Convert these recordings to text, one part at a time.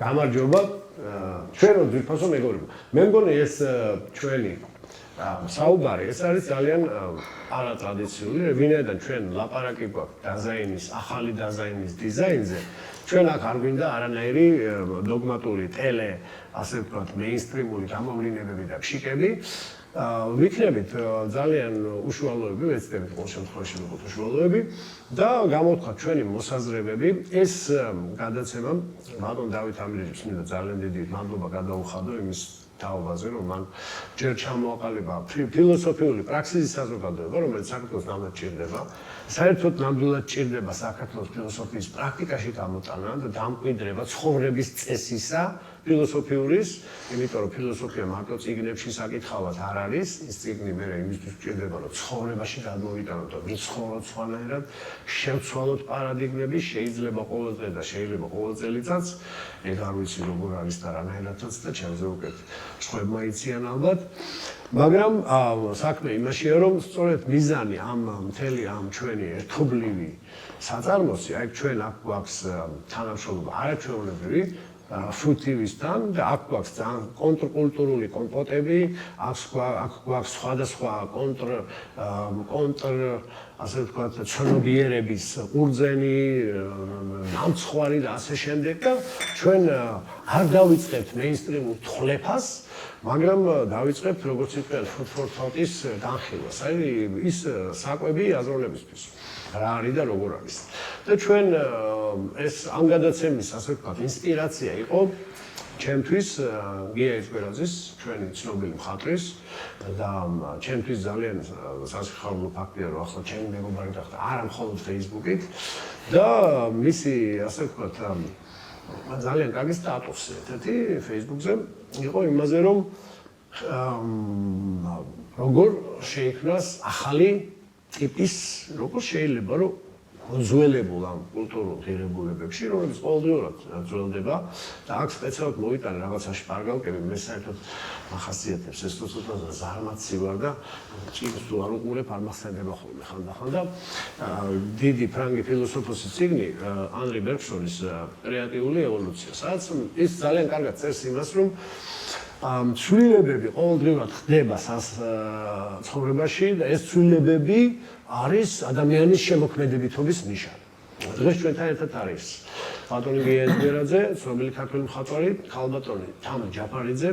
გამარჯობა ჩვენ რო ძირფასო მეგობრებო მე მგონი ეს ჩვენი საუბარი ეს არის ძალიან არატრადიციული ვინაიდან ჩვენ ლაპარაკი გვაქვს დიზაინის ახალი დიზაინის დიზაინზე ჩვენ აქ არ გვინდა არანაირი დოგმატური ტელე ასე ვთქვათ მეინსტრიმული გამოვლინებები და ფშიკები ვიქნებით ძალიან უშუალოები ვეცდებით ყოველ შემთხვევაში ვიყოთ უშუალოები და გამოვთქვათ ჩვენი მოსაზრებები ეს გადაცემა ბატონ დავით ამირეჯიბს მინდა ძალიან დიდი მადლობა გადაუხადო იმის თაობაზე რომ მან ჯერ ჩამოაყალიბა ფილოსოფიური პრაქსისის საზოგადოება რომელიც საქართველოს ნამდვილად ჭირდება საერთოდ ნამდვილად ჭირდება საქართველოს ფილოსოფიის პრაქტიკაში გამოტანა და დამკვიდრება ცხოვრების წესისა ფილოსოფიურის, იმიტომ რომ ფილოსოფია მარტო წიგნებში საკითხავად არ არის, ის წიგნი მე იმისთვის ჭირდება, რომ ცხოვრებაში გადმოვიტანოთ და ვიცხოვროთ სხვანაირად, შევცვალოთ პარადიგმები, შეიძლება ყოველდღე და შეიძლება ყოველ წელიწადს, ეგ არ ვიცი როგორ არის და რანაირადაც და ჩემზე უკეთ სხვებმა იციან ალბათ, მაგრამ საქმე იმაშია, რომ სწორედ მიზანი ამ მთელი ამ ჩვენი ერთობლივი საწარმოსი, აი ჩვენ აქ გვაქვს თანამშრომლობა არაჩვეულებრივი ფუტივისთან და აქ გვაქვს ძალიან კონტრკულტურული კომპოტები, აქ გვაქვს სხვადასხვა ასე ვთქვათ, ცნობიერების ყურძენი, ნამცხვარი და ასე შემდეგ და ჩვენ არ დავიწყებთ მეინსტრიმულ თვლეფას, მაგრამ დავიწყებთ როგორც იყვნენ ფუტფორთის განხილვას, აი ის საკვები აზროვნებისთვის. რა არის და როგორ არის. და ჩვენ ეს ამ გადაცემის ასე ვთქვათ ინსპირაცია იყო ჩემთვის გია იცვერაძის ჩვენი ცნობილი მხატვრის და ჩემთვის ძალიან სასიხარულო ფაქტია რომ ახლა ჩემი მეგობარი გახდა არა მხოლოდ Facebook-ით და მისი ასე ვთქვათ ძალიან კარგი სტატუსი ერთ-ერთი Facebook-ზე იყო იმაზე რომ როგორ შეიქმნას ახალი ტიპის როგორ შეიძლება რომ გონძველებულ ამ კულტურულ ღირებულებებში რომლებიც ყოველდღიურად ძველდება და აქ სპეციალურად მოვიტანე რაღაცაში პარგალკები მე საერთოდ ახასიათებს ეს თუცუდა ზარმაცი ვარ და ჭირს თუ არ უყურებ არ მახსენდება ხოლმე ხანდახან და დიდი ფრანგი ფილოსოფოსის წიგნი ანრი ბერგსონის კრეატიული ევოლუცია სადაც ის ძალიან კარგად წერს იმას რომ ცვლილებები ყოველდღიურად ხდება ცხოვრებაში და ეს ცვლილებები არის ადამიანის შემოქმედებითობის ნიშანი. დღეს ჩვენთან ერთად არის ბატონი გია იცვერაძე, ცნობილი ქართველი მხატვარი, ქალბატონი თამა ჯაფარიძე,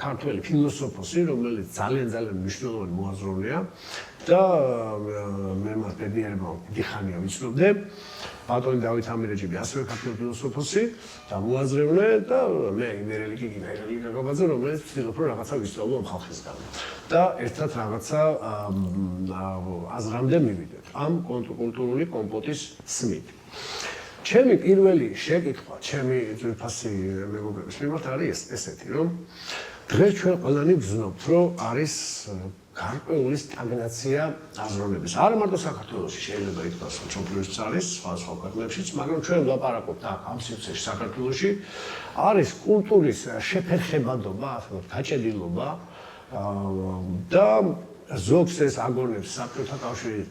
ქართველი ფილოსოფოსი, რომელიც ძალიან მნიშვნელოვანი მოაზროვნეა და მე მას ბედნიერება დიდხანია ვიცნობდე. ბატონი დავით ამირეჯიბი ასევე ქართველი ფილოსოფოსი და მოაზროვნე და მე იმერელი გაგაბაძე რომელიც ვცდილობ რომ რაღაცა ვისწავლო ამ ხალხისგან და ერთად რაღაცა აზრამდე მივიდეთ ამ კონტრკულტურული კომპოტის სმით. ჩემი პირველი შეკითხვა ჩემი ძვირფასი მეგობრების მიმართ არის ესეთი რომ დღეს ჩვენ ყველანი ვგზნობთ რომ არის გარკვეული სტაგნაცია აზროვნების. არა მარტო საქართველოში შეიძლება ითქვას, რომ ჩოპლუს არის სხვა ქვეყნებშიც, მაგრამ ჩვენ ვლაპარაკობთ აქ ამ სივრცეში საქართველოში არის კულტურის შეფერხებადობა, ასე ვთქვათ, გაჭედილობა და ზოგს ეს აგონებს საბჭოთა კავშირის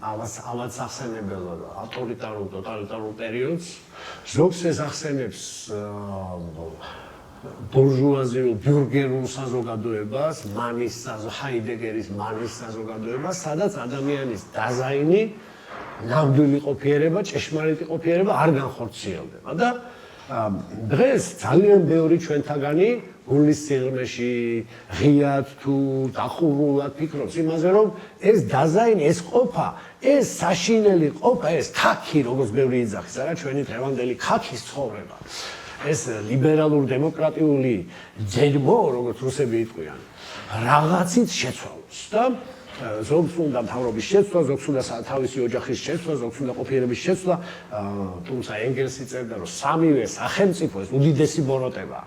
ავაც ახსენებელ ავტორიტარულ ტოტალიტარულ პერიოდს, ზოგს ეს ახსენებს ბურჟუაზიულ ბიურგერულ საზოგადოებას, მანის ჰაიდეგერის მანის საზოგადოებას, სადაც ადამიანის დიზაინი, ნამდვილი ყოფიერება, ჭეშმარიტი ყოფიერება არ განხორციელდება და დღეს ძალიან ბევრი ჩვენთაგანი გულის სიღრმეში ღიად თუ დახურულად ფიქრობს იმაზე რომ ეს დიზაინი, ეს ყოფა, ეს საშინელი ყოფა, ეს ქაქი როგორც ბევრი იძახის, არა ჩვენი დღევანდელი ქაქის ცხოვრება. ეს ლიბერალურ დემოკრატიული ძერბო, როგორც რუსები იტყვიან, რაღაცით შეცვალოს და ზოგს უნდა მთავრობის შეცვლა, ზოგს უნდა თავისი ოჯახის შეცვლა, ზოგს უნდა ყოფიერების შეცვლა, თუმცა ენგელსი წერდა, რომ სამივე სახელმწიფო ეს უდიდესი ბოროტება.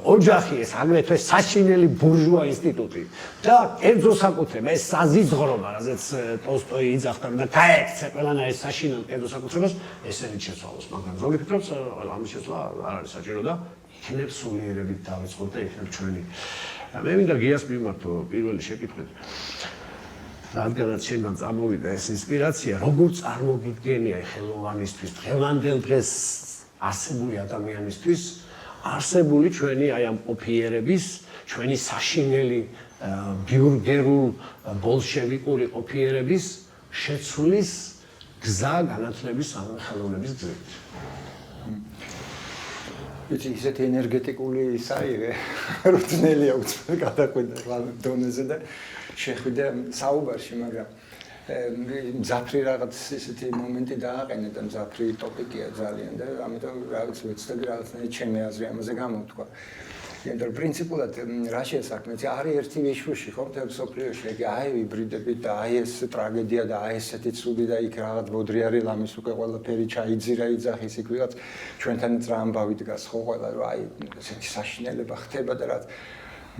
ოჯახი ეს აგრეთვე საშინელი ბურჟუა ინსტიტუტი და კერძო საკუთრება ეს საზიძღრობა, რაზეც ტოლსტოი იძახდა და გაექცე ყველანაირ საშინელ კერძო საკუთრებას, ესენი შეცვალოს, მაგრამ ზოგი ფიქრობს, რომ ამის შეცვლა არ არის საჭირო და იქნებ სულიერებით დავიწყოთ და იქნებ ჩვენი. მე მინდა გიას მიმართო პირველი შეკითხვით. რადგანაც შენგან წამოვიდა ეს ინსპირაცია, როგორ წარმოგიდგენია ხელოვანისთვის, დღევანდელ დღეს არსებული ადამიანისთვის, არსებული ჩვენი აი ამ ყოფიერების, ჩვენი საშინელი ბიურგერულ ბოლშევიკური ყოფიერების შეცვლის გზა განათლების სახელოვნების გზით. ისეთი ენერგეტიკული საიღე რუთნელია უცბად გადაყვიდა დონეზე და შეხვიდა საუბარში, მაგრამ მძაფრი რაღაც ისეთი მომენტი დააყენა და მძაფრი ტოპიკია ძალიან და ამიტომ რაღაც ვეცდები რაღაცნაირად ჩემი აზრი ამაზე გამოვთქვა. იმიტომ პრინციპულად რა შეესაბამება არის ერთი ვიშვიში ხო მთელ მსოფლიოში ეგ აი ვიბრიდები და აი ეს ტრაგედია და აი ესეთი ცუდი და იქ რაღაც ბოდრი არის ლამის უკვე ყველაფერი ჩაიძირა იძახის იქ ვიღაც ჩვენთანაც რა ამბავი დგას ხო ყველა რომ აი ესეთი საშინელება ხდება და რაც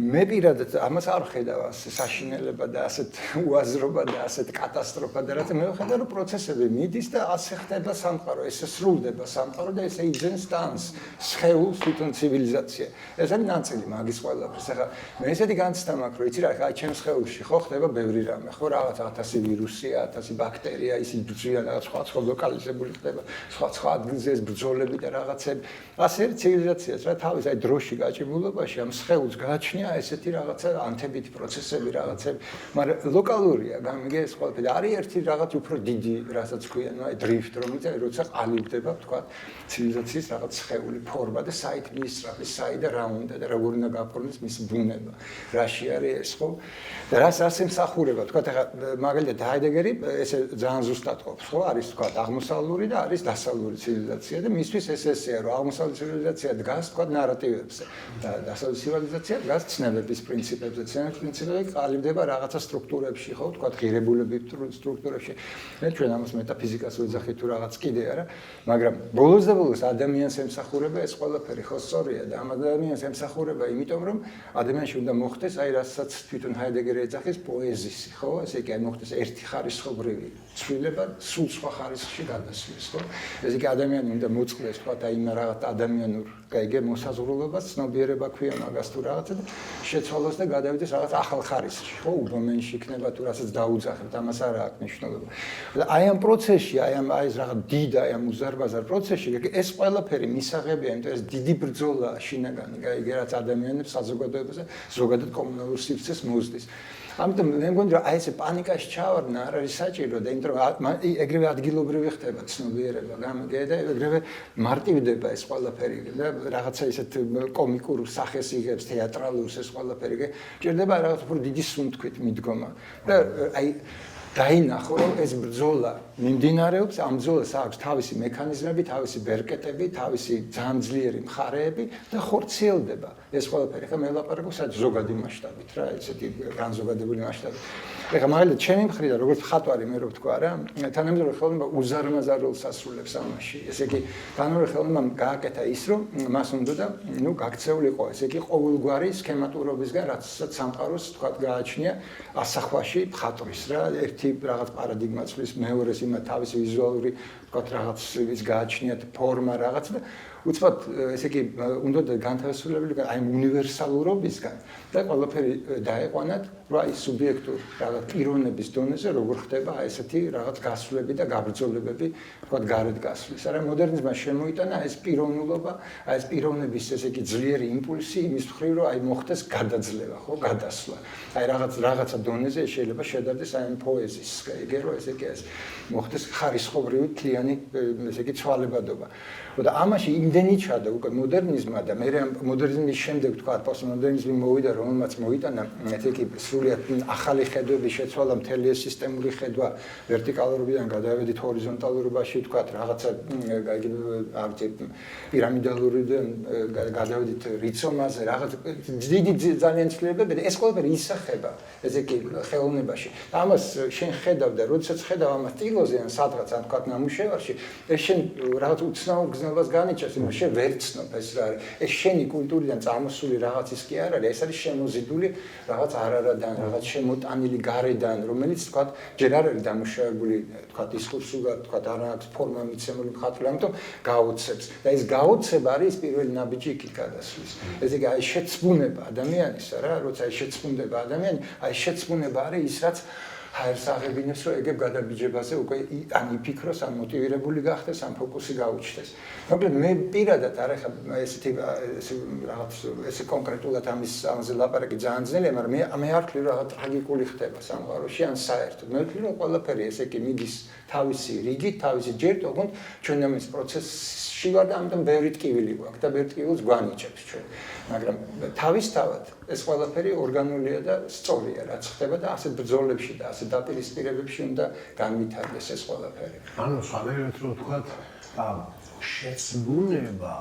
მე პირადად ამას არ ხედავ ასე საშინელება და ასეთ უაზრობა და ასეთ კატასტროფა და რაც მე ვხედავ რომ პროცესები მიდის და ასე ხდება სამყარო ესე სრულდება სამყარო და ესე იძენს ტანს სხეულს თვითონ ცივილიზაცია ეს არის ნაწილი მაგის ყველაფერს ახლა მე ესეთი განცდა მაქვს რომ იცი რა აი ჩემს სხეულში ხო ხდება ბევრი რამე ხო რაღაც 1000 ვირუსია 1000 ბაქტერია ისინი ბრძვიან რაღაც სხვა ლოკალიზებული ხდება სხვა ადგილზე ეს ბრძოლები და რაღაცები ასე არის ცივილიზაციაც რა თავის აი დროში გაჭიმულობაში ამ სხეულს გააჩნია ესეთი რაღაცა ანთებითი პროცესები რაღაცები, მაგრამ ლოკალურია, გამიგე ეს ყველაფერი. არის ერთი რაღაც უფრო დიდი, რასაც ქვია, ნუ აი დრიფტ, რომელიც როცა ყალიბდება, თქვა, ცივილიზაციის რაღაც სხეული ფორმა და საით მისწრაფი, საით და რა უნდა და როგორ უნდა გაფორმდეს მისი ბუნება. რაში არის ეს ხო? და რას ემსახურება, თქვა, ახლა მაგალითად ჰაიდეგერი ესე ძალიან ზუსტად ყოფს, ხო? არის თქვა აღმოსავლური და არის დასავლური ცივილიზაცია და მისთვის ეს ესეა, რომ აღმოსავლური ცივილიზაცია დგას, თქვა, ნარატივებზე და დასავლური ცივილიზაცია დგას ცნებების პრინციპებზე, ცნებების პრინციპები ყალიბდება რაღაცა სტრუქტურებში, ხო, თქვა ღირებულების სტრუქტურებში. მე ჩვენ ამას მეტაფიზიკას ვეძახით თუ რაღაც კიდე არა, მაგრამ ბოლოს და ბოლოს ადამიანს ემსახურება ეს ყველაფერი, ხო, სწორია და ამ ადამიანს ემსახურება, იმიტომ რომ ადამიანში უნდა მოხდეს აი რასაც თვითონ ჰაიდეგერი ეძახის პოეზისი, ხო, ესე იგი აი მოხდეს ერთი ხარისხობრივი ცვლილება სულ სხვა ხარისხში გადასვლის, ხო? ესე იგი ადამიანი უნდა მოწყდეს, თქვა, აი იმ რაღაც ადამიანურ კაიგე მოსაზღვრულობას, ცნობიერება ქვია მაგას თუ რაღაცა და შეცვალოს და გადავიდეს რაღაც ახალ ხარისხში, ხო, უბომენში იქნება თუ რასაც დაუძახებთ, ამას არ აქვს მნიშვნელობა. და აი ამ პროცესში, აი ეს რაღაც დიდ აი ამ უზარმაზარ პროცესში, ეს ყველაფერი მისაღებია, იმიტომ ეს დიდი ბრძოლა შინაგანი, კაიგე რაც ადამიანებს საზოგადოებაზე, ზოგადად კომუნალურ სივრცეს მოსდის. ამიტომ მე მგონი რომ აი ესე პანიკაში ჩავარდნა არ არის საჭირო და იმიტომ რომ ეგრევე ადგილობრივი ხდება ცნობიერება, გამიგე და ეგრევე მარტივდება ეს ყველაფერი და რაღაცა ისეთ კომიკურ სახეს იღებს თეატრალურს ეს ყველაფერი ჭირდება რაღაც უფრო დიდი სუნთქვით მიდგომა და აი დაინახო რომ ეს ბრძოლა მიმდინარეობს ამ ბრძოლას აქვს თავისი მექანიზმები, თავისი ბერკეტები, თავისი ძალიან ძლიერი მხარეები და ხორციელდება ეს ყველაფერი. ხა მე ვლაპარაკობ სადაც ზოგადი მასშტაბით რა, ესეთი განზოგადებული მასშტაბით. ეხლა მაგალითად ჩემი მხრიდან როგორც მხატვარი მე რო ვთქვა რა, თანამედროვე ხელოვნება უზარმაზარ როლს ასრულებს ამაში. ესე იგი თანამედროვე ხელოვნებამ გააკეთა ის რომ მას უნდა და ნუ გაქცეულიყო, ესე იგი ყოველგვარი სქემატურობისგან რაც სამყაროს თქვა გააჩნია ასახვაში მხატვრის რა, ერთი რაღაც პარადიგმა ცვლის მეორეს იმათ თავისი ვიზუალური თქვა რაღაც ის გააჩნიათ ფორმა რაღაც და უცბად ესე იგი უნდა განთავსებულები აი უნივერსალურობისგან და ყველაფერი დაეყვანათ რა ის სუბიექტურ რაღაც პიროვნების დონეზე როგორ ხდება აი ესეთი რაღაც გასვლები და გაბრძოლებები თქვა გარეთ გასვლის. არა მოდერნიზმმა შემოიტანა ეს პიროვნულობა, აი ეს პიროვნების ესე იგი ძლიერი იმპულსი იმის მხრივ რომ აი მოხდეს გადაძლევა, ხო, გადასვლა. აი რაღაცა დონეზე შეიძლება შედარდეს აი პოეზიის, ეგ რომ ესე იგი ეს მოხდეს ხარისხობრივი თლიანი ესე იგი ცვალებადობა. და ამაში იმ იმდენი ჩადა უკვე მოდერნიზმმა და მე მოდერნიზმის შემდეგ თქვა პოსტმოდერნიზმი მოვიდა, რომელმაც მოიტანა ესე იგი სრულიად ახალი ხედვების შეცვალა, მთელი ეს სისტემური ხედვა ვერტიკალურობიდან გადავედით ჰორიზონტალურობაში, თქვა რაღაცა პირამიდალურიდან გადავედით რიცომაზე, რაღაც დიდი ძალიან ცვლილებები და ეს ყველაფერი ისახება ესე იგი ხელოვნებაში. ამას შენ ხედავ და როდესაც ხედავ ამას ტილოზე ან სადღაც ან თქვა ნამუშევარში, ეს შენ რაღაც უცნაურ გზნობას განიჭერს, იმიტომ შენ ვერ ცნობ ეს რა არის. ეს შენი კულტურიდან წამოსული რაღაცის კი არ არის, ეს არის შემოზიდული რაღაც არარადან, რაღაც შემოტანილი გარედან, რომელიც თქვა ჯერ არ არის დამუშავებული, თქვა დისკურსულად, თქვა არ აქვს ფორმა მიცემული მხატვრული, ამიტომ გაოცებს. და ეს გაოცება არის პირველი ნაბიჯი იქით გადასვლის. ესე იგი აი შეცვუნება ადამიანისა რა, როცა აი შეცვუნდება ადამიანი, აი შეცვუნება არის ის რაც ჰაერს აღებინებს, რომ ეგებ გადაბიჯებაზე უკვე ან იფიქროს, ან მოტივირებული გახდეს, ან ფოკუსი გაუჩნდეს. მოკლედ მე პირადად არ ეხა ესეთი რაღაც ესე კონკრეტულად ამაზე ლაპარაკი ძალიან ძნელია, მაგრამ მე არ ვთვლი რომ რაღაც ტრაგიკული ხდება სამყაროში, ან საერთოდ. მე ვთვლი რომ ყველაფერი ესე კი მიდის თავისი რიგით, თავისი ჯერ თქონდ ჩვენ ამის პროცესში ვარ და ამიტომ ბევრი ტკივილი გვაქვს და ბევრი ტკივილს გვანიჭებს ჩვენ. მაგრამ თავისთავად ეს ყველაფერი ორგანულია და სწორია, რაც ხდება და ასე ბრძოლებში და ასე დაპირისპირებებში უნდა განვითარდეს ეს ყველაფერი. ანუ სამერეთ რო ვთქვათ, შეცვუნება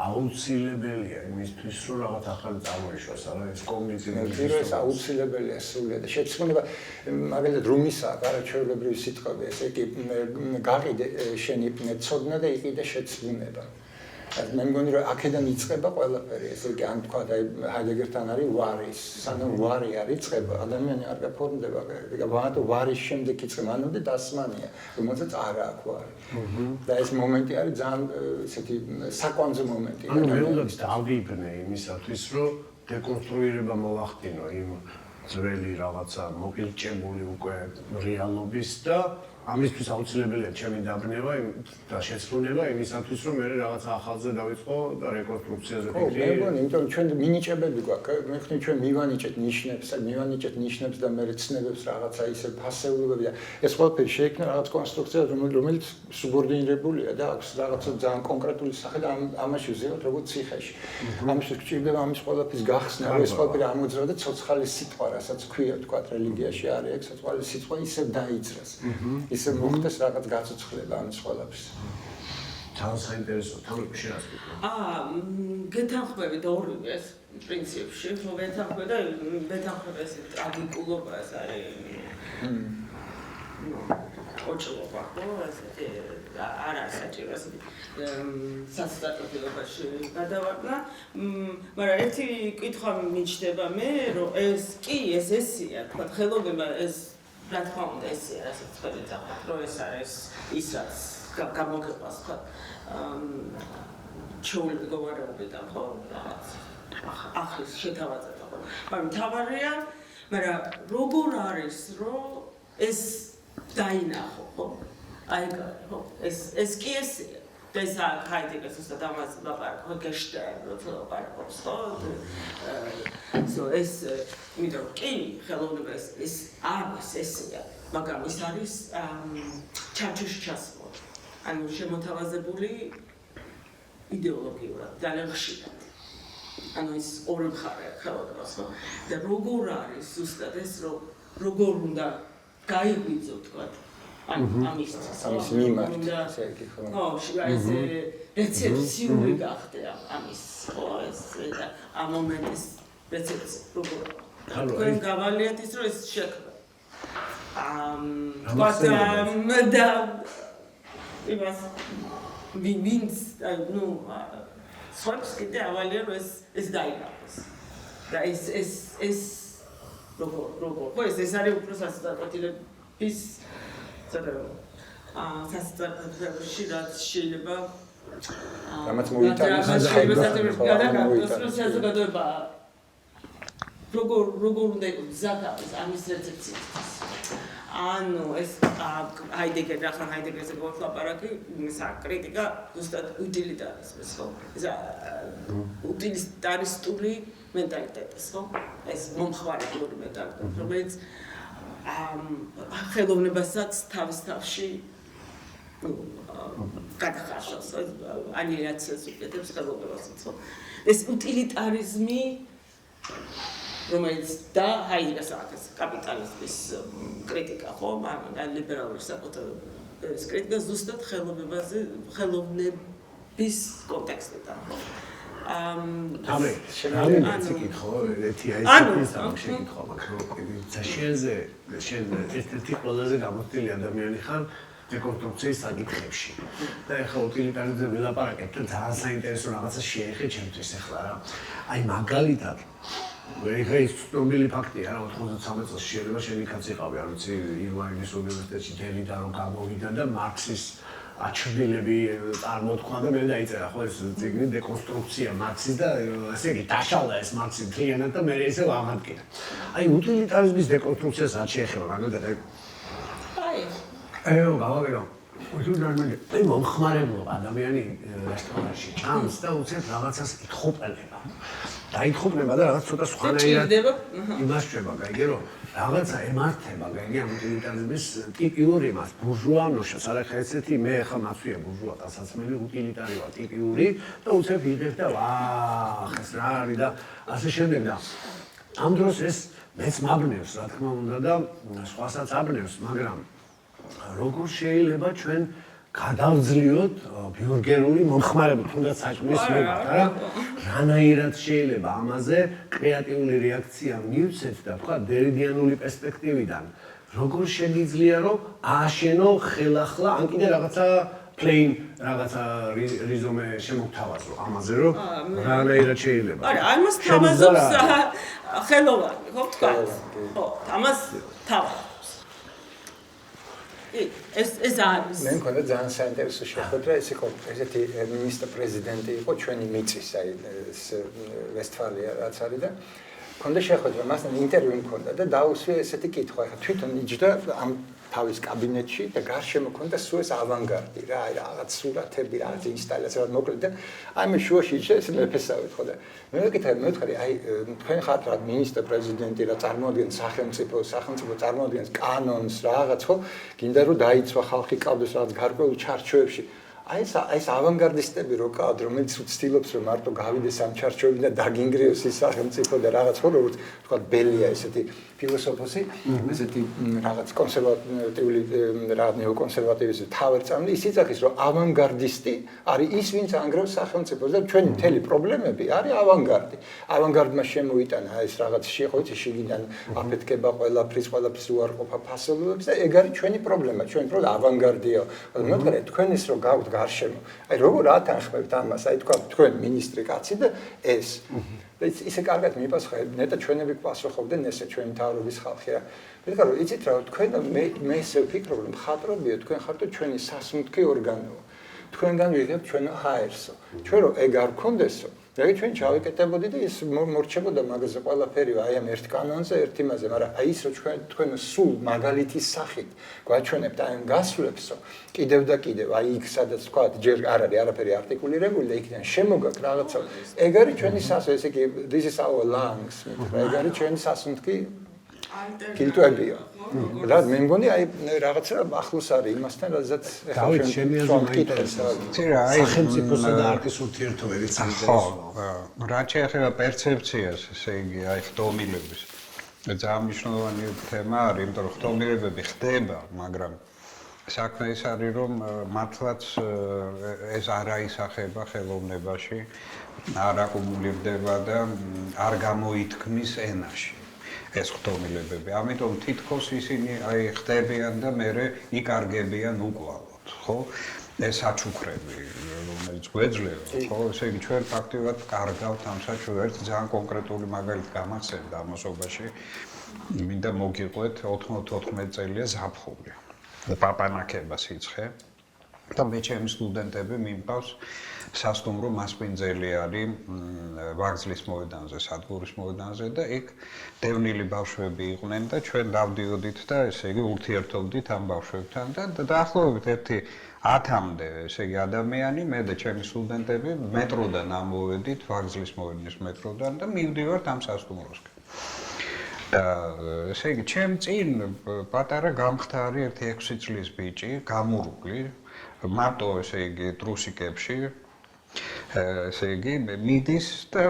აუცილებელია იმისთვის, რომ რაღაც ახალი წარმოიშვას, არა ეს კოგნიტიური ეს აუცილებელია სრულიად და შეცვუნება მაგალითად რუმისაა, გარაჩევლებრივი სიტყვები, ესე იგი გაყიდე შენი ცოდნა და იყიდე შეცვუნება. მე მგონი რომ აქედან იწყება ყველაფერი, ესე იგი ან თქვა და ჰაიდეგერთან არის ვარის, სანამ ვარი არ იწყება, ადამიანი არ გაფორმდება, ვარто ვარის შემდეგ იწყება, მანამდე დასმანია, რომელსაც არ აქვს ვარი. და ეს მომენტი არის ძალიან ესეთი საკვანძო მომენტი. ანუ მე უნდა დავიბნე იმისათვის, რომ დეკონსტრუირება მოახდინო იმ ძველი რაღაცა მოკილჭებული უკვე რეალობის და ამისთვის აუცილებელია ჩემი დაბნება და შეცვლიება იმისათვის, რომ მე რაღაც ახალზე დავიწყო და რეკონსტრუქციაზე ვიქნი. მე მგონი, იმიტომ ჩვენ მინიჭებები გვაქვს, მე ხნი ჩვენ მივანიჭეთ ნიშნებს და მე ცნებებს რაღაცა ისე ფასეულობები და ეს ყველაფერი შეიქმნა რაღაც კონსტრუქცია, რომელიც სუბორდინირებულია და აქვს რაღაცა ძალიან კონკრეტული სახე და ამაში ვზევთ როგორც ციხეში. ამისთვის გჭირდება ამის ყველაფრის გახსნა, რომ ეს ყველაფერი ამოძრავა და ცოცხალი სიტყვა, რასაც ქვია თქვა რელიგიაში არის, ეგ ცოცხალი სიტყვა ისევ დაიძრას. ისე მოხდეს რაღაც გაცოცხლება ამის ყველაფრის. ძალიან საინტერესო თემები შეასრულე. გეთანხმებით ორივე ეს პრინციპში, რომ ვეთანხმება ეს ტრაგიკულობა ეს არის. ოჭლობა, ხო, ესეთი არა საჭირო ესეთი სასწრაფოებაში გადავარდა, მაგრამ ერთი კითხვა მიჩნდება მე, რომ ეს კი ესეა, თქვა ხელოვნება ეს რა თქმა უნდა ესეა, რასაც გადაწყვეტ, რომ ეს არის ის რაც გამოგებას, ხო, ჩაული მდგომარეობიდან, ხო, რაღაც ახლის შეთავაზება, ხო, მაგრამ თავარია, მაგრამ როგორ არის, რომ ეს დაინახო, ხო? აი, ხო, ეს კი ესეა. ეს ჰაიდეგერს უბრალოდ ამას ლაპარაკობს, გეშტერ, რო ლაპარაკობს, ხო? ეს მიდრო კი ხელოვნება ეს არის ესეა, მაგრამ ის არის ჩარჩოში ჩასვლა. ანუ შემოთავაზებული იდეოლოგიურად, ძალიან ხშირად. ანუ ის ორი მხარე ხელოვნებას, ხო? და როგორ არის ზუსტად ეს, როგორ უნდა გაიღვიძო, თქვა, ამის მიმართ, ესე იგი, ხო. ხო, ეს რეცეპციული გახდა ამის, ხო, ეს და ამ მომენტის რეცეპცია, როგორ. თქვენ გავალიათ ის, რომ ეს შექმნა. და იმას ვინც, ნუ, სხვებს კიდე ავალია, რომ ეს დაინახოს. და ეს როგორ, ხო, ეს არის უფრო სასწრაფოების სასწრაფოებში, რაც შეიძლება რამაც მოიტანოს საზოგადოება როგორ უნდა იყოს ზაქავის ამის რეცეპციისთვის. ანუ ეს ჰაიდეგერზე ლაპარაკი, კრიტიკა ზუსტად უტილიტარიზმის, ხო? ეს უტილიტარისტული მენტალიტეტის, ხო? ეს მომხმარებლური მენტალიტეტი, რომელიც ხელოვნებასაც თავის თავში გადახარშავს ანილაციას უკეთებს ხელოვნებასაც ხო ეს უტილიტარიზმი რომელიც და აი რასაც კაპიტალიზმის კრიტიკა ხო მაგრამ ლიბერალური საკუთრების კრიტიკა ზუსტად ხელოვნების კონტექსტიდან ხო ამე შენ კითხო ერთი აისის შეკითხვა მაგრამ შენ ერთ-ერთი ყველაზე გამოცდილი ადამიანი ხარ დეკონსტრუქციის საკითხებში და ეხლა უტილიტარიზმზე ვილაპარაკებთ და ძალიან საინტერესო რაღაცა შეეხე ჩემთვის ეხლა რა აი მაგალითად ეხლა ის ცნობილი ფაქტია რა 93 წელს შეიძლება შენი კაცი ყავი არ ვიცი ირვაინის უნივერსიტეტში დელიდან რომ გამოვიდა და მარქსის აჩრდილები წარმოთქვა და მე დაიწერა ხო ეს ციგნი დეკონსტრუქცია მარქსის და ესე იგი დაშალა ეს მარქსი მთლიანად და მე ისევ აღადგინა აი უტილიტარიზმის დეკონსტრუქციას არ შეეხება მაგალითად აი გავაგერო უტილიტარიზმი მომხმარებლო ადამიანი რესტორანში ჭამს და უცებ რაღაცას ითხოვება დაითხოვება და რაღაც ცოტა სხვანაირად იმასწრება გაიგერო რაღაცა ემართება გაიგე ამ უტილიტარიზმის ტიპიურ იმას ბურჟუანოშა სარახეცეთი მე ხა მაცვია ბურჟუა დასაცმელი უტილიტარია ტიპიური და უცებ იღებ და ვაახ ეს რა არის და ასე შემდეგ და ამ დროს ეს მეც მაგნევს რა თქმა უნდა და სხვასაც აბნევს მაგრამ როგორ შეიძლება ჩვენ გადავძლიოთ ბიურგერული მომხმარებლობა თუნდაც საჭმლის მიღება რა რანაირად შეიძლება ამაზე კრეატიული რეაქცია მივცეთ და თქვა დერიდიანული პერსპექტივიდან როგორ შეიძლება რომ ააშენო ხელახლა ან კიდე რაღაცა plain რაღაცა რიზომე შემოგთავაზო ამაზე რომ რანაირად შეიძლება არა ამას თავაზობს ხელოვანი ხო თქვა ხო ამას თავაზობს ეს არის მე მქონდა ძალიან საინტერესო შეხვედრა ეს იყო ესეთი მინისტრი პრეზიდენტი იყო ჩვენი მიწის აი ეს ვესტფალია რაც არის და მქონდა შეხვედრა მასთან ინტერვიუ მქონდა და დაუსვია ესეთი კითხვა ხა თვითონ იჯდა ამ თავის კაბინეტში და გარშემო მქონდა სულ ეს ავანგარდი რა აი რაღაც სურათები რაღაც ინსტალაცია მოკლედ და აი მე შუაში იჯდა ეს მეფესავით ხო და მე ვეკითხე აი თქვენ ხართ რა მინისტრი პრეზიდენტი რა წარმოადგენს სახელმწიფო წარმოადგენს კანონს რაღაც ხო გინდა რომ დაიცვა ხალხი ყავდეს რაღაც გარკვეულ ჩარჩოებში აი ეს ავანგარდისტები რო ყავთ რომელიც უცდილობს რომ მარტო გავიდეს ამ ჩარჩოებიდან დაგინგრიოს ის სახელმწიფო და რაღაც ხო როგორც თქვა ბელია ესეთი ფილოსოფოსი ესეთი რაღაც კონსერვატიული რაღაც ნეოკონსერვატივიზმის თავერწამლი ის იცახის რომ ავანგარდისტი არის ის ვინც ანგრევს სახელმწიფოს და ჩვენი მთელი პრობლემები არის ავანგარდმა შემოიტანა ეს რაღაც შეხოვით შიგიდან აფეთქება ყველაფრის უარყოფა ფასობებს და ეგ არის ჩვენი პრობლემა ავანგარდია მოკლედ თქვენ ის რო გავთ გარშემო აი როგორ ათანხმებთ ამას აი თქვენ მინისტრი კაცი და ეს და ისე კარგად მიპასუხა ნეტა ჩვენები გპასუხობდნენ ესე ჩვენი თავრობის ხალხი რა მეთქა რომ იცით რა თქვენ მე ესე ვფიქრობ რომ მხატვრობია თქვენ ხართ ჩვენი სასუნთქი ორგანოა თქვენგან ვიღებთ ჩვენ ჰაერსო ჩვენ რომ ეგ არ გქონდესო რაი ჩვენ ჩავეკეთებოდი და ის მორჩებოდა მაგაზე ყველაფერი აი ამ ერთ კანონზე ერთ იმაზე მაგრამ აი ის რომ თქვენ სულ მაგალითის სახით გვაჩვენებთ აი ამ გასვლებსო კიდევ და კიდევ აი იქ სადაც თქვა ჯერ არ არის არაფერი არტიკულირებული და იქიდან შემოგაქვს რაღაცა ეგ არის ჩვენი სასუნთქი ესე იგი this is our lungs ეგ არის ჩვენი სასუნთქი კილტვებია რა მე მგონი აი რაღაცა ახლოს არის იმასთან რადგან დავით შემიაზრე მაინტერესებს სახელმწიფოსა და არქის ურთიერთობებით ხო რა შეეხება პერცეფციას ესე იგი აი ხდომილების ძალიან მნიშვნელოვანი თემა არის იმიტომ რომ ხდომილებები ხდება მაგრამ საქმე ის არის რომ მართლაც ეს არ აისახება ხელოვნებაში არ აკუმულირდება და არ გამოითქმის ენაში ეს ხდომილებები. ამიტომ თითქოს ისინი აი ხდებიან და მერე იკარგებიან უკვალოდ, ხო? ეს საჩუქრები, რომელიც გვეძლევა, ხო? ესე იგი ჩვენ ფაქტიურად კარგავთ ამ საჩუქრებს ძალიან კონკრეტული მაგალითი გამახსენდა ამასობაში. მინდა მოგიყვეთ 94 წელია ზაფხული. პაპანაკება სიცხე. და მე ჩემი სტუდენტები მიმყავს სასტუმრო მასპინძელი არის ვაგზლის მოედანზე, სადგურის მოედანზე და იქ დევნილი ბავშვები იყვნენ და ჩვენ დავდიოდით და ესე იგი ურთიერთობდით ამ ბავშვებთან და დაახლოებით 10-მდე ესე იგი ადამიანი მე და ჩემი სტუდენტები მეტროდან ამოვედით, ვაგზლის მოედნის მეტროდან და მივდივართ ამ სასტუმროსკენ. ესე იგი ჩემ წინ პატარა გამხდარი ერთი 6 წლის ბიჭი, გამურუგლი მარტო ესე იგი ტრუსიკებში ესე იგი მიდის და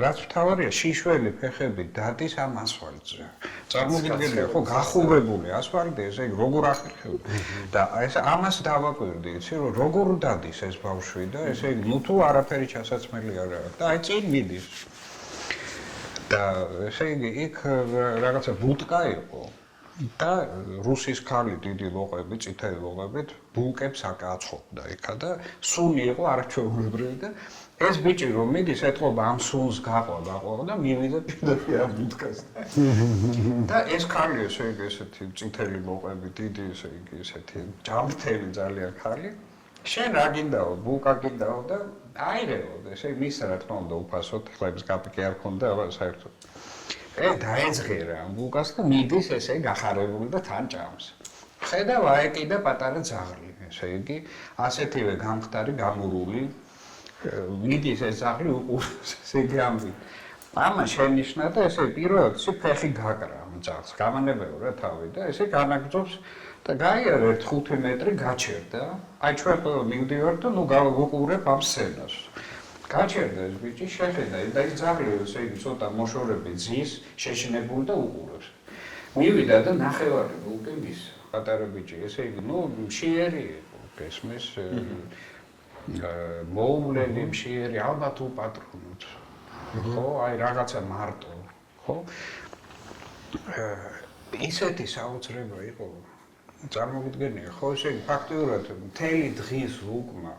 რაც მთავარია შიშველი ფეხები დადის ამ ასფალტზე. წარმოგიდგენია ხო გახურებული ასფალტი ესე იგი როგორ ახერხებდა და ეს ამას დავაკვირდი იცი რომ როგორ დადის ეს ბავშვი და ესე იგი ნუ თუ არაფერი ჩასაცმელი არ აქვს და აი წინ მიდის და ესე იგი იქ რაღაცა ბუტკა იყო და რუსის ქალი დიდი ლოყები, წითელი ლოყებით ბულკებს აკაცხობდა იქა და სუნი იყო არჩეულებრივი და ეს ბიჭი რომ მიდის ეთყობა ამ სუნს გაყვა და მივიდა პირდაპირ ამ ბუტკას და ეს ქალი ესე იგი ესეთი წითელი ლოყები დიდი ესე იგი ესეთი ჯამრთელი ძალიან ქალი შენ რა გინდაო ბულკა გინდაო და აირეო ესე მის რა თქმა უნდა უფასოდ ხლების კაპიკი არ ქონდა აბა საერთოდ დაეძღერა ამ ბულკას და მიდის ესე გახარებული და თან ჭამს. ხედავ აეკიდა პატარა ძაღლი, ესე იგი, ასეთივე გამხდარი, გამურული. მიდის ეს ძაღლი უყურებს, ესე იგი ამბი. მამა შენიშნა და ესე პირველად ფეხი გაკრა ამ ძაღლს, გამანებელო რა თავი და ესე განაგძობს და გაიარა 5 მეტრი გაჩერდა. აი ჩვენ მივდივართ და ნუ გავუყურებ ამ სცენას. გაჩერდა ეს ბიჭი, შეხედა და ის ძაღლი ესე იგი ცოტა მოშორები ძის, შეშინებული და უყურებს. მივიდა და ნახევარი ბულკი მის პატარა ბიჭი, ესე იგი, ნუ მშიერი იყო, გესმის მოულელი მშიერი, ალბათ უპატრონოთ. ხო, აი რაღაცა მარტო, ხო? ისეთი საოცრება იყო. წარმოგიდგენია, ხო, ესე იგი, ფაქტიურად მთელი დღის უკმა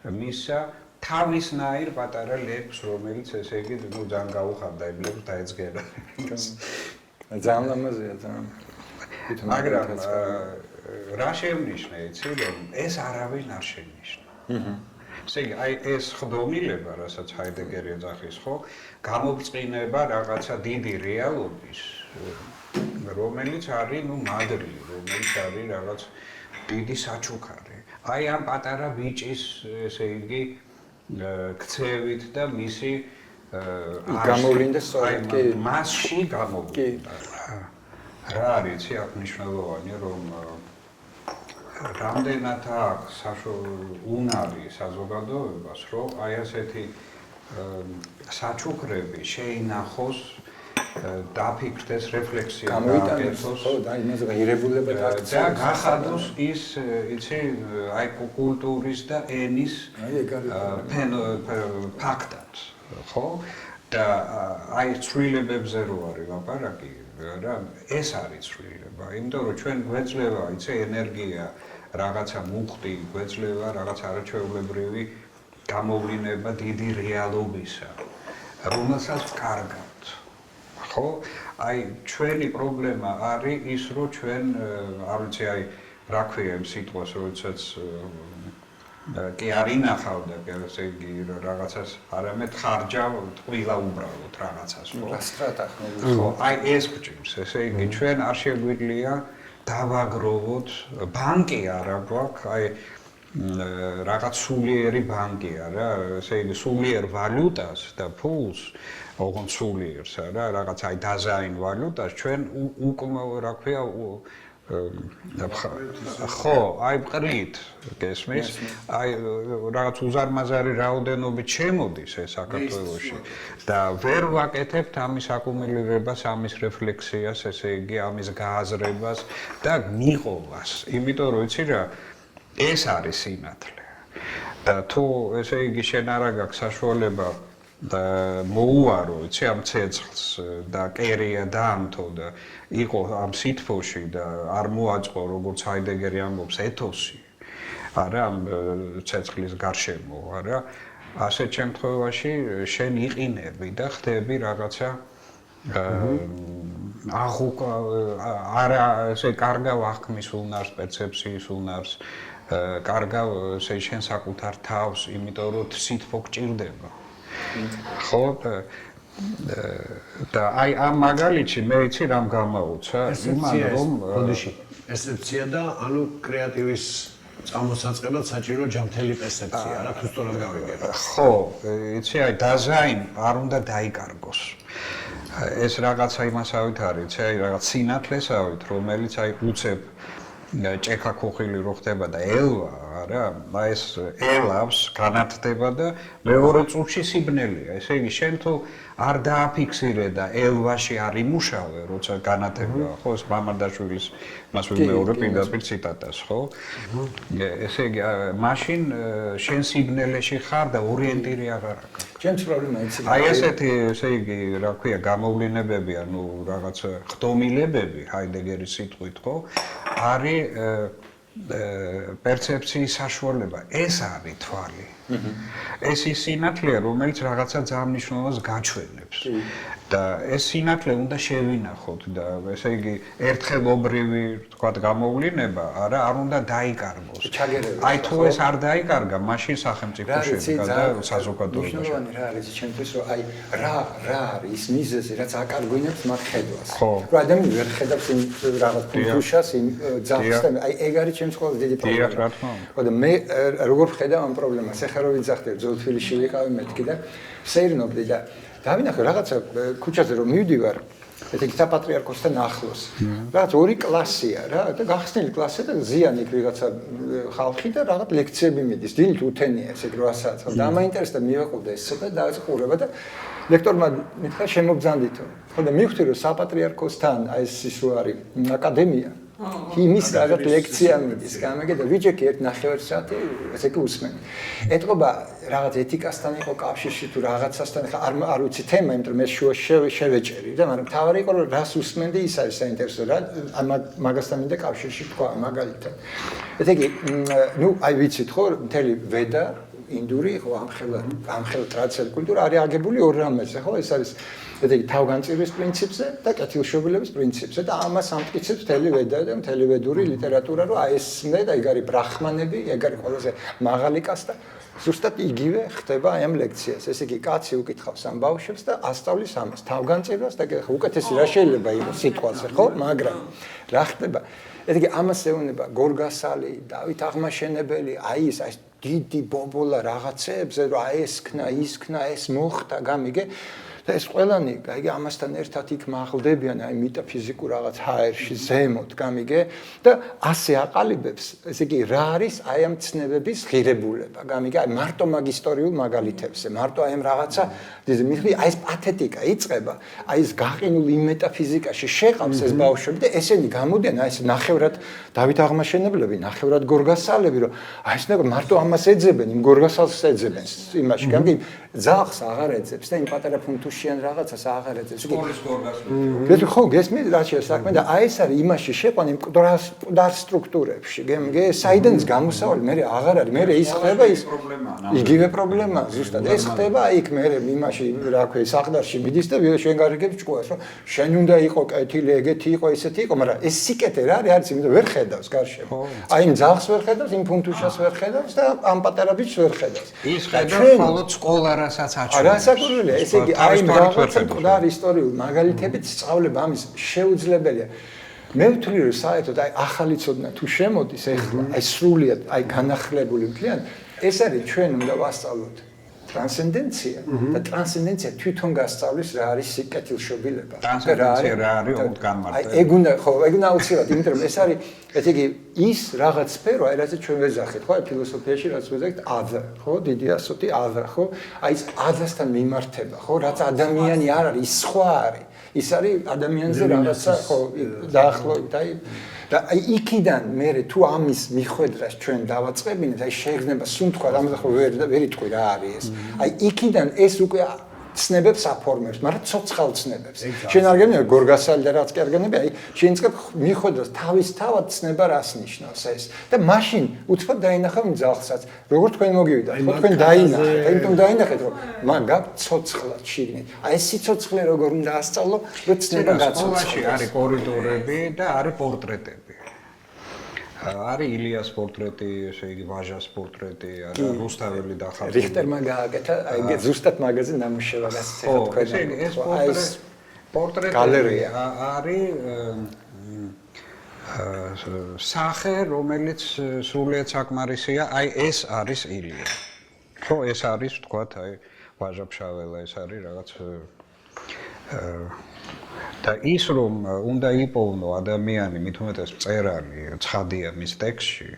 მისა თავისნაირ პატარა ლეფს, რომელიც ესე იგი, ნუ ძალიან გაუხარდა იმ ლეფს დაეძგერა. ძალიან ლამაზია, ძალიან. მაგრამ რა შეგვნიშნა, იცი, რომ ეს არავინ არ შეგვნიშნა. ესე იგი, აი ეს ხდომილება, რასაც ჰაიდეგერი ეძახის, ხო, გამობრწყინება რაღაცა დიდი რეალობის, რომელიც არის, ნუ მადრილი, რომელიც არის რაღაც დიდი საჩუქარი. აი ამ პატარა ბიჭის, ესე იგი, ქცევით და მისი გამოვლინდა სწორედ კი მასში გამოვლინდა. რა არის აქ მნიშვნელოვანი რომ რამდენად აქვს უნარი საზოგადოებას რომ აი ასეთი საჩუქრები შეინახოს დაფიქრდეს რეფლექსია გამოვიტანოს ხო და იმას ღირებულება და გახადოს ის იცი აი კულტურის და ენის ფაქტად ხო და აი ცვლილებებზე რო არის ლაპარაკი რა ეს არის ცვლილება იმიტომ რომ ჩვენ გვეძლევა იცი ენერგია რაღაცა მუხტი გვეძლევა რაღაც არაჩვეულებრივი გამოვლინება დიდი რეალობისა რომელსაც ვკარგავთ ხო აი ჩვენი პრობლემა არის ის რომ ჩვენ არ ვიცი აი რა ქვია იმ სიტყვას როდესაც კი არ ინახავდა ესე იგი რაღაცას არამედ ხარჯავ ტყილა უბრალოდ რაღაცას ხო აი ეს გჭირს ესე იგი ჩვენ არ შეგვიძლია დავაგროვოთ ბანკი არა გვაქვს აი რაღაც სულიერი ბანკი არა ესე იგი სულიერ ვალუტას და ფულს ოღონდ სულიერს არა რაღაც აი დაზაინ ვალუტას ჩვენ უკმ რა ქვია ხო, აი მყრით, გესმის? აი რაღაც უზარმაზარი რაოდენობით შემოდის ეს საქართველოში და ვერ ვაკეთებთ ამის აკუმულირებას, ამის რეფლექსიას, ესე იგი, ამის გააზრებას და მიღობას. იმიტომ რომ იცი რა, ეს არის სინათლე. და თუ ესე იგი შენ არ გაქვს საშუალება და მოუარო, იცი ამ ცეცხლს და კერია დაამთო და იყო ამ სითბოში და არ მოაწყო როგორც ჰაიდეგერი ამბობს ეთოსი არა ამ ცეცხლის გარშემო არა ასეთ შემთხვევაში შენ იყინები და ხდები რაღაცა არა ესე კარგავ აღქმის უნარს პერცეფციის უნარს კარგავ ესე შენ საკუთარ თავს იმიტომ რომ სითბო გჭირდება ხო და აი ამ მაგალითში მე იცი რამ გამაუცა იმან რომ ბოდიში პერსეფცია და ანუ კრეატივის წარმოსაწყებად საჭირო ჯანმრთელი პერსეფცია რა თუ სწორად გავიგებ ხო იცი აი დიზაინ არ უნდა დაიკარგოს ეს რაღაცა იმასავით არის იცი აი რაღაც სინათლესავით რომელიც აი უცებ ჭექა ქოხილი რო ხდება და ელვა არა? აი ეს ელავს განათდება და მეორე წუთში სიბნელეა. ესე იგი, შენ თუ არ დააფიქსირე და ელვაში არ იმუშავე, როცა განათებაა, ხო, ეს მამარდაშვილის მას ვიმეორე პირდაპირ ციტატას, ხო? ესე იგი, მაშინ შენ სიბნელეში ხარ და ორიენტირი აღარ აქვს. ჩემს პრობლემა იცი. აი ესეთი, ესე იგი, რა ქვია, გამოვლენებები, ანუ რაღაც ხდომილებები, ჰაიდეგერის სიტყვით, ხო? არის პერცეფციის საშუალება. ეს არის თვალი. ეს ის სინათლეა, რომელიც რაღაცა ძალიან მნიშვნელოვანს გაჩვენებს. და ეს სინათლე უნდა შევინახოთ და ესე იგი ერთხელობრივი, თქვათ, გამოვლინება, არა, არ უნდა დაიკარგოს. აი თუ ეს არ დაიკარგა, მაშინ სახელმწიფო შედგა და საზოგადოება. მნიშვნელოვანი რა არის ჩემთვის, რომ აი რა არის ის მიზეზი, რაც აკარგვინებს მათ ხედვას. რომ ადამიანი ვერ ხედავს იმ რაღაც ფუნქციას, იმ ძახს და აი ეგ არის ჩემს ყველაზე დიდი პრობლემა. ხოდა მე როგორ ვხედავ ამ პრობლემას? ეხლა რო ვიძახდი, ძოლთვილიში ვიყავი მეთქი და ვსეირნობდი და დავინახე რაღაცა ქუჩაზე რომ მივდივარ, ესე იგი საპატრიარქოსთან ახლოს. რაღაც ორი კლასია რა და გახსნილი კლასია და ზიანი ვიღაცა ხალხი და რაღაც ლექციები მიდის. დილით უთენია ესე 8 საათს. და ამაინტერესდა მივაყავდა ეს ცოტა დააწყურება და ლექტორმა მითხრა შემოგძანდითო. ხოდა მივხვდი რომ საპატრიარქოსთან აი ეს ის რო არის აკადემია იმის რაღაც ლექცია მიდის, გამეგე და ვიჯექი 1.5 საათი ესე კი უსმენი. ეთყობა რაღაც ეთიკასთან იყო კავშირში თუ რაღაცასთან, ხა არ ვიცი თემა, იმიტომ რომ ეს შევეჭერი და მაგრამ თავარი იყო რომ რას უსმენდი ის არის საინტერესო რა მაგასთან მინდა კავშირში თქვა მაგალითად. ესე იგი, ნუ აი ვიცით ხო, მთელი ვედა ინდური ხო ამხელა ტრადიციული კულტურა არის აგებული ორ რამეზე, ხო? ეს არის ესე იგი თავგანწირვის პრინციპზე და კეთილშობილების პრინციპზე და ამას ამტკიცებს მთელი ვედა და მთელი ვედური ლიტერატურა, რომ აი ეს და ეგ არის ბრაჰმანები, ეგ არის ყველაზე მაღალი კასტა. ზუსტად იგივე ხდება აი ამ ლექციას. ესე იგი, კაცი უკითხავს ამ ბავშვებს და ასწავლის ამას, თავგანწირვას და უკეთესი რა შეიძლება იყოს სიტყვაზე, ხო? მაგრამ რა ხდება? ესე იგი, ამას ეუბნება გორგასალი, დავით აღმაშენებელი, აი ეს დიდი ბობოლა რაღაცეებზე, რომ აი ეს ქნა, ის ქნა, ეს მოხდა, გამიგე და ეს ყველანი, აი ამასთან ერთად იქ მაღლდებიან, აი მეტაფიზიკურ რაღაც ჰაერში ზემოთ, გამიგე და ასე აყალიბებს, ესე იგი, რა არის აი ამ ცნებების ღირებულება, გამიგე, აი მარტო მაგ ისტორიულ მაგალითებზე, მარტო აი ამ რაღაცა, მიხდი, აი ეს პათეტიკა იწყება, აი ეს გაყინული იმ მეტაფიზიკაში შეყავს ეს ბავშვები და ესენი გამოდიან, აი ეს ნახევრად დავით აღმაშენებლები, ნახევრად გორგასალები, რომ აი ეს მარტო ამას ეძებენ, იმ გორგასალს ეძებენ იმაში, გამიგე, ძაღლს აღარ ეძებს და იმ პატარა ფუნთუშიან რაღაცას აღარ ეძებს. სკოლის გორგასალი. ხო, გესმით რა შეიძლება საქმე და აი ეს არის იმაში შეყვანი იმ მკვდარ სტრუქტურებში. გემგე საიდანაც გამოსავალი მე აღარ არის. მე ის ხდება ის იგივე პრობლემაა ზუსტად. ეს ხდება იქ მე იმაში რა ქვია საყდარში მიდის და შენ გარიგებს ჭკუას რომ შენ უნდა იყო კეთილი, ეგეთი იყო, ესეთი იყო, მაგრამ ეს სიკეთე რა არის, იმიტომ ვერ ხედავს გარშემო. აი იმ ძაღლს ვერ ხედავს, იმ ფუნთუშას ვერ ხედავს და ამ პატარა ბიჭს ვერ ხედავს. ის ხედავს მხოლოდ სკოლა რასაც აჩვენებს. რასაკურველია, ესე იგი აი რაღაცა მკვდარ ისტორიულ მაგალითებით სწავლება ამის შეუძლებელია. მე ვთვლი რომ საერთოდ აი ახალი ცოდნა თუ შემოდის ეხლა, აი სრულიად აი განახლებული მთლიან, ეს არის ჩვენ უნდა ვასწავლოთ ტრანსცენდენცია და ტრანსცენდენცია თვითონ გასწავლის რა არის კეთილშობილება. ტრანსცენდენცია რა არის განმარტება. აი ეგ უნდა ხო, ეგ უნდა აუცილებლად, იმიტომ რომ ეს არის ესე იგი ის რაღაც სფერო, აი რასაც ჩვენ ვეძახით, ხო, აი ფილოსოფიაში რაც ვეძახით, other, ხო, დიდი ასოთი other, ხო? აი ეს other-სთან მიმართება, ხო, რაც ადამიანი არ არის, ის სხვა არის. ის არის ადამიანზე რაღაცა, ხო, დაახლოებით, აი და აი იქიდან მე თუ ამის მიხვედრას ჩვენ დავაწყებინეთ, აი შეგრძნება სუნთქვა, რამე ხო ვერ იტყვი რა არის ეს. აი იქიდან ეს უკვე ცნებებს აფორმებს, მაგრამ ცოცხალ ცნებებს. შენ არ გენია გორგასალი და რაც კი არ გენები, აი შენ იწყებ მიხვედრას თავისთავად ცნება რას ნიშნავს ეს. და მაშინ უცბად დაინახავ ძაღლსაც, როგორ თქვენ მოგივიდათ, ხო თქვენ დაინახეთ, იმიტომ დაინახეთ, რომ მან გაქვთ ცოცხლად შიგნით. აი ეს სიცოცხლე როგორ უნდა ასწავლო, რომ ცნება გაცოცხლოს. არის კორიდორები და არის პორტრეტები. არის ილიას პორტრეტი, ესე იგი ვაჟას პორტრეტი, არა რუსთაველი დახარჯული. რიხტერმა გააკეთა, აი ზუსტად მაგაზე ნამუშევრად ასე თქვენ. ეს პორტრეტი გალერეა არის სახე, რომელიც სრულიად საკმარისია, აი ეს არის ილია. ხო, ეს არის თქვათ, აი ვაჟა-ფშაველა, ეს არის რაღაც და ის რომ უნდა იპოვნო ადამიანი, მით უმეტეს მწერალი, ცხადია მის ტექსტში,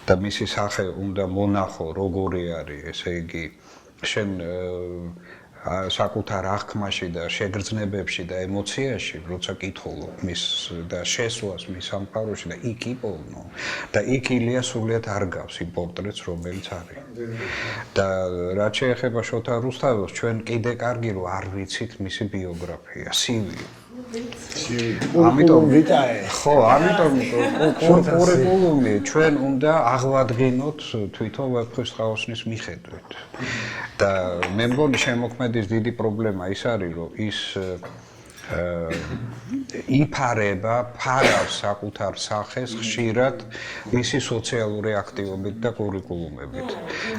და მისი სახე უნდა მონახო როგორი არის, ესე იგი შენ საკუთარ აღქმაში და შეგრძნებებში და ემოციაში, როცა კითხულობ მის და შესვლას მის სამყაროში და იქ იპოვნო და იქ ილია სულიად არ გავს იმ პორტრეტს, რომელიც არის. და რაც შეეხება შოთა რუსთაველს, ჩვენ კიდე კარგი რომ არ ვიცით მისი ბიოგრაფია, CV. ამიტომ ხო, ამიტომ კურიკულუმი ჩვენ უნდა აღვადგინოთ თვითონ ვეფხვის ხაოსნის მიხედვით. და მე მგონი შემოქმედის დიდი პრობლემა ის არის, რომ ის იფარება, ფარავს საკუთარ სახეს ხშირად მისი სოციალური აქტივობით და კურიკულუმებით.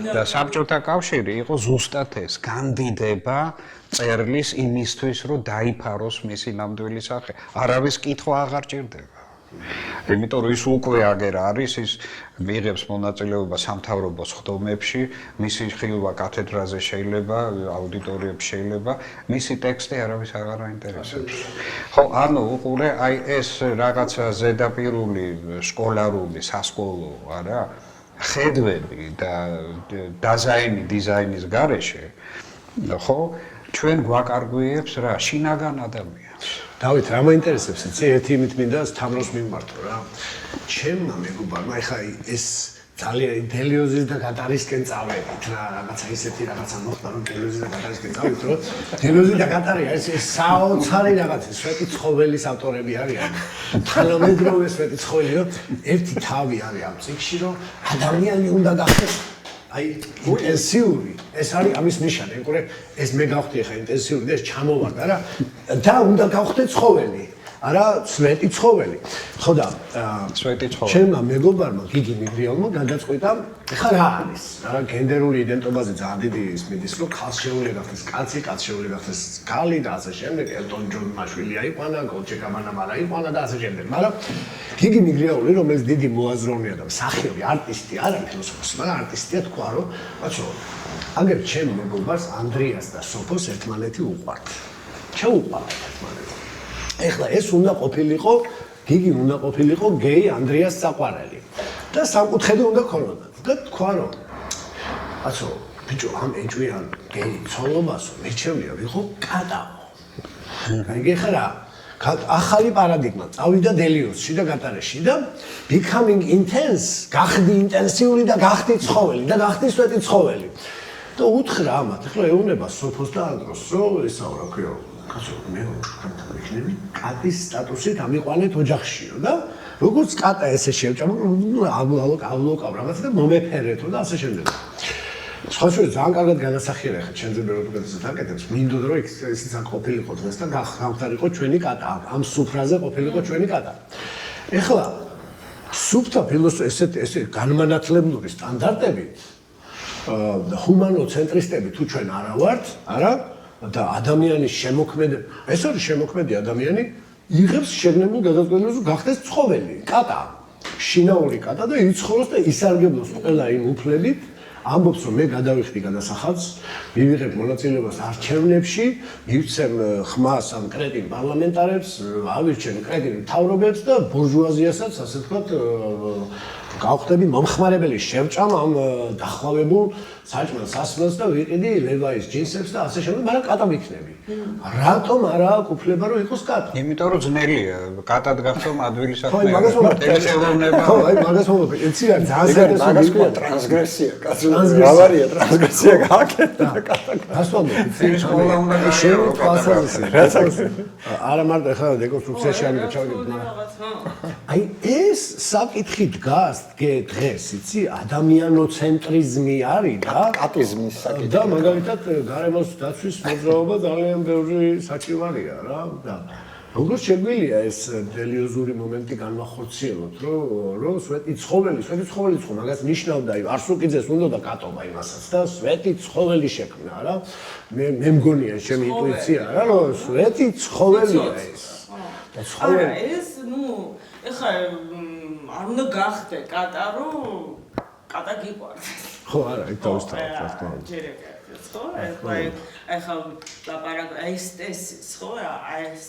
და საბჭოთა კავშირი იყო ზუსტად ეს, განდიდება წერლის იმისთვის, რომ დაიფაროს მისი ნამდვილი სახე. არავის კითხვა აღარ ჭირდება. იმიტომ რომ ის უკვე აგერ არის, ის მიიღებს მონაწილეობა სამთავრობო სხდომებში, მისი ხილვა კათედრაზე შეიძლება, აუდიტორიებში შეიძლება, მისი ტექსტი არავის აღარ აინტერესებს. ხო, ანუ უყურე, აი ეს რაღაცა ზედაპირული, სკოლარული, სასკოლო, არა, ხედვები და დიზაინის გარეშე, ხო, ჩვენ გვაკარგვიებს რა, შინაგან ადამიანს. დავით, რა მაინტერესებს, იცი, ერთი იმით მინდა თამროს მიმართო რა. ჩემმა მეგობარმა, ეხლა ეს ძალიან დელიოზის და კატარისკენ წავედით რა, რაღაცა ისეთი რაღაცა მოხდა, რომ დელიოზის და კატარისკენ წავედით, რომ დელიოზი და კატარი არის ეს საოცარი რაღაცა, სვეტი ცხოველის ავტორები არიან. თანამედროვე სვეტი ცხოველი, რომ ერთი თავი არის ამ წიგში, რომ ადამიანი უნდა გახდეს აი ინტენსიური, ეს არის ამის ნიშანი, უყურე, ეს მე გავხდი ხა ინტენსიური და ეს ჩამოვარდა რა და უნდა გავხდე ცხოველი, არა სვეტი ცხოველი. ხო და სვეტი ცხოველი. ჩემმა მეგობარმა გიგი მიგრიელმა გადაწყვიტა, ხა რა არის? რა გენდერული იდენტობაზე ძალიან დიდი ის მიდის, რომ ხალხ შეუძლია გახდეს კაცი, კაც შეუძლია გახდეს ქალი და ასე შემდეგ, ელტონ ჯონ მაშვილი აიყვანა, გოლჩე კამანამარა აიყვანა და ასე შემდეგ. მაგრამ გიგი მიგრიელი, რომელიც დიდი მოაზროვნეა და მსახიობი, არტისტი, არა ფილოსოფოსი, მაგრამ არტისტია, თქვა რომ, ბაცო, აგერ ჩემ მეგობარს ანდრიას და სოფოს ერთმანეთი უყვართ. შეუყვართ ერთმანეთი. ეხლა ეს უნდა ყოფილიყო, გიგი უნდა ყოფილიყო გეი ანდრიას საყვარელი. და სამკუთხედი უნდა ქონოდათ. და თქვა რომ, ბაცო, ბიჭო, ამ ეჭვიან გეი ცოლობასო, მეჩემია ვიყო კატაო. გაიგე ხარა? ახალი პარადიგმა წავიდა დელიოსში და კატარეში და becoming intense, გახდი ინტენსიური და გახდი ცხოველი და გახდი სვეტი ცხოველი. და უთხრა ამათ, ეხლა ეუნება სოფოს და ანდროს, რომ ესაო რა ქვია, კაცო, მე ვიქნები კატის სტატუსით ამიყვანეთ ოჯახშიო და როგორც კატა ესე შევჭამ, ავლოკავ რაღაცა და მომეფერეთო და ასე შემდეგ. სხვა შორის ძალიან კარგად განასახიერა ხა ჩვენზე ბეროტუკეთესად აკეთებს, მინდოდა რომ ისიც არ ყოფილიყო დღეს და გამხდარიყო ჩვენი კატა, ამ სუფრაზე ყოფილიყო ჩვენი კატა. ეხლა სუფთა ესე განმანათლებლური სტანდარტები ჰუმანოცენტრისტები თუ ჩვენ არა ვართ, არა? და ადამიანის შემოქმედი, ეს არის შემოქმედი ადამიანი, იღებს შეგნებულ გადაწყვეტილებას, რომ გახდეს ცხოველი, კატა, შინაური კატა და იცხოვროს და ისარგებლოს ყველა იმ უფლებით, ამბობს რომ მე გადავიხდი გადასახადს, მივიღებ მონაწილეობას არჩევნებში, მივცემ ხმას ამ კრედიტ პარლამენტარებს, ავირჩენ კრედიტ მთავრობებს და ბურჟუაზიასაც, ასე ვთქვათ, გავხდები მომხმარებელი, შევჭამ ამ დახვალებულ საჭმელ სასმელს და ვიყიდი ლევაის ჯინსებს და ასე შემდეგ, მაგრამ კატა ვიქნები. რატომ არა აქვს უფლება რომ იყოს კატა? იმიტომ რომ ძნელია, კატად გახდომ ადვილი ხო, საქმეა. მაგას მომაკვდა. ხო, აი მაგას მომაკვდა. იცი რა, ძალიან მაგას ქვია ტრანსგრესია, კაცო. ავარია ტრანსგრესია გააკეთა კატა. გასვამო, ის ყველა უნდა შენ თვალსაზრისით. არა მარტო ახლა დეკონსტრუქციაში არის ჩავიდეთ, აი ეს საკითხი დგას დღეს, იცი, ადამიანოცენტრიზმი არის და კატიზმის საკითხი. და მაგალითად გარემოს დაცვის მოძრაობა ძალიან ბევრი საჭიროა რა და როგორც შეგვიძლია ეს დელიოზური მომენტი განვახორციელოთ, რომ სვეტი ცხოველი ხო მაგას ნიშნავდა, არსუკიძეს უნდა და კატობა იმასაც და სვეტი ცხოველი შექმნა რა. მე მგონია ჩემი ინტუიცია რა, რომ სვეტი ცხოველია ეს. და ცხოველი არა, ეს, ეხლა არ უნდა გახდე კატა, რომ კატა გიყვარს. ხო, არა, იქ დავისწავლეთ რა თქმა უნდა. ჯერეკაც, ხო? ეხლა ლაპარაკ ეს ხო, ეს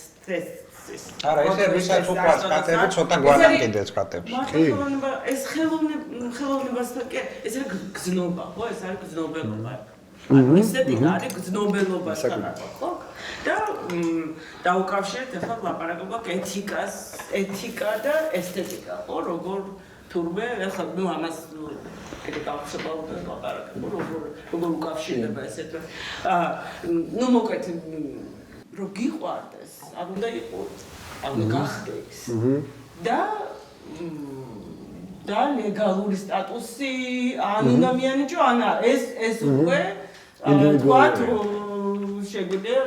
არა, ესე ვისაც უყვარს კატები, ცოტა გვანაკიდეს კატებს. ხელოვნება, ეს ხელოვნებასთან კი, ეს არის გზნობა, ხო? ეს არის გზნობელობა. ესეთი არის გზნობელობასთან, ხო? და დაუკავშირეთ ახლა ლაპარაკობა ეთიკა და ესთეტიკა, ხო? როგორ თურმე ახლა ნუ ამას კიდე გავხსენებთ ლაპარაკობა, როგორ უკავშირდება ესეთ ნუ მოკლედ რო გიყვარდეს, არ უნდა იყოს, არ უნდა გახდეს. და ლეგალური სტატუსი ან უნდა მიანიჭო, ან ეს უკვე ვთქვათ, შეგვიძლია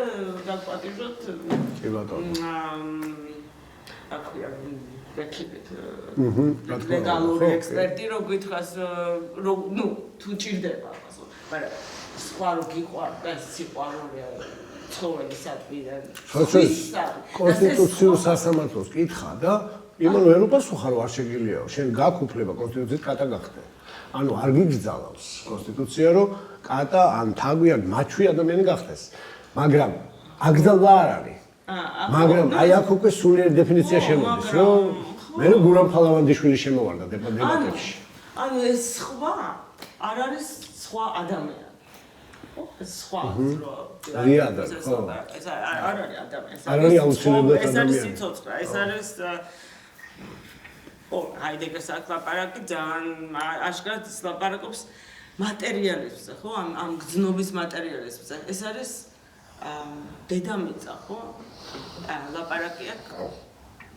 დაგპატიჟოთ. კი ბატონო. აქვია ვექილით ლეგალური ექსპერტი რო გითხრას, ნუ თუ ჭირდება ამასო, მაგრამ სხვა რო გიყვარდეს სიყვარულია ცხოველისადმი. კონსტიტუციურ სასამართლოს კითხა და იმან ვერ უპასუხა, რომ არ შეგიძლიაო, შენ გაქვს უფლება კონსტიტუციით კატა გახდე. ანუ არ გიგზავნოს კონსტიტუცია, რომ კატა ან თაგვი ან მაჩვი ადამიანი გახდეს. მაგრამ აკრძალვა არ არის. მაგრამ აი აქ უკვე სულიერი დეფინიცია შემოდის, რომ მე გურამ ფალავანდიშვილი შემოვარდა დებატებში. ანუ ეს სხვა არ არის სხვა ადამიანი. სხვა რეალად ხო ეს არ არის ადამიანი, არ არის აუცილებლად ეს არის ადამიანი. სიცოცხლე, ეს არის ჰაიდეგერის ლაპარაკი ძალიან აშკარად ლაპარაკობს მატერიალიზმზე, ხო? ამ გზნობის მატერიალიზმზე. ეს არის დედამიწა, ხო? ლაპარაკი აქვს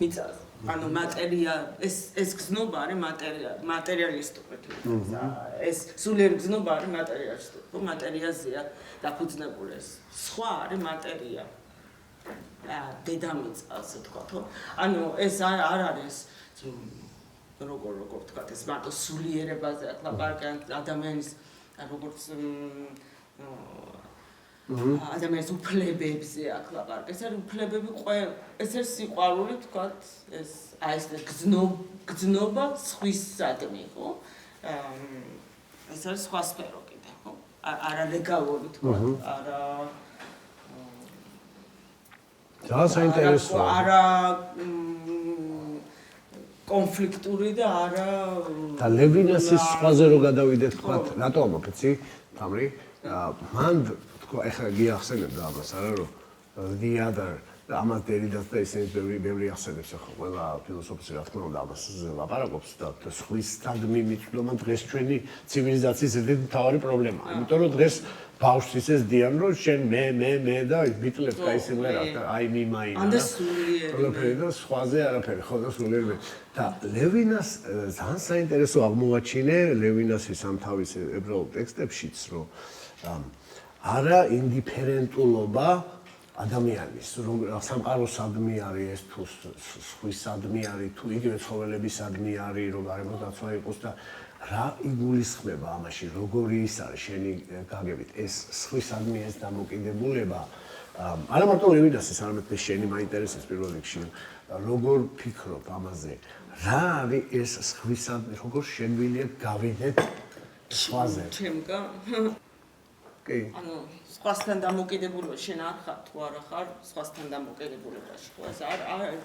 მიწაზე. ანუ მატერია, ეს გზნობა არის მატერიალისტური. ეს სულიერი გზნობა არის მატერიალისტური. ხო, მატერიაზეა დაფუძნებული ეს. სხვა არის მატერია. დედამიწა, ასე თქვა, ხო? ანუ ეს არ არის როგორ ვთქვათ, ეს მარტო სულიერებაზე აქვს ლაპარაკი ადამიანის როგორც ადამიანის უფლებებზე აქვს ლაპარაკი. ეს არის უფლებები, ეს არის სიყვარული, ვთქვათ, ეს ეს გზნობა სხვისადმი, ხო? ეს არის სხვა სფერო კიდე, ხო? არალეგალური, ვთქვათ, არა ძალიან საინტერესოა. არა კონფლიქტური და არა და ლევინასის სხვაზე რო გადავიდეთ, თქვათ, რატო ამოფიცი? თამრი, მან თქვა, ეხლა გიახსენებდა ამას, არა რომ the other და ამას დერიდას და ისინი ბევრი ახსენებს ახლა ყველა ფილოსოფოსი რა თქმა უნდა ამას ლაპარაკობს და სხვისადმი მიწვდომა დღეს ჩვენი ცივილიზაციის ერთ-ერთი მთავარი პრობლემაა. იმიტომ რომ დღეს ბავშვს ისეს დიან რომ შენ მე და ბიტლებს გაისიმლერა და აი მიმაინა. ანდა სულიერი. ყველაფერი და სხვაზე არაფერი, ხო და სულიერი. და ლევინას ძალიან საინტერესო აღმოაჩინე ლევინასის ამ თავის ებრაულ ტექსტებშიც, რომ არა ინდიფერენტულობა ადამიანის, რომ სამყაროსადმი არის ეს თუ სხვისადმი არის, თუ იგივე ცხოველებისადმი არის, რომ არემოდაცვა იყოს და რა იგულისხმება ამაში, როგორი ის არის შენი გაგებით, ეს სხვისადმი ეს დამოკიდებულება, არა მარტო ლევინასის, არამედ შენი მაინტერესებს პირველ რიგში, როგორ ფიქრობ ამაზე, რა არის ეს სხვისადმი, როგორ შეგვიძლია გავიდეთ სხვაზე? ჩემგან კი. ანუ სხვასთან დამოკიდებულება შენ არ ხარ თუ არა ხარ სხვასთან დამოკიდებულებაში, ხო? ეს არ არის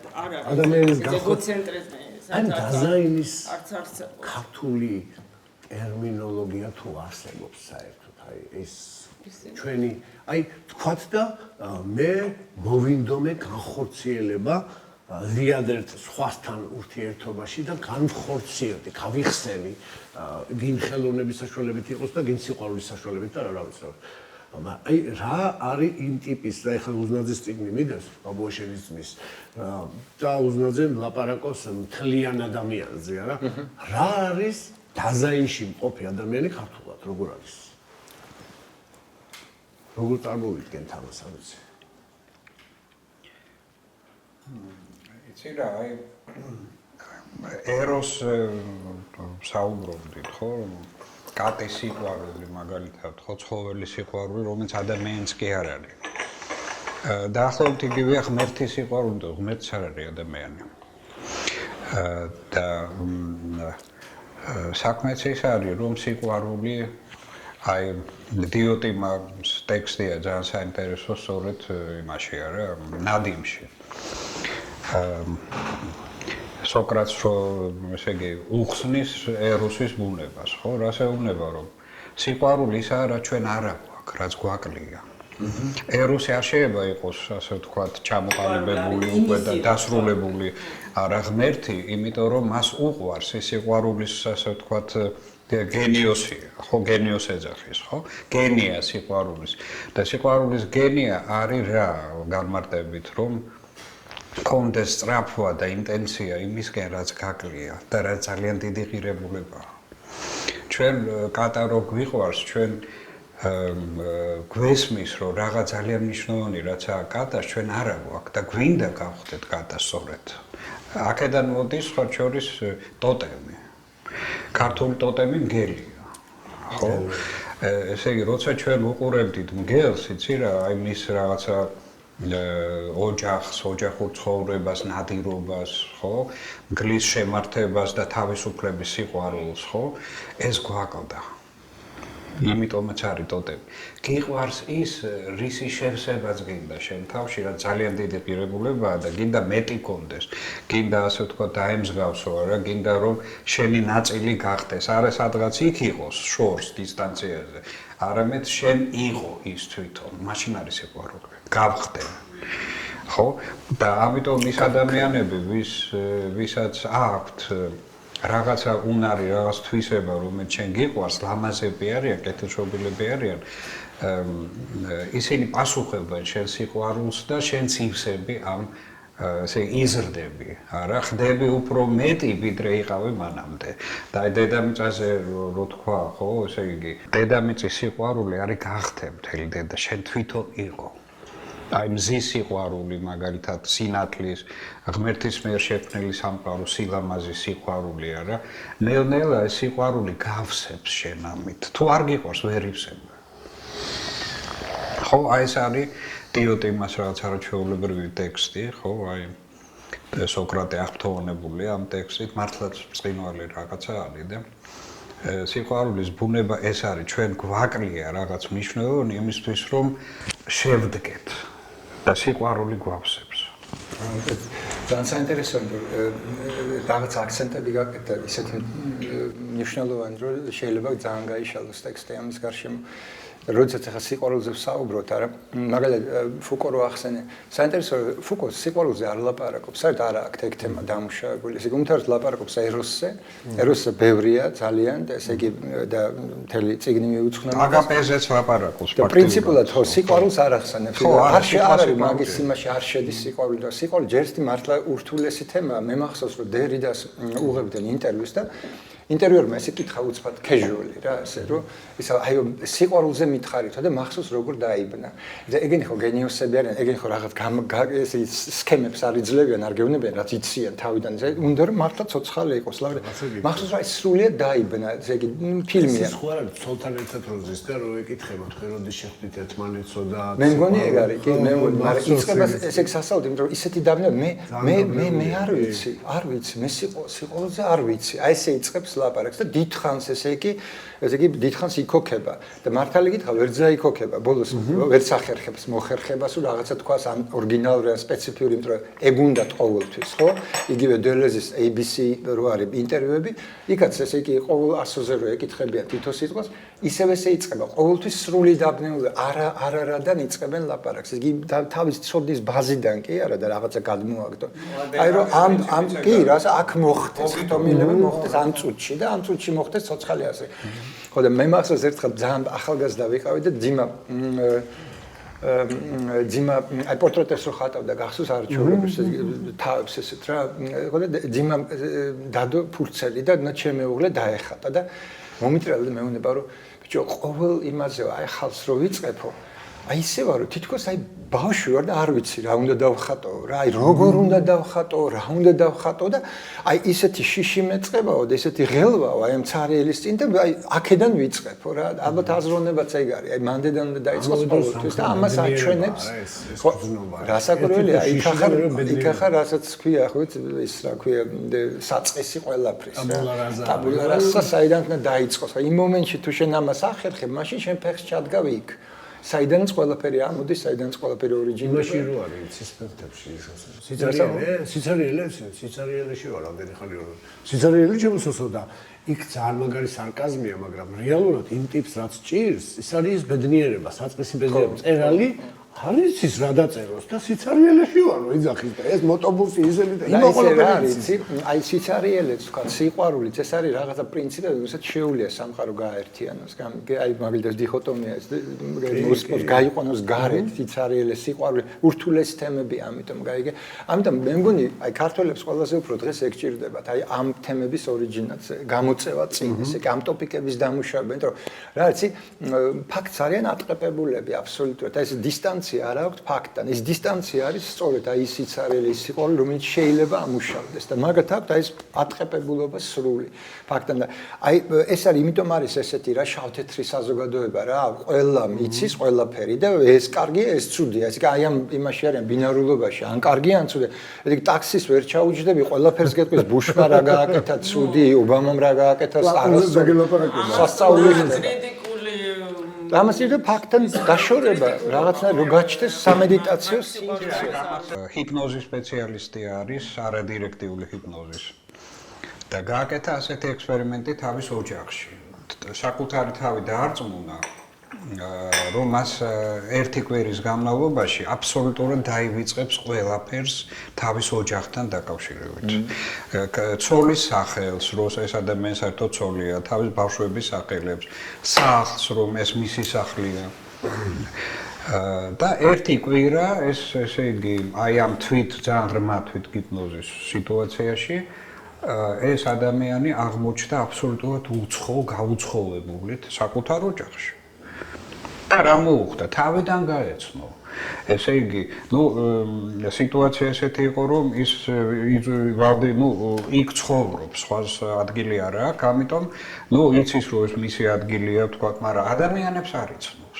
ადამიანის ეგოცენტრიზმი, ან დიზაინის არც ქართული ტერმინოლოგია თუ არსებობს საერთოდ, აი ეს ჩვენი, აი თქვათ და მე მოვინდომე განხორციელება ზიადერთ სხვასთან ურთიერთობაში და განხორციელდი, გავიხსენი, გინ ხელოვნების საშუალებით იყოს და გინ სიყვარულის საშუალებით და რა ვიცი. აი რა არის იმ ტიპის და ეხლა უზნაძის წიგნი მიდეს ბაბუაშენის ძმის და უზნაძე ლაპარაკობს მთლიან ადამიანზე, არა? რა არის დაზაინში მყოფი ადამიანი ქართულად, როგორ არის? როგორ წარმოვიდგენთ ამას, ამაზე? იცი რა, აი ეროს საუბრობდით, ხო? კატის სიყვარული მაგალითად, ხო, ცხოველის სიყვარული, რომელიც ადამიანს კი არ არის. დაახლოებით იგივეა ღმერთის სიყვარული და ღმერთს არ არის ადამიანი. და საქმეც ის არის, რომ სიყვარული აი დიოტიმას ტექსტია ძალიან საინტერესო სწორედ იმაში არა, ნადიმში. სოკრატს ესე იგი უხსნის ეროსის ბუნებას, ხო? რას ეუბნება რომ სიყვარული ისაა, რაც ჩვენ არ აქვს, რაც გვაკლია. ეროსი არ შეიძლება იყოს, ასე ვთქვათ, ჩამოყალიბებული უკვე და დასრულებული არა ღმერთი, იმიტომ რომ მას უყვარს ის სიყვარულის, ასე ვთქვათ, გენიოსია, ხო, გენიოს ეძახის, ხო? გენია სიყვარულის. და სიყვარულის გენია არის რა განმარტებით, რომ კონდეს სწრაფვა და ინტენსია იმისკენ, რაც გაკლია და რაც ძალიან დიდი ღირებულებაა. ჩვენ კატარო გვიყვარს, ჩვენ გვესმის, რომ რაღაც ძალიან მნიშვნელოვანი რაცაა კატას, ჩვენ არა გვაქვს და გვინდა გავხდეთ კატას სწორედ. აქედან მოდის სხვა შორის ტოტემი. ქართული ტოტემი მგელია. ხო? ესე იგი, როცა ჩვენ უყურებდით მგელს, იცი რა, აი მის რაღაცა ოჯახს, ოჯახურ ცხოვრებას, ნადირობას, ხო? მგლის შემართებას და თავისუფლების სიყვარულს, ხო? ეს გვაკლდა. იმიტომაც არის ტოტემი. გიყვარს ის, რისი შევსებაც გინდა შენ თავში, რა ძალიან დიდი ღირებულებაა და გინდა მეტი კონდეს. გინდა ასე ვთქვათ, დაემსგავსო, რა, გინდა რომ შენი ნაწილი გახდეს. არა სადღაც იქ იყოს, შორს, დისტანციაზე. არამედ შენ იყო ის თვითონ. მაშინ არის სიყვარული. გავხდე. ხო? და ამიტომ ის ადამიანები, ვისაც აქვთ რაღაცა უნარი, რაღაც თვისება, რომელიც შენ გიყვარს, ლამაზები არიან, კეთილშობილები არიან, ისინი პასუხებენ შენ სიყვარულს და შენც ივსები ამ ესე იზრდები, არა, ხდები უფრო მეტი, ვიდრე იყავი მანამდე. და დედამიწაზე რო თქვა, ხო, ესე იგი, დედამიწის სიყვარული არის გახდე მთელი დედა, შენ თვითონ იყო. აი მზის სიყვარული, მაგალითად, სინათლის, ღმერთის მიერ შექმნილი სამყარო, სილამაზის სიყვარული არა. ნელ-ნელა ეს სიყვარული გავსებს შენ ამით. თუ არ გიყვარს, ვერ ივსება. ხო, აი ეს არის დიოტიმას რაღაც არაჩვეულებრივი ტექსტი, ხო, აი სოკრატე აღფრთოვანებულია ამ ტექსტით, მართლაც ბრწყინვალე რაღაცა არის და სიყვარულის ბუნება ეს არის, ჩვენ გვაკლია რაღაც მნიშვნელოვანი იმისთვის, რომ შევდგეთ. და სიყვარული გვავსებს. ძალიან საინტერესოა, რაღაც აქცენტები გაკეთდა, ისეთი მნიშვნელოვანი, რომ შეიძლება ძალიან გაიშალოს ტექსტი ამის გარშემო. როდესაც ახლა სიყვარულზე ვსაუბრობთ, არა, მაგალითად ფუკო რო ახსენე, საინტერესოა, ფუკო სიყვარულზე არ ლაპარაკობს, საერთოდ არა აქვს ეგ თემა დამუშავებული. ესე იგი, უმთავრესად ლაპარაკობს ეროსზე. ეროსზე ბევრია ძალიან და ესე იგი და მთელი წიგნი მიუძღვნა. აგაპეზეც ლაპარაკობს. და პრინციპულად ხო, სიყვარულს არ ახსენებს. არ არის მაგის იმაში არ შედის სიყვარული და სიყვარული ჯერჯერობით მართლა ურთულესი თემაა. მე მახსოვს, რომ დერიდას უღებდნენ ინტერვიუს და ინტერვიუერმა ესე კითხა უცბად casually რა, ასე რომ ისა აი სიყვარულზე მითხარით და მახსოვს როგორ დაიბნა. და ეგენი ხო გენიოსები არიან, ეგენი ხო რაღაც ესე სქემებს არ იძლევიან, არ გეუბნებიან, რაც იციან თავიდან. უნდა რომ მართლა ცოცხალი იყოს, მახსოვს რომ აი სრულიად დაიბნა, ესე იგი ფილმია. ეს ხო არ არის ცოლთან ერთად რო ზის და რო ეკითხებათ, როდის შეხვდით ერთმანეთსო და მე მგონი ეგ არის, კი, მე მგონი, მაგრამ იწყება ესე გასასწავლად, იმიტომ რომ ისეთი დაბნა მე არ ვიცი, მე სიყვარულზე არ ვიცი. აი ესე იწყებს ლაპარაკს და დიდხანს ესე იგი დიდხანს იქოქება და მართალი გითხრა ვერ ძაიქოქება ბოლოს ვერ სახერხებს მოხერხებას რომ რაღაცა თქვას ან ორიგინალური ან სპეციფიური იმიტომ რომ ეგ უნდა ყოველთვის ხო იგივე დელეზის ABC რო არის ინტერვიუები იქაც ესე იგი ყოველ ასოზე რო ეკითხებიან თითო სიტყვას ისევ ესე იწყება ყოველთვის სრული დაბნეული არადან იწყებენ ლაპარაკს იგი თავის ცოდნის ბაზიდან კი არა და რაღაცა გადმოაგდო აი რომ ამ კი რას აქ მოხდეს ხტომილები მოხდეს ამ წუთში და ამ წუთში მოხდეს ცოცხალი ასე ხო და მე მახსოვს ერთხელ ძალიან ახალგაზრდა ვიყავი და ძიმა აი პორტრეტებს რო ხატავდა გახსოვს არჩეულებს თავებს ესეთ რა ხო და ძიმა დადო ფურცელი და ჩემი მეუღლე დაეხატა და მომიტრიალდა და მეუბნება რომ ბიჭო ყოველ იმაზე აი ხალხს რო ვიწყებო აი ისე ვარო თითქოს აი ბავშვი ვარ და არ ვიცი რა უნდა დავხატო რა აი როგორ უნდა დავხატო რა უნდა დავხატო და აი ისეთი შიში მეწყებაო და ესეთი ღელვაო აი ამ ცარიელის წინ და აი აქედან ვიწყებო რა ალბათ აზროვნებაც ეგ არის აი მანდედან უნდა დაიწყოს ყოველთვის და ამას აჩვენებს რასაკვირველია იქ ახლა რასაც ქვია ხო ის რა ქვია საწყისი ყველაფრის ტაბულა რასა საიდან უნდა დაიწყოს იმ მომენტში თუ შენ ამას ახერხებ მაშინ შენ ფეხს ჩადგავი იქ საიდანაც ყველაფერი ამოდის, საიდანაც ყველაფერი ორიჯინი. იმაში რო არის ცისფერდებში ისე. სიცარიელეში ვარ ამდენი ხანი რომ. სიცარიელე შემოსოსო და იქ ძალიან მაგარი სარკაზმია, მაგრამ რეალურად იმ ტიპს რაც ჭირს, ის არის ბედნიერება, საწყისი ბედნიერება. წერალი არის ის რა დაწეროს და სიცარიელეში ვარ რომ იძახის და ეს მოტობუსი ისეთი და იმ ყველაფერი აი სიცარიელეც თქვა სიყვარულიც ეს არის რაღაცა პრინციპები, რომელსაც შეუძლია სამყარო გააერთიანოს. აი მაგალითად დიქოტომია ეს მოსპოს გაიყვანოს გარეთ სიცარიელე, სიყვარული, ურთულეს თემები, ამიტომ გაიგე. ამიტომ მე მგონი აი ქართველებს ყველაზე უფრო დღეს ეგჭირდებათ აი ამ თემების ორიჯინაცია, გამოწევა წინ, ესე იგი ამ ტოპიკების დამუშავება, იმიტომ რომ რა იცი, ფაქტს არიან ატყეპებულები აბსოლუტურად. აი ეს დისტანცია არ აქვს ფაქტთან. ეს დისტანცია არის სწორედ აი ის სიცარიელე, ის სიყვარული, რომელიც შეიძლება ამუშავდეს და მაგათ აქვს აი ეს ატყეპებულობა სრული ფაქტთან და აი ეს არის იმიტომ არის ესეთი რა შავ-თეთრი საზოგადოება რა, ყველა მიცის ყველაფერი და ეს კარგია, ეს ცუდია. ესე იგი აი ამ იმაში არიან ბინარულობაში, ან კარგია, ან ცუდია. ესე იგი ტაქსის ვერ ჩაუჯდები, ყველაფერს გეტყვის, ბუშმა რა გააკეთა ცუდი, ობამამ რა გააკეთა სასწაულს. ამას ისე ფაქტთან დაშორება რაღაცნაირად რო გაჩნდეს სამედიტაციო სინჯი. ჰიპნოზის სპეციალისტი არის, არადირექტიული ჰიპნოზის. და გააკეთა ასეთი ექსპერიმენტი თავის ოჯახში. საკუთარი თავი დაარწმუნა, რომ მას ერთი კვირის განმავლობაში აბსოლუტურად დაივიწყებს ყველაფერს თავის ოჯახთან დაკავშირებით. ცოლის სახელს, რომ ეს ადამიანი საერთოდ ცოლია, თავის ბავშვების სახელებს, სახლს, რომ ეს მისი სახლია. და ერთი კვირა ესე იგი, აი ამ ძალიან ღრმა თვითგიპნოზის სიტუაციაში ეს ადამიანი აღმოჩნდა აბსოლუტურად გაუცხოვებულით საკუთარ ოჯახში. და რა მოუხდა? თავიდან გაეცნო. ესე იგი, სიტუაცია ესეთი იყო, რომ ის იქ ცხოვრობს, სხვა ადგილი არ აქვს, ამიტომ, იცის, რომ ეს მისი ადგილია, თქვა, მაგრამ ადამიანებს არ იცნობს.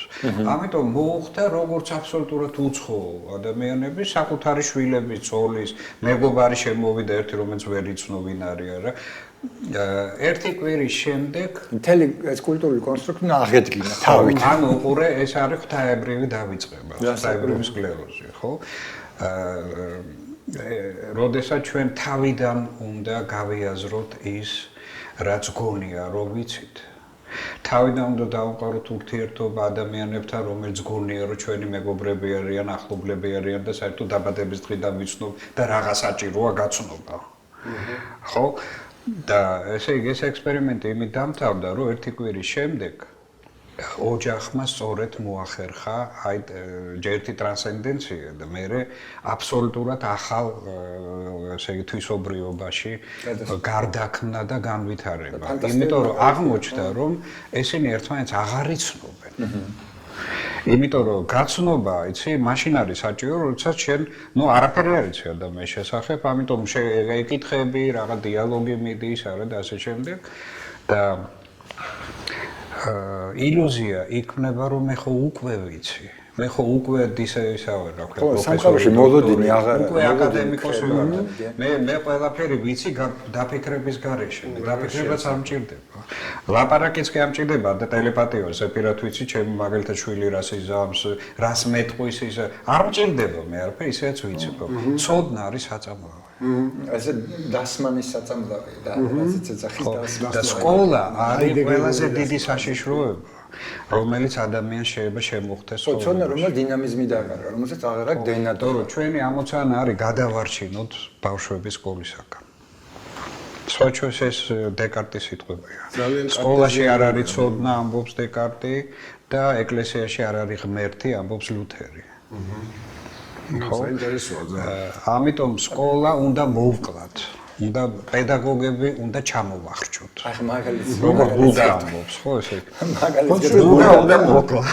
ამიტომ მოუხდა, როგორც აბსოლუტურად უცხო ადამიანები, საკუთარი შვილების, ცოლის, მეგობარი შემოვიდა ერთი, რომელიც ვერ იცნო ვინ არის რა. ერთი კვირის შემდეგ მთელი ეს კულტურული კონსტრუქცია აღედგინა თავით. ანუ უყურე ეს არის ღვთაებრივი დავიწყება, ღვთაებრივი სკლეროზი, ხო? როდესაც ჩვენ თავიდან უნდა გავიაზროთ ის, რაც გონია, რომ ვიცით. თავიდან უნდა დავუყაროთ ურთიერთობა ადამიანებთან, რომელიც გონია, რომ ჩვენი მეგობრები არიან, ახლობლები არიან და საერთოდ დაბადების დღიდან ვიცნობ და რაღაც საჭიროა გაცნობა. ხო? და ესე იგი ეს ექსპერიმენტი იმით დამთავრდა, რომ ერთი კვირის შემდეგ ოჯახმა სწორედ მოახერხა აი ერთი ტრანსცენდენცია და მე აბსოლუტურად ახალ ესე იგი თვისობრიობაში გარდაქმნა და განვითარება. იმიტომ რომ აღმოჩნდა, რომ ესენი ერთმანეთს აღარ იცნობენ. იმიტომ რომ გაცნობა, იცი, მაშინ არის საჭირო, როდესაც შენ, არაფერი არ იცი ადამიანის შესახებ, ამიტომ ეკითხები, რაღაც დიალოგი მიდის, არა და ასე შემდეგ და ილუზია იქნება, რომ მე ხო უკვე ვიცი. მე ხო უკვე ისავე რა ქვია, სამყაროში მოლოდინი აღარ არის. უკვე აკადემიკოსი ვარ. მე ყველაფერი ვიცი დაფიქრების გარეშე. დაფიქრებაც არ მჭირდება. ლაპარაკიც კი არ მჭირდება და ტელეპათიას ეპირად ვიცი, ჩემი მაგალითად შვილი რას იზამს, რას მეტყვის ის არ მჭირდება მე არაფერი, ისეც ვიცი. ცოდნა არის საწამლავი. ესე დასმანის საწამლავი და რაზეც ეძახის დასმანი. და სკოლა არის ყველაზე დიდი საშიშროება. რომელიც ადამიანს შეიძლება შემოხდეს ხო, ცოდნა რომ დინამიზმი დაგარა, რომელსაც აღარ აქვს დენატორო. ჩვენი ამოცანა არის გადავარჩინოთ ბავშვების სკოლისაგან. სოჩოს ეს დეკარტის სიტყვებია. სკოლაში არ არის ცოდნა, ამბობს დეკარტი და ეკლესიაში არ არის ღმერთი, ამბობს ლუთერი. ხო, ამიტომ სკოლა უნდა მოვკლათ. უნდა პედაგოგები უნდა ჩამოვახრჩოთ. ახლა მაგალითად როგორ ბუდა ამბობს, ხო ესე? მაგალითად უნდა მოკლა.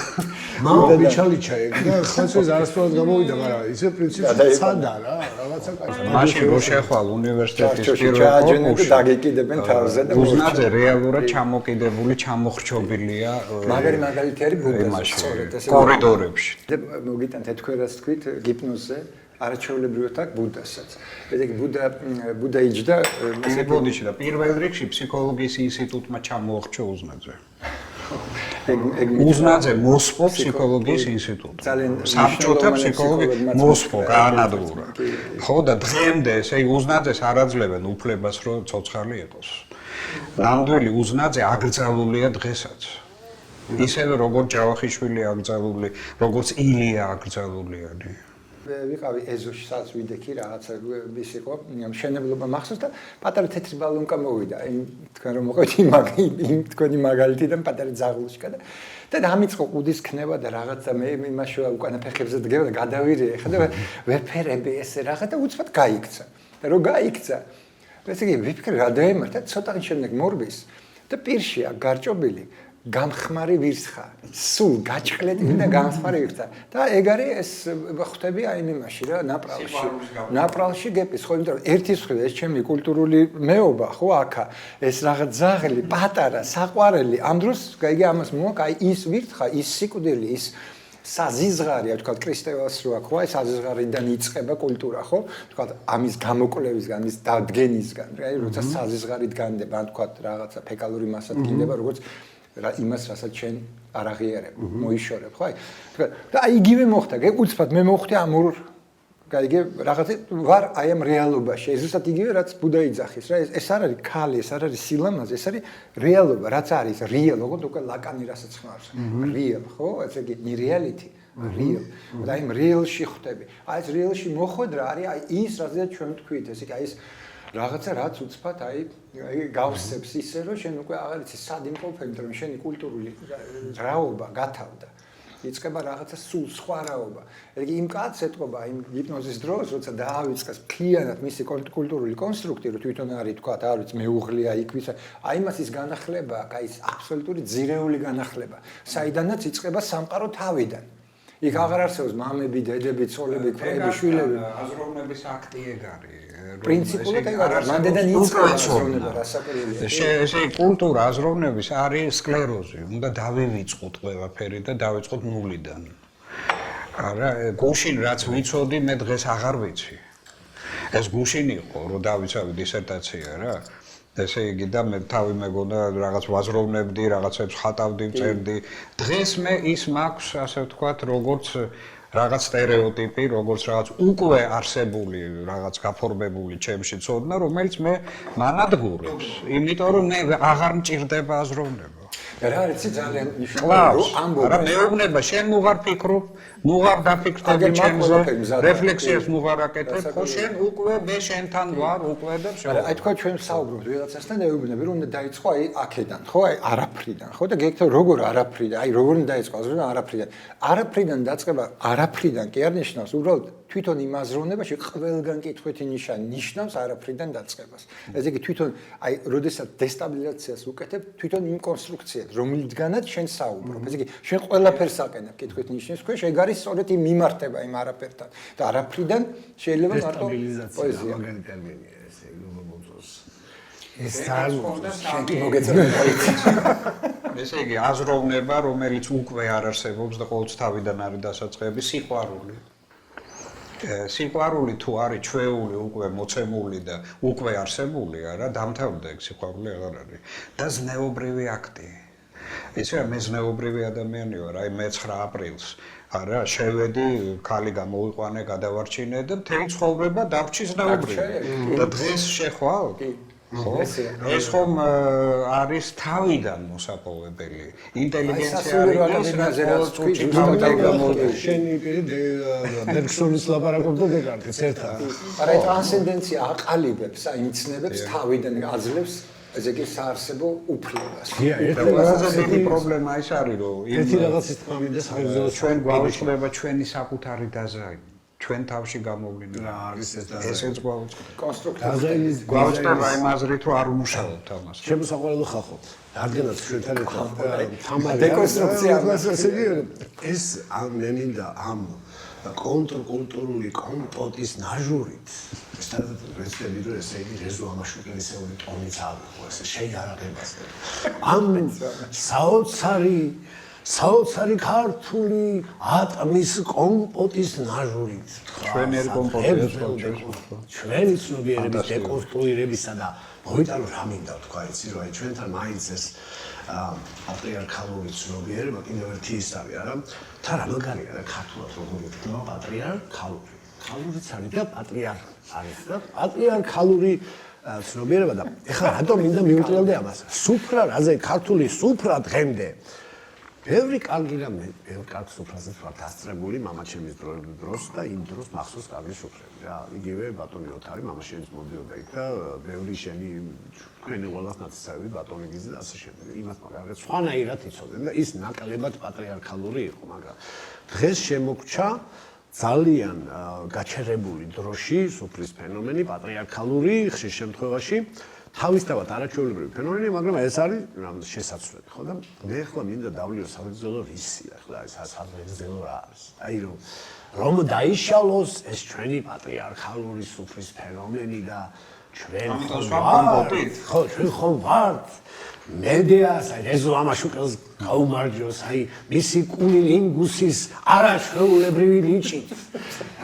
მამა ბიჩალიჩა ეგ და ხალხს არასდროს გამოვიდა, მაგრამ ისე პრინციპი ცადა რა, რაღაცა კაცი. მაშინ რო შეხვალ უნივერსიტეტის პირველ კურსში და დაგეკიდებენ თავზე და ბუზნაძე რეალურად ჩამოკიდებული, ჩამოხრჩობილია მაგალითი არის ბუდას სწორედ ესე კორიდორებში. მოგიტანთ თქვენას თქვით გიპნოზზე არაჩვეულებრივად აქვს ბუდასაც. ესე იგი ბუდა იჯდა ესეთი ბოდიში და პირველ რიგში ფსიქოლოგიის ინსტიტუტმა ჩამოახრჩო უზნაძე. უზნაძე მოსპო ფსიქოლოგიის ინსტიტუტი. ძალიან საბჭოთა ფსიქოლოგი მოსპო გაანადგურა. ხო და დღემდე ესე უზნაძეს არ აძლევენ უფლებას რომ ცოცხალი იყოს. ნამდვილი უზნაძე აკრძალულია დღესაც. ისევე როგორც ჯავახიშვილი აკრძალული, როგორც ილია აკრძალულიანი. ვიყავი ეზოშსაც ვიდექი რაღაცა ის იყო მშენებლობა მახსოვს და პატარა თეთრი ბალონკა მოვიდა იმ თქვენ რომ მოყავთ იმ თქვენი მაგალითიდან პატარა ძაღლუშკა და დამიწყო ყუდის ქნება და რაღაცა მე იმაშოა უკანა ფეხებზე დგება და გადავირე ხა და ვეფერები ესე რაღაცა და უცბად გაიქცა და რო გაიქცა ესე იგი ვიფიქრე რა დაემართა ცოტა ხნის შემდეგ მორბის და პირშია გარჭობილი გამხმარი ვირცხა, სულ გაჭყლეტილი და გამხმარი ვირცხა. და ეგ არის ეს ხვდები აი იმაში რა, ნაპრალში გეპის, ხო, იმიტომ რომ ერთის ხვდა ეს ჩემი კულტურული მეობა, ხო, აქა, ეს რაღაც ძაღლი, პატარა, საყვარელი, ამ დროს გაიგე ამას მოაქვს, აი ის ვირცხა, ის სიკვდილი, ის საზიზღარი, თქვა კრისტევას რო აქვს, ხო, ეს საზიზღარიდან იწყება კულტურა, ხო? თქვა ამის გამოკვლევისგან, ამის დადგენისგან, აი როცა საზიზღარი დგანდება, ან თქვა რაღაცა ფეკალური მასა დგინდება, როგორც იმას რასაც ჩვენ არ აღიარებ, მოიშორებ, ხო? და აი იგივე მოხდა, უცბად მე მოვხდი ამ ორ გაიგე რაღაცა ვარ აი ამ რეალობაში. ეს ზუსტად იგივე რაც ბუდა იძახის რა. ეს არ არის ქალი, ეს არ არის სილამაზე, ეს არის რეალობა, რაც არის real, როგორც უკვე ლაკანი რასაც ხმავს. real, ხო? ესე იგი reality, real. და აი real-ში ხვდები. აი ეს real-ში მოხვედრა არის აი ის რაზეც ჩვენ თქვით, ესე იგი აი ეს რაღაცა რაც უცბად აი გავსებს ისე რომ შენ უკვე აღარ იცი სად იმყოფები რომ შენი კულტურული რაობა გათავდა იწყება რაღაცა სულ სხვა რაობა ეგ იმ კაცს ეთყობა იმ ჰიპნოზის დროს როცა დაავიწყეს მთლიანად მისი კულტურული კონსტრუქტი რომ თვითონ არის თქვა არ ვიცი მეუღლია იქ აი მას ის განახლება აი ეს აბსოლუტური ძირეული განახლება საიდანაც იწყება სამყარო თავიდან იქ აღარ არსებობს მამები, დედები, ცოლები, ქრები, შვილები. აზროვნების აქტი ეგ არის. პრინციპულად ეგ არის. მანდედან იწყება აზროვნება რასაკვირველია. ესე კულტურა აზროვნების არის სკლეროზი. უნდა დავივიწყოთ ყველაფერი და დავიწყოთ ნულიდან. არა, გუშინ რაც ვიცოდი, მე დღეს აღარ ვიცი. ეს გუშინ იყო, რომ დავიცავი დისერტაცია რა. ესე იგი და მე თავი მეგონა რაღაც ვაზროვნებდი, რაღაცებს ხატავდი, წერდი. დღეს მე ის მაქვს, ასე ვთქვათ, როგორც რაღაც სტერეოტიპი, როგორც რაღაც უკვე არსებული, რაღაც გაფორმებული ჩემში ცოდნა, რომელიც მე მანადგურებს. იმიტომ რომ მე აღარ მჭირდება აზროვნება. რა არის ძალიან მნიშვნელოვანი ამბობ. არა მეუბნება, შენ უღარ ფიქრობ, უღარ დაფიქრდები ჩემზე, რეფლექსიას უღარ აკეთებ, ხო შენ უკვე მე შენთან ვარ, უკვე და შენ. აი თქვა ჩვენ საუბრობთ ვიღაცასთან და ეუბნები რომ უნდა დაიწყო აი აქედან, ხო, აი არაფრიდან, ხო და გეკეთო როგორ არაფრიდან, აი როგორ უნდა დაიწყო აზროვნება არაფრიდან. არაფრიდან დაწყება არაფრიდან კი არ ნიშნავს, უბრალოდ თვითონ იმ აზროვნებაში ყველგან კითხვითი ნიშანი ნიშნავს არაფრიდან დაწყებას. ესე იგი თვითონ აი როდესაც დესტაბილიზაციას უკეთებ, თვითონ იმ კონსტრუქციას, რომლიდანაც შენ საუბრობ. ესე იგი შენ ყველაფერს აყენებ კითხვით ნიშნის ქვეშ, ეგ არის სწორედ იმ მიმართება იმ არაფერთან. და არაფრიდან შეიძლება მარტო პოეზია. მაგარი ტერმინია ესე იგი მოწოს. ეს წარმოდგა შენ კი მოგეწონა პოეზია. ესე იგი აზროვნება, რომელიც უკვე არ არსებობს და ყოველთვის თავიდან არის დასაწყები, სიყვარული. სიყვარული თუ არის ჩვეული უკვე მოცემული და უკვე არსებული არა დამთავრდა ეგ სიყვარული აღარ არის და ზნეობრივი აქტი იცი მე ზნეობრივი ადამიანი ვარ აი მე 9 აპრილს არა შევედი ქალი გამოვიყვანე გადავარჩინე და მთელი ცხოვრება დავრჩი ზნეობრივი და დღეს შეხვალ ხო ეს ხომ არის თავიდან მოსაპოვებელი ინტელიგენცია არის შენი პირი ბერგსონის ლაპარაკობდა დეკარტის ერთად არა ტრანსცენდენცია აყალიბებს აი მცნებებს თავიდან აძლევს ესე იგი საარსებო უფლებას ერთი პრობლემა ის არის რომ ერთი რაღაცის თქმა მინდა საერთოდ ჩვენ გვაუწყდება ჩვენი საკუთარი დაზაინი ჩვენ თავში გამოვლინდა რა არის ეს ესეც გვაუწყდება კონსტრუქციის გვაუწყდება იმ აზრით რომ არ უმუშაობთ ამას შემოსაყვანელო ხალხო რადგანაც ჩვენთან ერთად თამარი დეკონსტრუქცია ეს მე მინდა ამ კონტრკულტურული კომპოტის ნაჟურით ეს რესტები რომ ესე იგი რეზო ამაშუკელისეული ტონიც აქვს ესე შეიარაღებას ამ საოცარი ქართული ატმის კომპოტის ნაჟურით ჩვენ ერთ კომპოტის ჩვენი ცნობიერების დეკონსტრუირებისა და მოიტანო რა მინდა თქვა იცი რომ აი ჩვენთან მაინც ეს პატრიარქალური ცნობიერება კიდევ ერთი ის არის, არა? თან რამაგარია რა ქართულად როგორ იქნება პატრიარქალური. ქალურიც არის და პატრიარქ არის და პატრიარქალური ცნობიერება და ეხლა რატომ მინდა მივუწევდე ამას? სუფრა რაზე ქართული სუფრა დღემდე ბევრი კარგი რამე, ბევრი კარგი სუფრაზე ვარ დასწრებული მამაჩემის დროს და იმ დროს მახსოვს კარგი სუფრები რა. იგივე ბატონი ოთარი მამაშენიც მოდიოდა იქ და ბევრი შენი თქვენი ყველას ნაცისები ბატონი გიზი და ასე შემდეგ. იმას მაგალითად სხვანაირად იცოდნენ და ის ნაკლებად პატრიარქალური იყო, მაგრამ დღეს შემოგჩა ძალიან გაჩერებული დროში სუფრის ფენომენი, პატრიარქალური ხშირ შემთხვევაში თავისთავად არაჩვეულებრივი ფენომენი, მაგრამ ეს არის შესაძლებელი, ხო და მე ახლა მინდა დავლიო საგრძელო რისია, ახლა ეს საგრძელო რა არის. აი რომ დაიშალოს ეს ჩვენი პატრიარქალური სუფრის ფენომენი და ჩვენ ხო ჩვენ ხომ ვართ მედიას, რეზო ამაშუკელს გაუმარჯოს, აი მისი კუნილინგუსის არაჩვეულებრივი ნიჭით.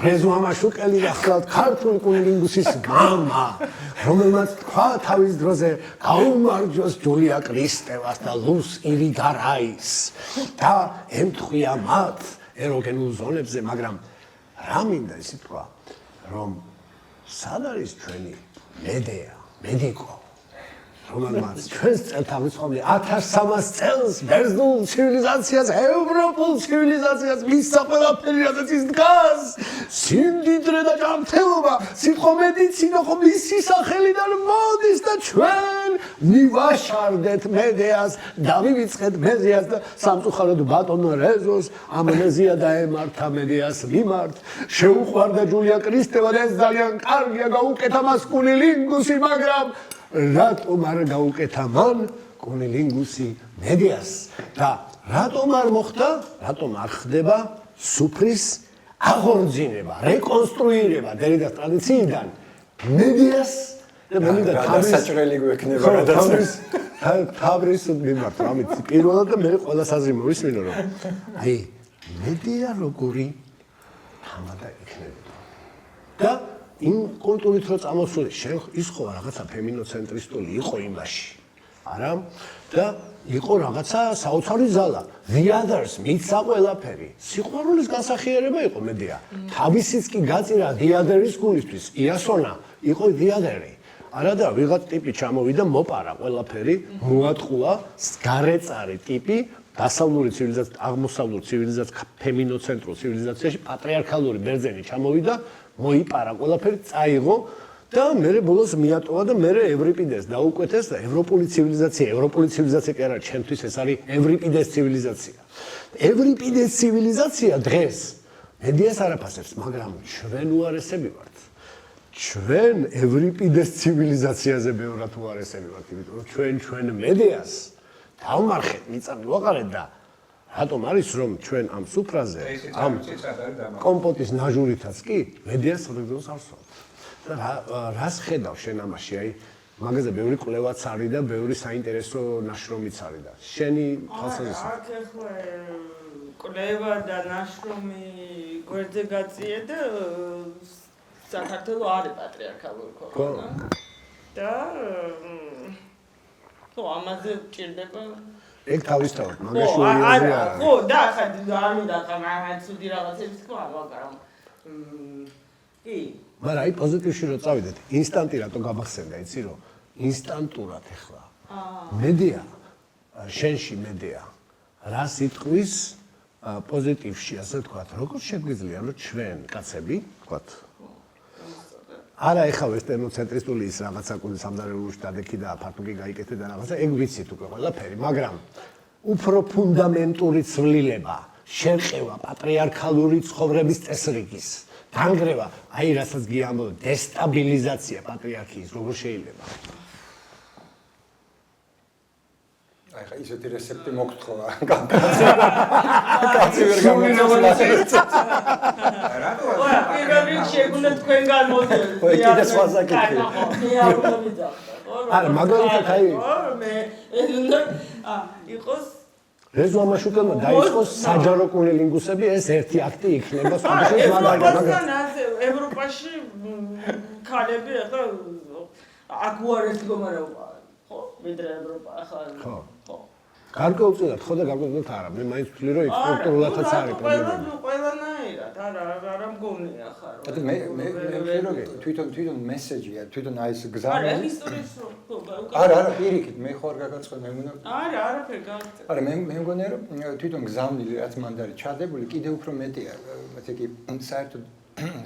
რეზო ამაშუკელი ახლავთ ქართული კუნილინგუსის მამა, რომელმაც თქვა თავის დროზე გაუმარჯოს ჯულია კრისტევას და ლუს ირიგარაის და ემთხვია მათ ეროგენულ ზონებზე, მაგრამ რა მინდა ისე თქვა, რომ სად არის ჩვენი მედია, მედიკო რომელმაც ჩვენს წელთაღრიცხვამდე 1300 წელს ბერძნულ ცივილიზაციას, ევროპულ ცივილიზაციას მისცა ყველაფერი, რადგან ის დგას სიმდიდრე და ჯანმრთელობა, სიტყვა მედიცინა ხო მისი სახელიდან მოდის და ჩვენ მივაშარდეთ მედეას, დავივიწყეთ მედეას და სამწუხაროდ ბატონო რეზოს ამნეზია დაემართა მედეას მიმართ, შეუყვარდა ჯულია კრისტევა და ეს ძალიან კარგია, გაუკეთა მას კუნილინგუსი, მაგრამ რატომ არ გაუკეთა მან კუნილინგუსი მედიას და რატომ არ მოხდა, რატომ არ ხდება სუფრის აღორძინება, რეკონსტრუირება დერიდას ტრადიციიდან მედიას და მე მინდა გადასაჭრელი გვექნება თავის მიმართ ამით პირველად და მე ყველა საზრი მოვისმინო რომ აი მედია როგორი თამადა იქნება და იმ კულტურით რო წამოსული ის ხო რაღაცა ფემინოცენტრისტული იყო იმაში არა და იყო რაღაცა საოცარი ზალა the others მიცა ყველაფერი სიყვარულის განსახიერება იყო მედია თავისიც კი გაწირა the others გულისთვის იასონა იყო the other-ი არა და ვიღაც ტიპი ჩამოვიდა მოპარა ყველაფერი მოატყუა გარეწარი ტიპი დასავლური ცივილიზაცია აღმოსავლურ ცივილიზაციას ფემინოცენტრულ ცივილიზაციაში პატრიარქალური ბერძენი ჩამოვიდა მოიპარა ყველაფერი წაიღო და მე ბოლოს მიატოვა და მე ევრიპიდეს დაუკვეთეს და ევროპული ცივილიზაცია კი არა ჩემთვის ეს არის ევრიპიდეს ცივილიზაცია ევრიპიდეს ცივილიზაცია დღეს მედიას არაფასებს მაგრამ ჩვენ უარესები ვართ ჩვენ ევრიპიდეს ცივილიზაციაზე ბევრად უარესები ვართ იმიტომ რომ ჩვენ მედიას დავმარხეთ მიწა მივაყარეთ და რატომ არის რომ ჩვენ ამ სუფრაზე ამ კომპოტის ნაჟურითაც კი მედიას სოდეს არ სვავთ და რას ხედავ შენ ამაში აი მაგაზე ბევრი კვლევაც არის და ბევრი საინტერესო ნაშრომიც არის და შენი თვალსაზრისით აქ ახლა კვლევა და ნაშრომი გვერდზე გაწიე და საქართველოს არის პატრიარქალური ქვეყანა და ხო ამაზე ჭირდება ეგ თავისთავად მაგაში ორიაზეა ხო და ახლა არ მინდა რაღაც ცუდი რაღაცებს თქვა მაგრამ კი მაგრამ აი პოზიტივში რო წავიდეთ ინსტანტი რატო გამახსენდა იცი რომ ინსტანტურად ახლა მედია შენში მედია რას იტყვის პოზიტივში ასე ვთქვათ როგორ შეგვიძლია რომ ჩვენ კაცები ვთქვათ არა ეხლა ვესტერნოცენტრისტული ის რაღაცა კუდი სამზარეულოში დადექი და ფართოგი გაიკეთე და რაღაცა ეგ ვიცით უკვე ყველაფერი მაგრამ უფრო ფუნდამენტური ცვლილება შერყევა პატრიარქალური ცხოვრების წესრიგის დანგრევა აი რასაც გიამბო დესტაბილიზაცია პატრიარქიის როგორ შეიძლება აი ხა ისეთი რეცეპტი მოგთხოვა კაცი ვერ გამოიწვია რატო პირველ რიგში ეგუნა თქვენგან მოდიოდეს ხო კიდე სხვა საკითხი არა მაგალითად აი მე ეგუნა იყოს რეზო ამაშუკელმა დაიწყოს საჯარო კუნილინგუსები ეს ერთი აქტი იქნება სხვადასხვა მაგრამ ევროპაში ქალები ახლა აქ უარესი მდგომარეობა ხო ვიდრე ევროპა ახლა ხო გარკვეულწილად ხო და გარკვეულწილად არა. მე მაინც ვთვლი რომ იქ სტრუქტურულადაც არის პრობლემა. ყველანაირად არა მგონია ხარ. მე თვითონ მესეჯია, თვითონ აი ეს გზა. არა, ისტორიის არა, პირიქით, მე ხო არ გაგაცხადა, მე მგონა. არა, არაფერი გაგწევ. არა, მე მგონია რომ თვითონ გზავნილი რაც მან არის ჩადებული, კიდევ უფრო მეტია, ესე იგი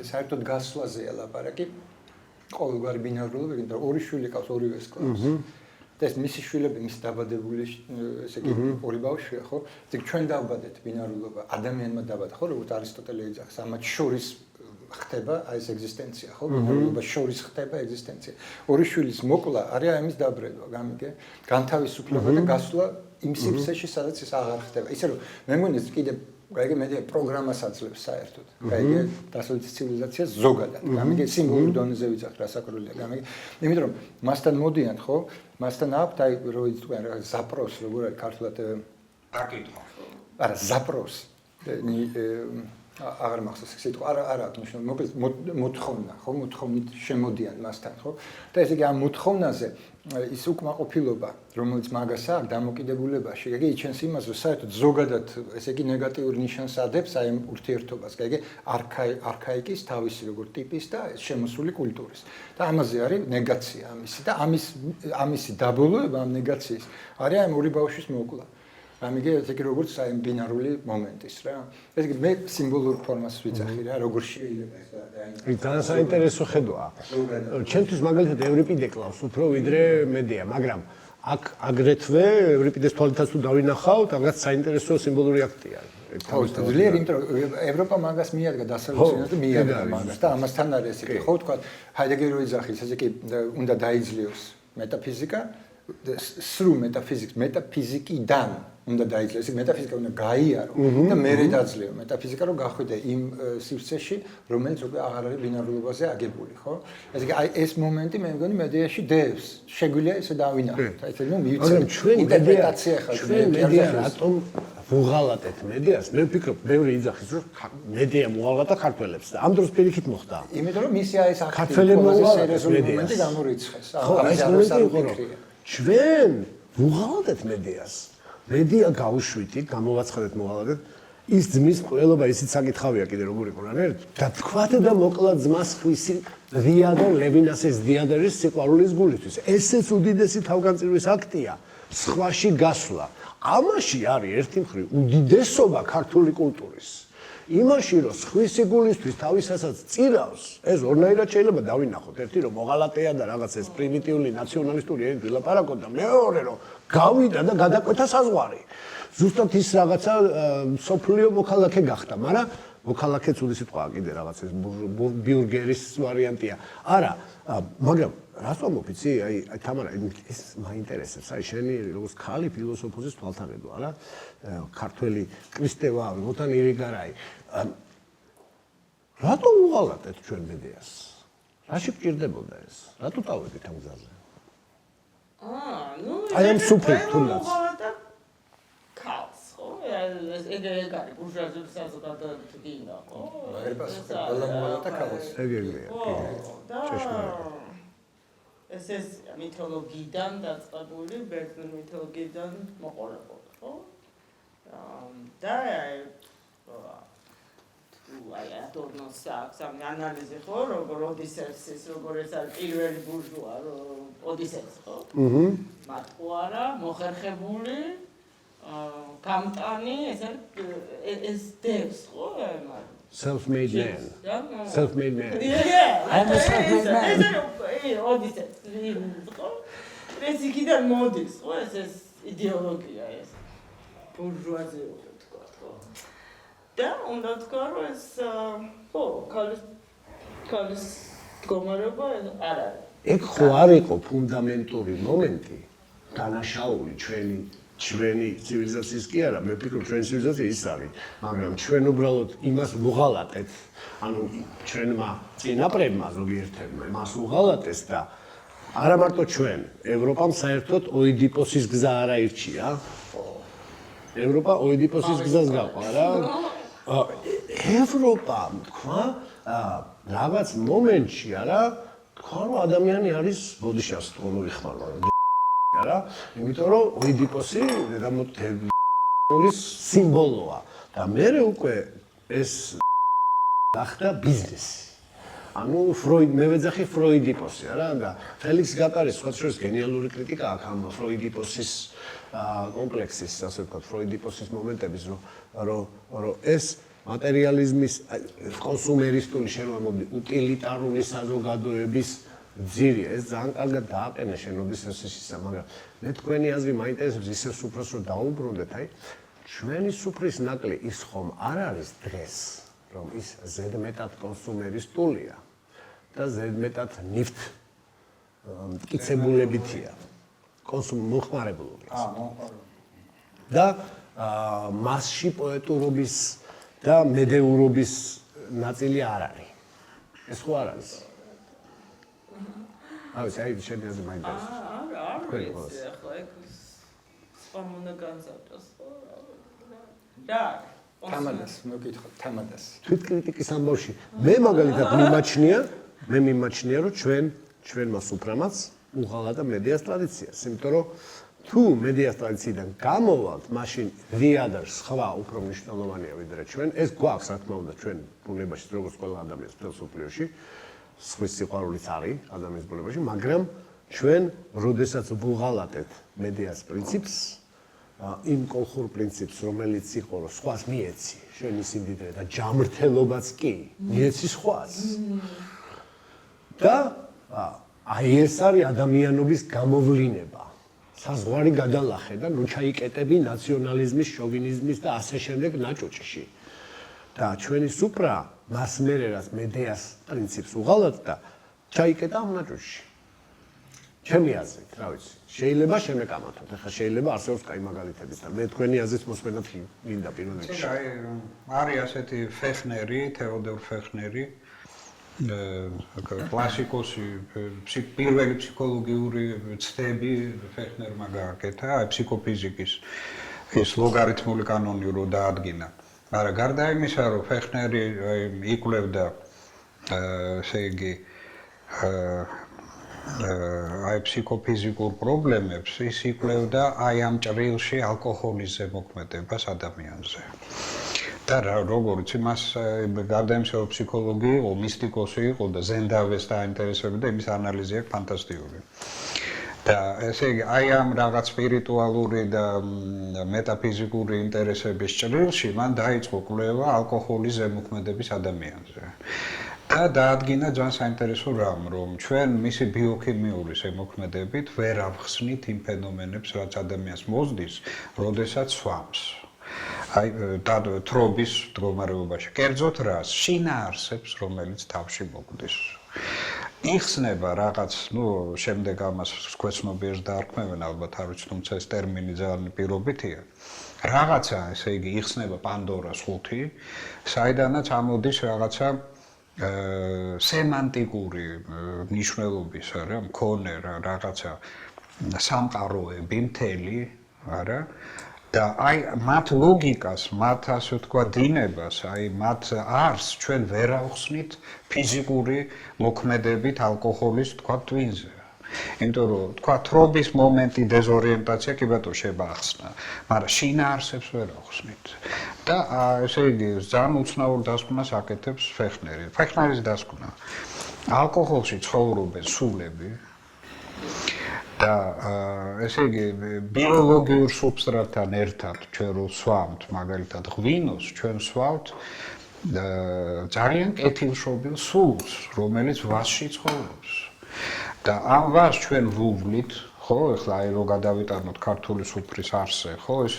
საერთოდ გასვლაზეა ლაპარაკი. ყოველგვარი ბინარულობა, იმიტომ რომ ორი შვილი ყავს ორივე სკლავს. და ეს მისი შვილები, მისი დაბადებული, ესე იგი ორი ბავშვია, ხო? ეგ ჩვენ დავბადეთ ბინარულობა, ადამიანმა დაბადა, ხო, როგორც არისტოტელე იძახს, ამათ შორის ხდება აი ეს ეგზისტენცია, ხო? ბინარულობა შორის ხდება ეგზისტენცია. ორი შვილის მოკლა არის ამის დაბრევა, გამიგე? განთავისუფლება და გასვლა იმ სივრცეში, სადაც ეს აღარ ხდება. ისე რომ მე მგონი კიდე გაიგე მე პროგრამას აძლევს საერთოდ. გაიგე დასავლეთის ცივილიზაციას ზოგადად. გამიგე სიმბოლურ დონეზე ვიძახ რა საკროლია, გამიგე. იმიტომ რომ მასთან მოდიან, ხო? მასთან აქვთ აი როიც თქვენ რა ზაპროს როგორ არის ქართულად აკითხო. არა ზაპროს აღარ მახსოვს სიტყვა არა აქვს ნიშნული მოკლედ მოთხოვნა ხო მოთხოვნით შემოდიან მასთან ხო და ესე იგი ამ მოთხოვნაზე ის უკმაყოფილობა რომელიც მაგას აქვს დამოკიდებულებაში ეგ იჩენს იმას რომ საერთოდ ზოგადად ესე იგი ნეგატიურ ნიშანს ადებს აი ამ ურთიერთობას ეგ არქაიკის თავისი როგორ ტიპის და შემოსული კულტურის და ამაზე არის ნეგაცია ამისი და ამისი დაბოლოება ამ ნეგაციის არის ამ ორი ბავშვის მოკლა ამიგე ესე იგი როგორც აი ბინარული მომენტის რა ესე იგი მე სიმბოლურ ფორმას ვიძახი რა როგორ შეიძლება ეს და ძალიან საინტერესო ხედვაა ჩემთვის მაგალითად ევრიპიდე კლავს უფრო ვიდრე მედია მაგრამ აქ აგრეთვე ევრიპიდეს თვალითაც თუ დავინახავთ რაღაც საინტერესო სიმბოლური აქტია ხო ძლიერ იმიტომ რომ ევროპა მაგას მიადგა დასავლეთიდან და მიადგა მაგას და ამასთან არის ესე იგი ხო თქვა ჰაიდეგერი რო იძახის ესე იგი უნდა დაიძლიოს მეტაფიზიკა სრულ მეტაფიზიკიდან უნდა დაიძლიოს, ეს მეტაფიზიკა უნდა გაიარო და მერე დაძლეო მეტაფიზიკა რომ გახვიდე იმ სივრცეში, რომელიც უკვე აღარ არის ბინარულობაზე აგებული, ხო? ესე იგი აი ეს მომენტი მე მგონი მედიაში დევს. შეგვიძლია ესე დავინახოთ. აი ესე ნუ მივიცემ ინტერპრეტაცია ხალხი. ჩვენ მედია რატომ ვუღალატეთ მედიას? მე ვფიქრობ, ბევრი იძახის რომ მედია მოაღალატა ქართველებს და ამ დროს პირიქით მოხდა. იმიტომ რომ მისი აი ეს ქართველებმა სერიოზული მომენტი გამორიცხეს. ხო, ეს მომენტი იყო რომ ჩვენ ვუღალატეთ მედიას. მედია გავუშვით, გამოვაცხადეთ მოღალატეთ, ის ძმის ყველობა ისიც საკითხავია კიდე როგორ იყო რანაირად და თქვათ და მოკლა ძმას ხვისი დიადო ლევინასის დიადერის სიყვარულის გულისთვის. ესეც უდიდესი თავგანწირვის აქტია, სხვაში გასვლა. ამაში არის ერთი მხრივ უდიდესობა ქართული კულტურის. იმაში რომ სხვისი გულისთვის თავისასაც წირავს, ეს ორნაირად შეიძლება დავინახოთ. ერთი რომ მოღალატეა და რაღაც ეს პრიმიტიული ნაციონალისტური ენით ვილაპარაკოთ და მეორე რომ გავიდა და გადაკვეთა საზღვარი. ზუსტად ის რაღაცა სოფლიო მოქალაქე გახდა, მაგრამ მოქალაქეც უდი სიტყვაა კიდე რაღაც ეს ბიურგერის ვარიანტია. არა, მაგრამ რატომ მოფიცი? აი თამარა ეს მაინტერესებს. აი შენი როგორც ხალი ფილოსოფოსის თვალთახედვა, არა? ქართველი კრისტევა, მოთან ირიგარაი. რატომ უღალატეთ ჩვენ მედიას? რაში გჭირდებოდა ეს? რატო ტავედით ამ გზაზე? ნუ აი ამ სუფრით თუნდაც. ქალს, ხო? ეგ არის ბურჟუაზიის საზოგადოება, ხო? ბალამუღალატა ქალს. ეგრეა. ჭეშმარიტ. ეს მითოლოგიიდან დაწყებული, ბერძნული მითოლოგიიდან მოყოლებული, ხო? და აი ატონოს აქვს ამ ანალიზი ხო როგორ ოდისეუსის როგორ ეს არის პირველი ბურჟუა ოდისეუსი ხო? მათ ხო არა მოხერხებული გამტანი ეს დევს ხო self-made man. Self-made man. Yeah. I'm a self-made man. ოდისეუსი ხო? ეს იქიდან მოდის ხო ეს იდეოლოგია ეს ბურჟუაზია თქვა ხო? და უნდა თქვა რომ ეს ხო ქალის გომარება არ არის. ეგ ხო არ იყო ფუნდამენტური მომენტი დანაშაული ჩვენი ცივილიზაციის კი არა, მე ვფიქრობ ჩვენი ცივილიზაცია ის არის, მაგრამ ჩვენ უბრალოდ იმას ვუღალატეთ, ანუ ჩვენმა წინაპრებმა ზოგიერთებმა მას უღალატეს და არა მარტო ჩვენ, ევროპამ საერთოდ ოიდიპოსის გზა არ აირჩია. ევროპა ოიდიპოსის გზას გაყვა რა. ევროპამ თქვა რაღაც მომენტში არა თქვა რომ ადამიანი არის ბოდიშას თქო მოიხმარვა არა? იმიტომ რომ ოიდიპოსი დედამოთების სიმბოლოა და მე უკვე ეს გახდა ბიზნესი. ანუ მე ვეძახი ფროიდიპოსი არა და ფელიქს გატარის სხვა შორის გენიალური კრიტიკა აქვს ამ ფროიდიპოსის კომპლექსის, ასე ვთქვათ, ფროიდიპოსის მომენტების, რომ ეს მატერიალიზმის კონსუმერისტული შენობა უტილიტარული საზოგადოების ძირია. ეს ძალიან კარგად დააყენა შენობის ესისისა, მაგრამ მე თქვენი აზრი მაინტერესებს ისე სუფრას რომ დაუბრუნდეთ, აი ჩვენი სუფრის ნაკლი ის ხომ არ არის დღეს, რომ ის ზედმეტად კონსუმერისტულია და ზედმეტად ნიფტ მტკიცებულებითია. მოხმარებულობია. და მასში პოეტურობის და მედეურობის ნაწილი არ არის. ეს ხო არ არის? აი, შენი აზრი მაინტერესებს. არა, ახლა ეგ სხვა უნდა განზავტოს. რა? თამადას, მოგითხოთ, თამადას. თვითკრიტიკის ამბავში მე მაგალითად მიმაჩნია, რომ ჩვენმა სუფრამაც უღალა და მედიას ტრადიციას, იმიტომ რომ თუ მედიას ტრადიციიდან გამოვალთ, მაშინ the others სხვა უფრო მნიშვნელოვანია ვიდრე ჩვენ. ეს გვაქვს, რა თქმა უნდა, ჩვენ ბუნებაში, როგორც ყველა ადამიანს მთელ მსოფლიოში, სხვის სიყვარულიც არის ადამიანის ბუნებაში, მაგრამ ჩვენ, როდესაც ვუღალატეთ მედიას პრინციპს, იმ კოლხურ პრინციპს, რომელიც იყო, რომ სხვას მიეცი, შენი სიმდიდრე და ჯამრთელობაც კი, მიეცი სხვას. და აი ეს არის ადამიანობის გამოვლინება. საზღვარი გადალახე და ნუ ჩაიკეტები ნაციონალიზმის, შოვინიზმის და ასე შემდეგ ნაჭუჭში. და ჩვენი სუფრა მას მერე რაც მედიას პრინციპს უღალატდა, ჩაიკეტა ამ ნაჭუჭში. ჩემი აზრით, რა ვიცი, შეიძლება შემეკამათოთ. ახლა შეიძლება არსებობს კაი მაგალითებიც და მე თქვენი აზრით მოსმენად მინდა პირველ რიგში. არის ასეთი ფეხნერი, თეოდორ ფეხნერი, კლასიკოსი, პირველი ფსიქოლოგიური ცდები ფეხნერმა გააკეთა, აი ფსიქოფიზიკის ეს ლოგარითმული კანონი რო დაადგინა. მაგრამ გარდა იმისა, რომ ფეხნერი იკვლევდა ესე იგი აი ფსიქოფიზიკურ პრობლემებს, ის იკვლევდა აი ამ ჭრილში ალკოჰოლის ზემოქმედებას ადამიანზე. და როგორც იმას გარდა იმისა, რომ ფსიქოლოგი იყო, მისტიკოსი იყო და ზენდავეს დაინტერესებდა, იმის ანალიზი აქვს ფანტასტიკური. და ესე იგი, აი ამ რაღაც სპირიტუალური და მეტაფიზიკური ინტერესების ჭრილში მან დაიწყო კვლევა ალკოჰოლის ზემოქმედების ადამიანზე. და დაადგინა ძალიან საინტერესო რამ, რომ ჩვენ მისი ბიოქიმიური ზემოქმედებით ვერ ავხსნით იმ ფენომენებს, რაც ადამიანს მოსდის, როდესაც სვამს. აი თრობის მდგომარეობაში. კერძოდ რას? შინაარსებს, რომელიც თავში მოკვდის. იხსნება რაღაც, შემდეგ ამას ქვეცნობიერს დაარქმევენ, ალბათ არ ვიცი, თუმცა ეს ტერმინი ძალიან პირობითია. რაღაცა, ესე იგი, იხსნება პანდორას ხუთი, საიდანაც ამოდის რაღაცა სემანტიკური ნიშნულობის, არა, მქონე რაღაცა სამყაროები მთელი, არა? და აი მათ ლოგიკას, მათ ასე ვთქვა დინებას, აი მათ არს ჩვენ ვერ ავხსნით ფიზიკური მოქმედებით ალკოჰოლის თქვა ტვინზე. იმიტომ რომ თქვა თრობის მომენტი დეზორიენტაცია კი ბატონო შეგახსნა, მაგრამ შინაარსებს ვერ ავხსნით. და ესე იგი ძალიან უცნაურ დასკვნას აკეთებს ფეხნერი. ფეხნერის დასკვნა. ალკოჰოლში ცხოვრობენ სულები და ესე იგი ბიოლოგიურ სუბსტრატთან ერთად ჩვენ რო სვამთ, მაგალითად ღვინოს, ჩვენ სვავთ ძალიან კეთილშობილ სულს, რომელიც ვაზში ცხოვრობს. და ამ ვაზს ჩვენ ვუვლით, ხო, ეხლა აი რო გადავიტანოთ ქართული სუფრის არსზე, ხო, ეს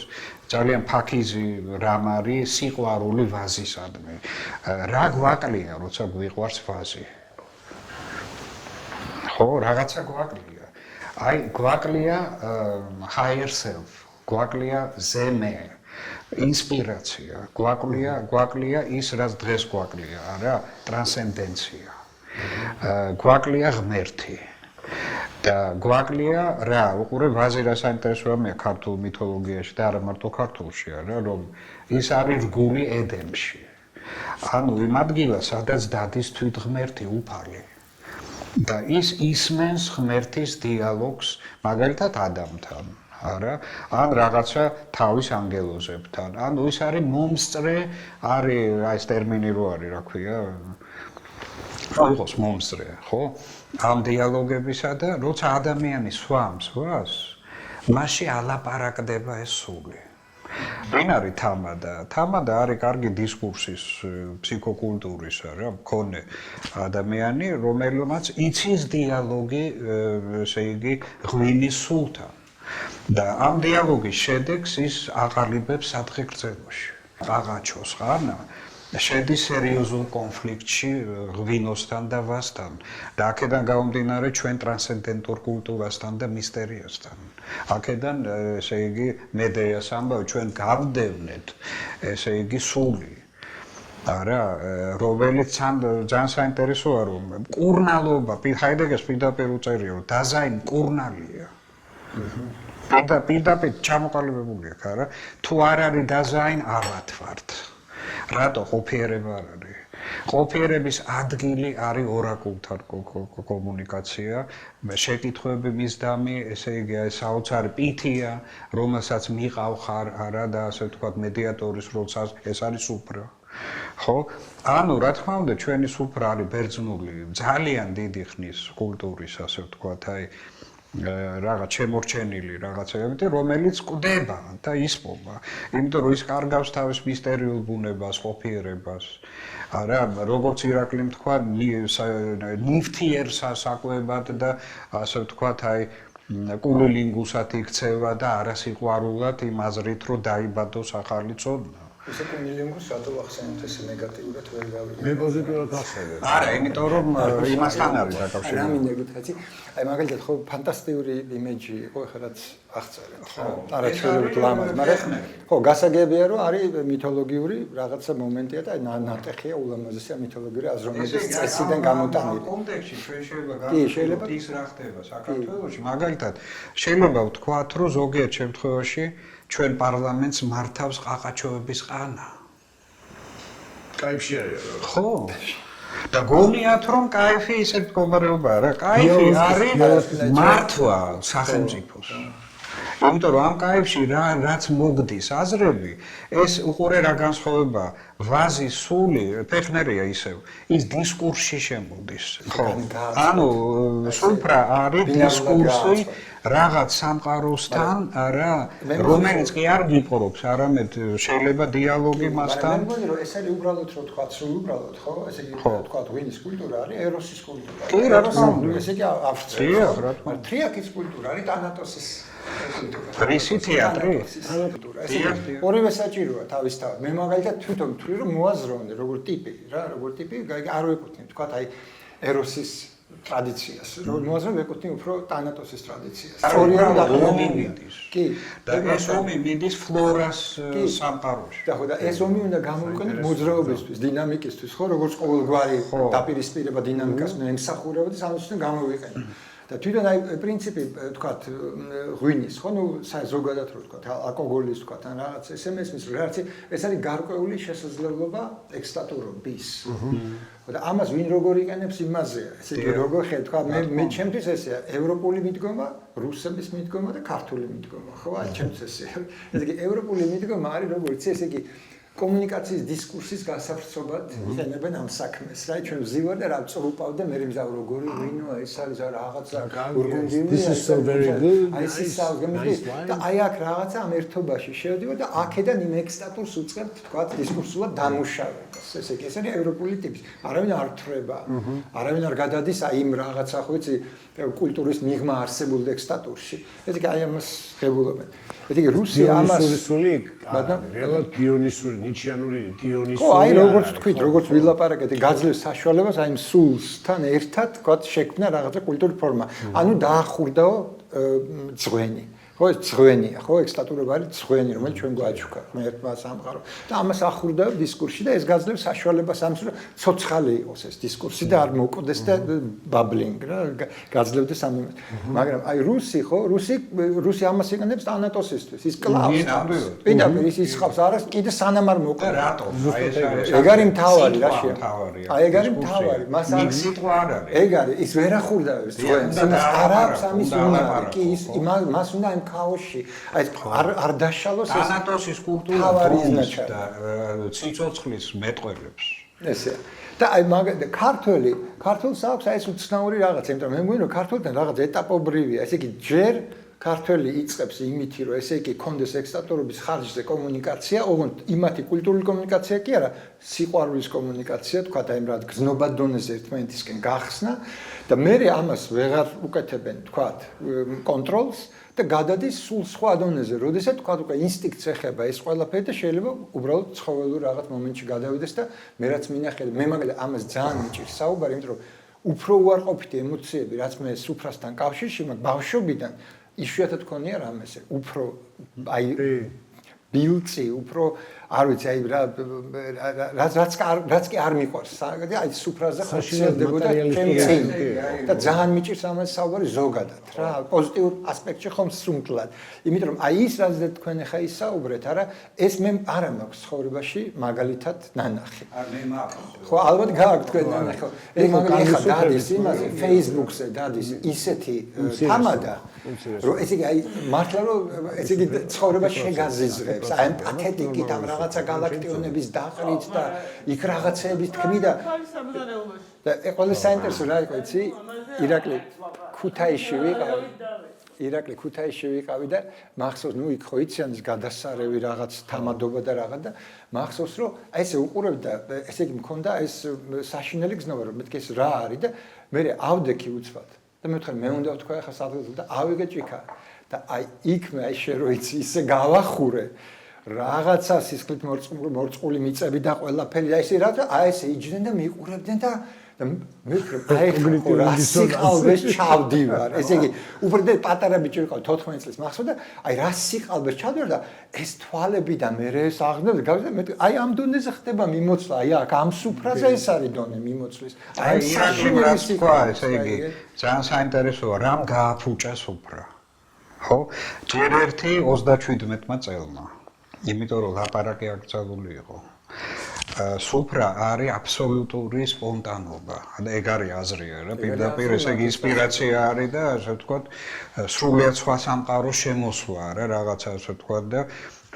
ძალიან ფაქიზი რამ არის სიყვარული ვაზისადმი. რა გვაკლია, როცა გვიყვარს ვაზი? ხო, რაღაცა გვაკლია. აი გვაკლია higher self, გვაკლია ზემე, ინსპირაცია, გვაკლია ის, რაც დღეს გვაკლია, არა, ტრანსცენდენცია. გვაკლია ღმერთი. და გვაკლია რა, უყურე ვაზი რა საინტერესო რამეა ქართულ მითოლოგიაში და არა მარტო ქართულში, არა, რომ ის არის რგული ედემში. ანუ იმ ადგილას, სადაც დადის თვითღმერთი უფალი. და ის ისმენს ღმერთის დიალოგს, მაგალითად ადამიანთან, არა? ან რაღაცა თავის ანგელოზებთან. ანუ ის არის მომსწრე, არის ეს ტერმინი რო არის, რა ქვია? იყოს მომსწრე, ხო? ამ დიალოგებისა და როცა ადამიანი სვამს ვას, მასში ალაპარაკდება ეს სული. ვინ არის თამადა? თამადა არის კარგი დისკურსის ფსიქოკულტურისა, რა, მქონე ადამიანი, რომელმაც იცის დიალოგი, ესე იგი, ღვინის სულთან. და ამ დიალოგის შედეგს ის აყალიბებს სადღეგრძელოში. აღაჩოს ხანა შედის სერიოზულ კონფლიქტში ღვინოსთან და ვასთან და აქედან გამომდინარე ჩვენ ტრანსცენდენტურ კულტურასთან და მისტერიასთან. აქედან ესე იგი მედეას ამბავი ჩვენ გავდევნეთ ესე იგი სული. არა, რომელიც ძალიან საინტერესოა რომ მკურნალობა, ჰაიდეგერს პირდაპირ უწერია რომ დაზაი მკურნალია. პირდაპირ ჩამოყალიბებული აქვს, არა? თუ არ არის დაზაინ, არ ვათვართ. რატო ყოფიერება არ არის? ყოფიერების ადგილი არის ორაკულთან კომუნიკაცია, შეკითხვები მისდამი, ესე იგი ეს საოცარი პითია, რომელსაც მიყავ ხარ, არა და ასე ვთქვათ მედიატორის როლს ეს არის სუფრა. ხო? ანუ რა თქმა უნდა, ჩვენი სუფრა არის ბერძნული, ძალიან დიდი ხნის კულტურის, ასე ვთქვათ, აი რაღაც შემორჩენილი რაღაცები, რომელიც კვდება და ისპობა. იმიტომ რომ ის კარგავს თავის მისტერიულ ბუნებას, ყოფიერებას. არა, როგორც ირაკლიმ თქვა, ნივთიერს ასაკვებად და ასე ვთქვათ, აი კუნილინგუსად იქცევა და არასიყვარულად იმ აზრით, რომ დაიბადოს ახალი წონა. ესე კუნილინგუს რატო ახსენებთ ესე ნეგატიურად ვერ გავიგე. მე პოზიტიურად ახსენებ. არა, იმიტომ რომ იმასთან არის დაკავშირებული. რა მინდა გითხრათ, აი მაგალითად ხო ფანტასტიკური იმეჯი იყო ხა რაც აღწერეთ, ხო? არაჩვეულებრივ ლამაზ, მაგრამ ხო, გასაგებია რომ არის მითოლოგიური რაღაცა მომენტია და ნატეხია ულამაზესი მითოლოგიური აზროვნების წესიდან გამოტანილი. კონტექსტში ჩვენ შეიძლება ის რა ხდება საქართველოში, მაგალითად, შეიძლება ვთქვათ, რომ ზოგიერთ შემთხვევაში ჩვენ პარლამენტს მართავს ყაყაჩოების ყანა. კაიფში არის. ხო. და გონიათ რომ кайფი ისეთ მდგომარეობაა რა. кайფი არის მართვა სახელმწიფოს. იმიტომ რომ ამ кайფში რაც მოგდის აზრები, ეს უყურე რა განსხვავება ვაზის სული, ფეხნერია ისევ, ის დისკურსში შემოდის. ხო. ანუ სულფრა არის დისკურსი რაღაც სამყაროსთან, არა, რომელიც კი არ გიპყრობს, არამედ შეიძლება დიალოგი მასთან. მე მგონი რომ ეს არის უბრალოდ რომ თქვა სულ უბრალოდ, ხო? ესე იგი თქვა ღვინის კულტურა არის ეროსის კულტურა. კი, რა თქმა უნდა. ესე იგი ავსტრია. მაგრამ თრიაკის კულტურა არის ტანატოსის კულტურა. რისი თეატრი? ორივე საჭიროა თავისთავად. მე მაგალითად თვითონ ვთვლი რომ მოაზროვნე როგორ ტიპი, რა, როგორ ტიპი არ ვეკუთვნი, თქვა აი ეროსის ტრადიციას, რომ მოაზროვნე ვეკუთვნი უფრო ტანატოსის ტრადიციას. სწორია და ომი მიდის. კი. და ეს ომი მიდის ფლორას სამყაროში. და ხო და ეს ომი უნდა გამოვიყენოთ მოძრაობისთვის, დინამიკისთვის, ხო, როგორც ყოველგვარი დაპირისპირება დინამიკას უნდა ემსახურება და სამისთვის გამოვიყენოთ. და თვითონ აი პრინციპი თქვათ ღვინის, ხო, ნუ ზოგადად რო თქვათ ალკოგოლის თქვათ ან რაღაც ესე მესმის რომ რაღაც ეს არის გარკვეული შესაძლებლობა ექსტატურობის. და ამას ვინ როგორ იყენებს იმაზეა. ესე იგი როგორ თქვათ მე ჩემთვის ესეა ევროპული მიდგომა, რუსების მიდგომა და ქართული მიდგომა, ხო? აი ჩემთვის ესეა. ესე იგი ევროპული მიდგომა არის როგორც ესე იგი კომუნიკაციის დისკურსის გასავრცობად იყენებენ ამ საქმეს. რა ჩვენ ვზივარ და რა წრუპავ და მე მზავ როგორი ვინოა ეს არის რაღაცა ურგუნდიული. This is so very good. აი ეს და აი აქ რაღაცა ამ ერთობაში შევდივარ და აქედან იმ ექსტატურს უწყებთ თქვა დისკურსულად დამუშავებას. ესე იგი ეს არის ევროპული ტიპის. არავინ არ თრება. არავინ არ გადადის აი იმ რაღაცა ხო იცი კულტურის მიღმა არსებულ ექსტატურში. ესე იგი აი ამას ღებულობენ. ესე იგი რუსია ამას რეალურად დიონისური ნიჩიანური დიონისური. ხო, აი როგორც თქვით, როგორც ვილაპარაკეთ, გაძლევს საშუალებას აი იმ სულსთან ერთად თქვა შექმნა რაღაცა კულტურული ფორმა. ანუ დაახურდაო ძღვენი. ხო ეს ძღვენია, ხო ექსტატურება არის ძღვენი, რომელიც ჩვენ გვაჩუქა ღმერთმა სამყარო. და ამას ახურდა დისკურსში და ეს გაძლევს საშუალებას ამის, რომ ცოცხალი იყოს ეს დისკურსი და არ მოკვდეს და ბაბლინგ რა გაძლევდეს ამ იმას. მაგრამ აი რუსი ამას იყენებს ანატოსისთვის. ის კლავს. პირდაპირ ის ხავს არას კიდე სანამ არ მოკვდა. რატო? აი ეს არის. ეგ არის მთავარი რაშია. აი ეგ არის მთავარი. მას არ სიტყვა არ არის. ეგ არის ის ვერ ახურდა ეს ძღვენს. იმას არ აქვს ამის უნარი. კი ის მას უნდა იმ ქაოსში აი არ დაშალოს ეს ანატოსის კულტურა და ციცოცხლის მეტყველებს. ესეა. და აი ქართველს აქვს აი ეს უცნაური რაღაცა, იმიტომ რომ მე მგონი რომ ქართველთან რაღაც ეტაპობრივია, ესე იგი ჯერ ქართველი იწყებს იმითი რომ ესე იგი კონდეს ექსტატორობის ხარჯზე კომუნიკაცია, ოღონდ იმათი კულტურული კომუნიკაცია კი არა, სიყვარულის კომუნიკაცია, თქვა და იმ რა გზნობა დონეზე ერთმანეთისკენ გახსნა და მე ამას ვეღარ უკეთებენ, თქვა კონტროლს და გადადის სულ სხვა დონეზე. როდესაც თქვა უკვე ინსტინქტს ეხება ეს ყველაფერი და შეიძლება უბრალოდ ცხოველურ რაღაც მომენტში გადავიდეს და მე რაც მინახე, მე მაგალითად ამას ძალიან მიჭირს საუბარი, იმიტომ რომ უფრო უარყოფითი ემოციები, რაც მე სუფრასთან კავშირში მაქვს ბავშვობიდან, იშვიათად ქონია რამესე, უფრო აი ბილწი, უფრო არ ვიცი, აი რაც კი არ მიყვარს. აი სუფრაზე ხოხსელდებოდა ჩემი და ძალიან მიჭირს ამას საუბარი ზოგადად რა, პოზიტიურ ასპექტში ხომ სუნკლად. იმიტომ რომ აი ის რაც თქვენ ახლა ისაუბრეთ, არა, ეს მე არა მაქვს ცხოვრებაში მაგალითად ნანახი. მე მაქვს. ხო, ალბათ გააქვთ თქვენ ნანახი. ეს მაგალითად დადის იმაზე, Facebook-ზე დადის ისეთი თამადა, რომ ესე იგი აი მართლა რომ ესე იგი ცხოვრება შეგაზიზღებს, აი პათეტიკით ამ რაღაცა galaktionების დაყრით და იქ რაღაცების თქმი და ყველა საინტერესო რა იყო იცი ირაკლი ქუთაისში ვიყავი და მახსოვს ნუ იქ ხო იციან ის გადასარევი რაღაც თამადობა და რაღაც და მახსოვს რომ აი ესე უყურებდი და ესე იგი მქონდა ეს საშინელი გზნობა რომ მეთქი ეს რა არის და მე ავდექი უცბად და მე ვთქვი მე უნდა ვთქვა ახლა სადღაც და ავიგე ჭიქა და აი იქ მე აი შე რო იცი ისე გავახურე რაღაცა სისხლით მორწყული მიწები და ყველაფერი და ესე რა და აი ესე იჯდნენ და მიყურებდნენ და მე ვფიქრობ აი სიყალბეს ჩავდივარ ესე იგი უბრალოდ პატარა ბიჭი ვიყავ 14 წლის მახსოვს და აი რა სიყალბეს ჩავდივარ და ეს თვალები და მე ეს აღნიშნული გავიდა მე აი ამ დონეზე ხდება მიმოცლა აი აქ ამ სუფრაზე ეს არის დონე მიმოცლის აი საშინელი თქვა ესე იგი ძალიან საინტერესოა რამ გააფუჭა სუფრა ხო ჯერ ერთი 37-მა წელმა იმიტომ რომ ლაპარაკი აკრძალული იყო სუფრა არის აბსოლუტური სპონტანობა. ეგ არის აზრი რა, პირდაპირ ესე იგი ინსპირაცია არის და ასე ვთქვათ, სრულიად სხვა სამყაროს შემოსვლა რა, რაღაცა ასე ვთქვათ და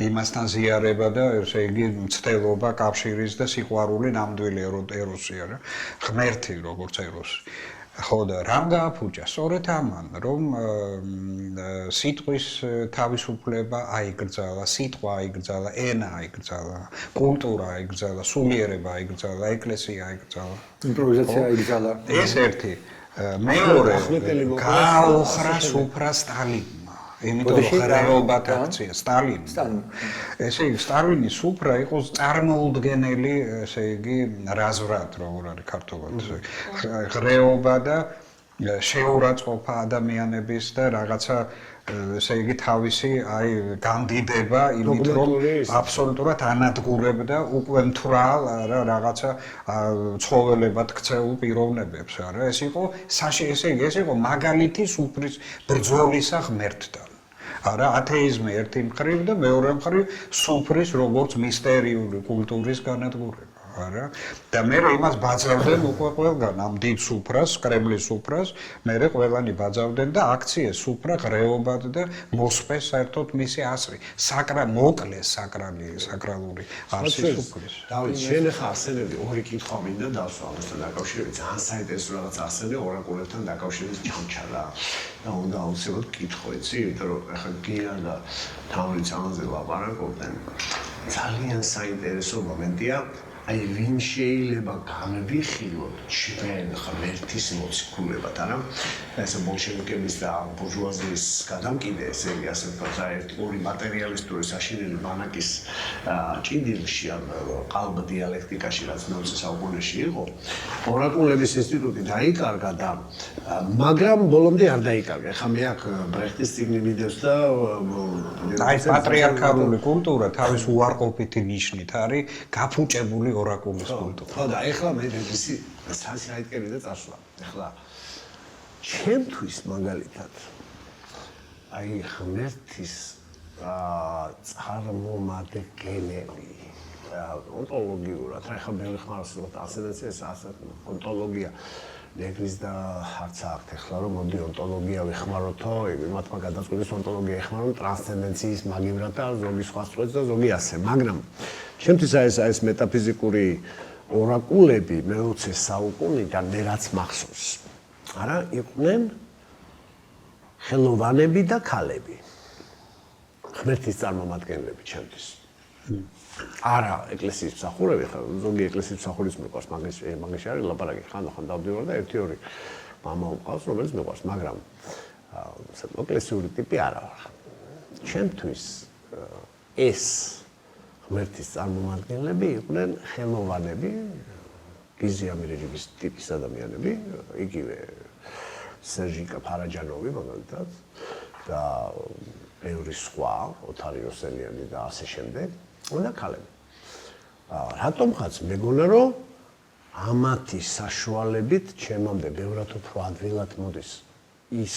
იმასთან ზიარება და ესე იგი მცდელობა, კავშირის და სიყვარული ნამდვილი ეროსია რა. ღმერთი როგორც ეროსი. ხო და რამ გააფუჭა? სწორედ ამან, რომ სიტყვის თავისუფლება აიგრძალა, სიტყვა აიგრძალა, ენა აიგრძალა, კულტურა აიგრძალა, სულიერება აიგრძალა, ეკლესია აიგრძალა. იმპროვიზაცია აიგრძალა. ეს ერთი. მეორე გააოხრა სუფრა სტალინმა. იმიტომ რომ ღრეობათ აქცია სტალინი. ესე იგი სტალინის სუფრა იყო წარმოუდგენელი, ესე იგი რაზვრად როგორ არის ქართულად. ღრეობა და შეურაცხყოფა ადამიანების და რაღაცა ესე იგი თავისი აი გამდიდება იმით რომ აბსოლუტურად ანადგურებდა უკვე მთვრალ რაღაცა ცხოველებად ქცეულ პიროვნებებს არა ეს იყო ესე იგი ეს იყო მაგალითი სუფრის ბრძოლისა ღმერთთან არა ათეიზმი ერთი მხრივ და მეორე მხრივ სუფრის როგორც მისტერიული კულტურის განადგურება არა და მე იმას ბაძავდნენ უკვე ყველგან ამ დიდ სუფრას, კრემლის სუფრას, მე ყველანი ბაძავდნენ და აქციეს სუფრა ღრეობად და მოსპეს საერთოდ მისი ასრი. მოკლეს საკრალური არსი სუფრის. დავით, შენ ახლა ახსენებდი ორი კითხვა მინდა დავსვა ამასთან დაკავშირებით. ძალიან საინტერესო რაღაც ახსენე ორაკულებთან დაკავშირებით ჩამჩარა. და უნდა აუცილებლად კითხო, იცი, იმიტომ რომ ახლა გია და თავი ამაზე ლაპარაკობდნენ. ძალიან საინტერესო მომენტია აი ვინ შეიძლება განვიხილოთ ჩვენ ღმერთის მოციქულებად, არა? ეს ბოლშევიკების და ბურჟუაზიის გადამკიდე, ესე იგი ასე ვთქვათ, ორი მატერიალისტური საშინელი ბანაკის ჭიდილში ან ყალბ დიალექტიკაში, რაც მე-20 საუკუნეში იყო, ორაკულების ინსტიტუტი დაიკარგა და მაგრამ ბოლომდე არ დაიკარგა. ეხლა მე აქ ბრეხტის წიგნი მიდევს და აი პატრიარქალური კულტურა თავის უარყოფითი ნიშნით არის გაფუჭებული ორაკულის კულტურა. ხო და ეხლა მე რეგისი საიტკერი და წასვლა. ეხლა ჩემთვის მაგალითად აი ღმერთის წარმომადგენელი ონტოლოგიურად, რა ხა მე ხმარს ვთქვათ ასცენდენციას, ონტოლოგია ნეგრის და არც აქ ეხლა რომ მოდი ონტოლოგია ვეხმაროთო, იმათმა გადაწყვიტეს ონტოლოგია ეხმარონ ტრანსცენდენციის მაგივრად და ზოგი სხვა სწორიც და ზოგი ასე, მაგრამ ჩემთვის ეს მეტაფიზიკური ორაკულები მე-20 საუკუნიდან მე რაც მახსოვს, არა, იყვნენ ხელოვანები და ქალები. ღმერთის წარმომადგენლები ჩემთვის. არა ეკლესიის მსახურები, ხა ზოგი ეკლესიის მსახურის მიყვარს, მაგაში არის ლაპარაკი, ხანდახან დავდივარ და 1-2 მამა უყავს, რომელიც მიყვარს, მაგრამ ეკლესიური ტიპი არა ვარ. ჩემთვის ეს ღმერთის წარმომადგენლები იყვნენ ხელოვანები, გიზი ამირეჯიბის ტიპის ადამიანები, იგივე სერჟიკა ფარაჯანოვი მაგალითად და ბევრი სხვა, ოთარი როსელიანი და ასე შემდეგ. და ქალები. რატომღაც მეგონა რომ ამათი საშუალებით ჩემამდე ბევრად უფრო ადვილად მოდის ის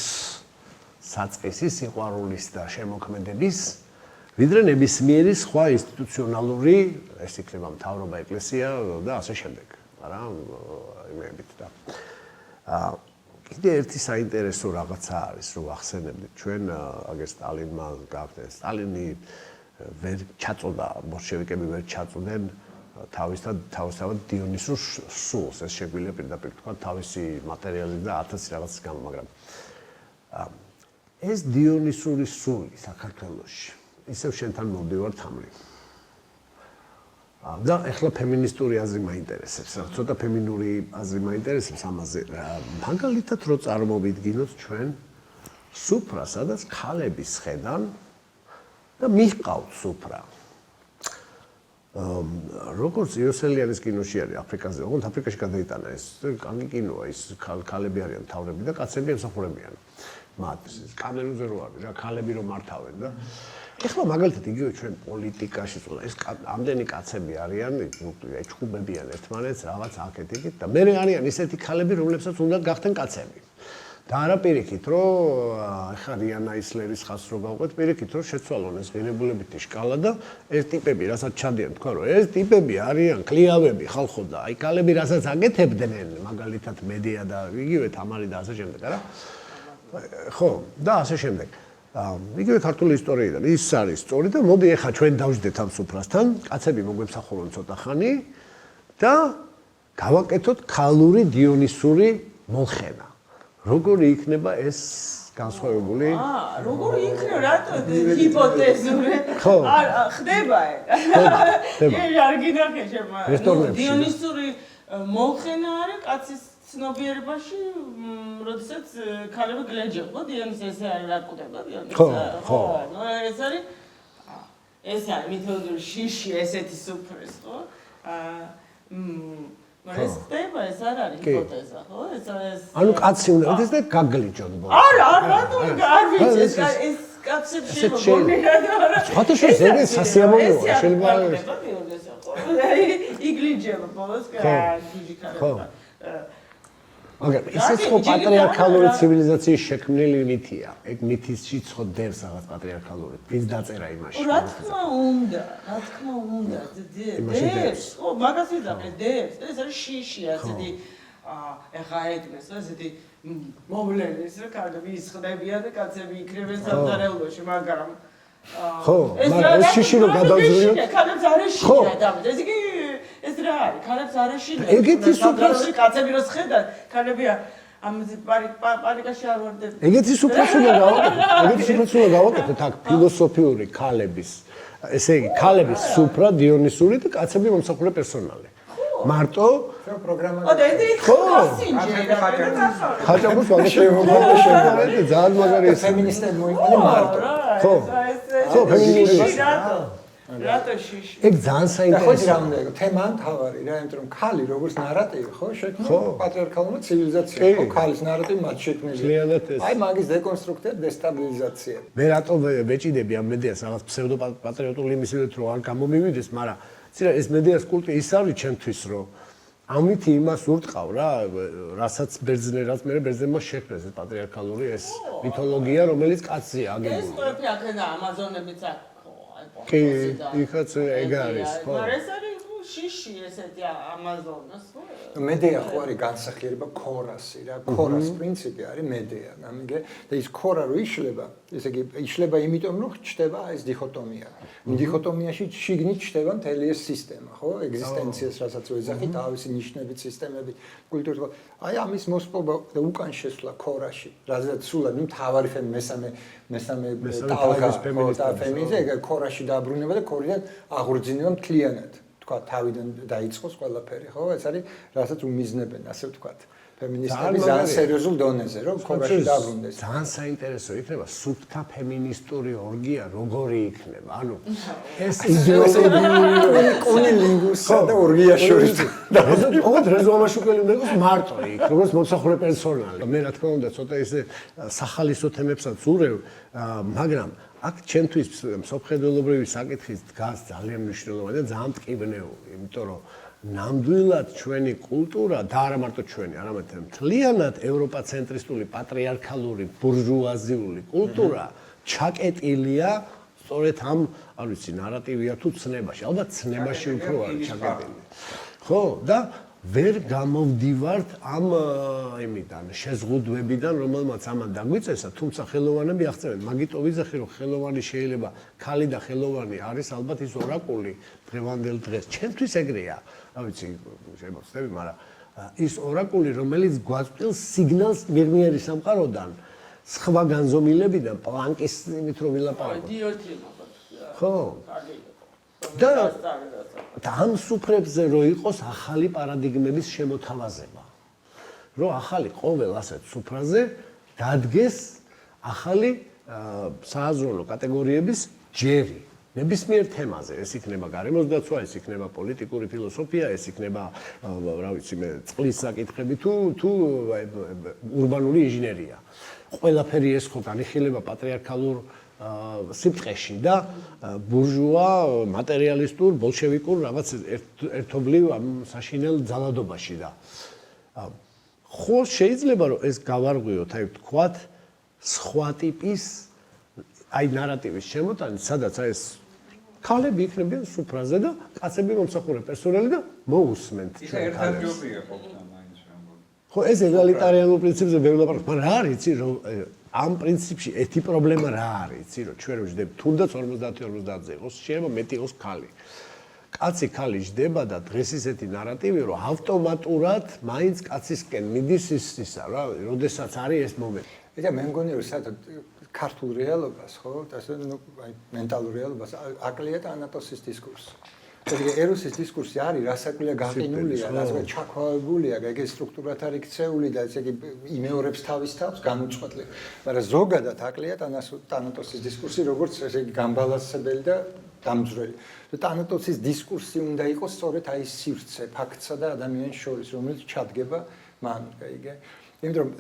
საწყისი სიყვარულის და შემოქმედების, ვიდრე ნებისმიერი სხვა ინსტიტუციონალური, ეს იქნება მთავრობა, ეკლესია და ასე შემდეგ. არა, იმებით და კიდე ერთი საინტერესო რაღაცა არის, რომ ახსენებდით, ჩვენ აგერ სტალინმა გააკეთეს, სტალინი ვერ ჩაწოდა, ბოლშევიკები ვერ ჩაწოდნენ თავისთავად დიონისურ სულს, ეს შეგვიძლია პირდაპირ თქვა თავისი მატერიალით და 1000 რაღაცის გამო, მაგრამ ეს დიონისური სული საქართველოში, ისევ შენთან მოვდივარ თამრი. და ეხლა ფემინისტური აზრი მაინტერესებს, ცოტა ფემინური აზრი მაინტერესებს ამაზე. მაგალითად რო წარმოვიდგინოთ ჩვენ სუფრა, სადაც ქალები სხედან და მიჰყავთ სუფრა. როგორც იოსელიანის კინოში არის აფრიკაზე, ოღონდ აფრიკაში გადაიტანა ეს კარგი კინოა, ის ქალები არიან მთავრები და კაცები ემსახურებიან მათ. კამერაზე რო არის რა, ქალები რო მართავენ და ეხლა მაგალითად იგივე ჩვენ პოლიტიკაში წულა ეს ამდენი კაცები არიან, ეჩხუბებიან ერთმანეთს რაღაც აქეთ-იქით და მე არიან ისეთი ქალები, რომლებსაც უნდა გახდნენ კაცები. და არა პირიქით, რომ ეხლა რიანა ისლერის ხაზს რო გავყვეთ, პირიქით, რომ შეცვალონ ეს ღირებულებითი შკალა და ეს ტიპები, რასაც ჩადიან, თქვა, რომ ეს ტიპები არიან კლიავები ხალხო და აი ქალები რასაც აკეთებდნენ, მაგალითად მედია და იგივე თამარი და ასე შემდეგ, არა? ხო, და ასე შემდეგ. იგივე ქართული ისტორიიდან ის არის სწორი და მოდი ეხლა ჩვენ დავждდეთ ამ სუფრასთან, კაცები მოგვემსახურონ ცოტა ხანი და გავაკეთოთ ქალური დიონისური molxena. როგორი იქნება ეს განსხვავებული? როგორი იქნება, რატო ჰიპოთეზური? არ ხდება არ გინახე შემო. დიონისური molxena არის კაცის ცნობიერებაში, როდესაც ქალები გლეჯებს, ხო, დიონის ესე არის რა კვდება დიონის. ხო, ნუ ეს არის მითოლოგიური შიში ესეთი სუფრის, ხო? მაგრამ ეს ხდება, ეს არ არის ჰიპოთეზა, ხო? ეს ანუ კაცი უნდა იდეს და გაგლიჯონ ბოლოს. არა, რატო არ ვიცი, ეს კაცებს შემოგონია და არა. სხვათაშორის ეგრე სასიამოვნოა, შეიძლება იგლიჯება ბოლოს გიჟი ქალები. მაგრამ ისეც ხო პატრიარქალური ცივილიზაციის შექმნილი მითია. ეგ მითისში ხო დევს რაღაც პატრიარქალური. ვინც დაწერა იმაში. რა თქმა უნდა. დევს. ხო, მაგას ვიძახე, დევს. ეს არის შიში, ასეთი ეხა ეთნეს, ასეთი მოვლენის, რა ქალები ისხდებიან და კაცები იქნებიან სამზარეულოში, მაგრამ ხო, მაგრამ ეს შიში რო გადავზრიოთ. ქალებს არ ეშინია დამეთ. ეს იგი ეს რა არის? ქალებს არ ეშინია. ეგეთი სუფრას კაცები რო სხედან, ქალები ამაზე პანიკაში არ ვარდები. ეგეთი სუფრას უნდა გავაკეთოთ აქ ფილოსოფიური ქალების, ესე იგი, ქალების სუფრა დიონისური და კაცები მომსახურე პერსონალი. მარტო პროგრამა ხო ხაჭაპურს ვაგებ ძალიან მაგარი ეს ფემინისტები მოიყვნენ მარტო ხო ხო ფემინისტები რატო შიში ეგ ძალიან საინტერესოა რა უნდა იყოს თემა თავარი რა იმიტომ რომ ქალი როგორც ნარატივი ხო შექმნა პატრიარქალურმა ცივილიზაციამ ხო ქალის ნარატივი მათ შექმნილი აი მაგის დეკონსტრუქცია დესტაბილიზაცია მე რატო ვეჭიდები ამ მედიას რაღაც ფსევდოპატრიოტული იმისით რომ არ გამომივიდეს მაგრამ ცირა ეს მედიას კულტი ის არის ჩემთვის რომ ამით იმას ურტყავ რა რასაც ბერძნერას მე ბერძნებმა შექმნეს ეს პატრიარქალური ეს მითოლოგია რომელიც კაცია აგებული ეს ყველაფერი აქედა ამაზონებიც აქ კი იქაც ეგ არის ხო მაგრამ ეს არის შიში ესეთი ამაზონას ხო მედია ხო არის განსახიერება ქორასი რა ქორას პრინციპი არის მედია გამიგე და ის ქორა რო იშლება ესე იგი იშლება იმიტომ რომ ჩდება ეს დიქოტომია დიქოტომიაში შიგნით ჩდება მთელი ეს სისტემა ხო ეგზისტენციას რასაც ვეძახი თავისი ნიშნებით სისტემებით კულტურა აი ამის მოსპობა და უკან შესვლა ქორაში რადგან სულა ნუ თავარი მესამე ტალღა და ფემინიზმი ქორაში დაბრუნება და ქორიდან აღორძინება მთლიანად თქვა თავიდან დაიწყოს ყველაფერი ხო ეს არის რასაც უმიზნებენ ასე ვთქვათ ფემინისტები ძალიან სერიოზულ დონეზე რომ ქორაში დაბრუნდეს ძალიან საინტერესო იქნება სუფთა ფემინისტური ორგია როგორი იქნება ანუ ეს იდეოლოგიური კუნილინგუსა და ორგია შორის ოღონდ რეზომაშუკველი უნდა იყოს მარტო იქ როგორც მომსახურე პერსონალი მე რა თქმა უნდა ცოტა ისე სახალისო თემებსაც ურევ მაგრამ აქ ჩემთვის მსოფლმხედველობრივი საკითხის დგას ძალიან მნიშვნელოვანი და ძალიან მტკივნეული იმიტომ რომ ნამდვილად ჩვენი კულტურა და არა მარტო ჩვენი, არამედ მთლიანად ევროპაცენტრისტული პატრიარქალური ბურჟუაზიული კულტურა ჩაკეტილია სწორედ ამ, არ ვიცი, ნარატივია თუ ცნებაში. ალბათ ცნებაში უფრო არის ჩაკეტილი. ხო, და ვერ გამოვდივართ ამ იმიდან, შეზღუდვებიდან, რომელმაც ამან დაგვიწესა, თუმცა ხელოვანები აღწევენ. მაგიტო ვიზახი, რომ ხელოვანი შეიძლება, ქალი და ხელოვანი არის ალბათ ის ორაკული დღევანდელ დღეს. ჩემთვის ეგრეა. რა ვიცი, შემოწდები, მაგრამ ის ორაკული, რომელიც გვაწვდილს სიგნალს მიღმიერი სამყაროდან, სხვა განზომილებიდან, პლანკის იმით რომ ვილაპარაკოთ. ხო. და ამ სუფრებზე რო იყოს ახალი პარადიგმების შემოთავაზება. რო ახალი ყოველ ასეთ სუფრაზე დადგეს ახალი სააზროვნო კატეგორიების ჯერი. ნებისმიერ თემაზე, ეს იქნება გარემოს დაცვა, ეს იქნება პოლიტიკური ფილოსოფია, ეს იქნება, რა ვიცი მე, წყლის საკითხები თუ ურბანული ინჟინერია. ყველაფერი ეს ხო განიხილება პატრიარქალურ სიფტყეში და ბურჟუა მატერიალისტურ ბოლშევიკურ რაღაც ერთობლივ საშინელ ძალადობაში და ხო შეიძლება რომ ეს გავარღვიოთ აი ვთქვათ სხვა ტიპის აი ნარატივის შემოტანით სადაც აი ეს ქალები იქნებიან სუფრაზე და კაცები მომსახურე პერსონალი და მოусმენთ ჩვენ ქალებს ხო ეს ეგალიტარიანულ პრინციპზე ვერ ვლაპარაკობ მაგრამ რა არის იცი რომ ამ პრინციპში ერთი პრობლემა რა არის, იცი რომ ჩვენ რომ ჯდები თუნდაც 50-50-ზე იყოს, შეიძლება მეტი იყოს ქალი. კაცი ქალი ჯდება და დღეს ისეთი ნარატივი რომ ავტომატურად მაინც კაცისკენ მიდის ისა რა, როდესაც არის ეს მომენტი. ეხლა მე მგონი რომ საერთოდ ქართულ რეალობას ხო, ასე ნუ აი მენტალურ რეალობას აკლია და ანატოსის დისკურსი. ეგრე ეროსის დისკურსი არის რასაკვირია გაყინულია, რასაკვირია ჩაქოვებულია, ეგ სტრუქტურათ არის ქცეული და ესე იგი იმეორებს თავის თავს განუწყვეტლი. მაგრამ ზოგადად აკლია ტანატოსის დისკურსი, როგორც ესე იგი გამბალანსებელი და დამძვრელი. ტანატოსის დისკურსი უნდა იყოს სწორედ აი სივრცე, ფაქტსა და ადამიანის შორის, რომელიც ჩადგება მან, გაიგე? იმიტომ რომ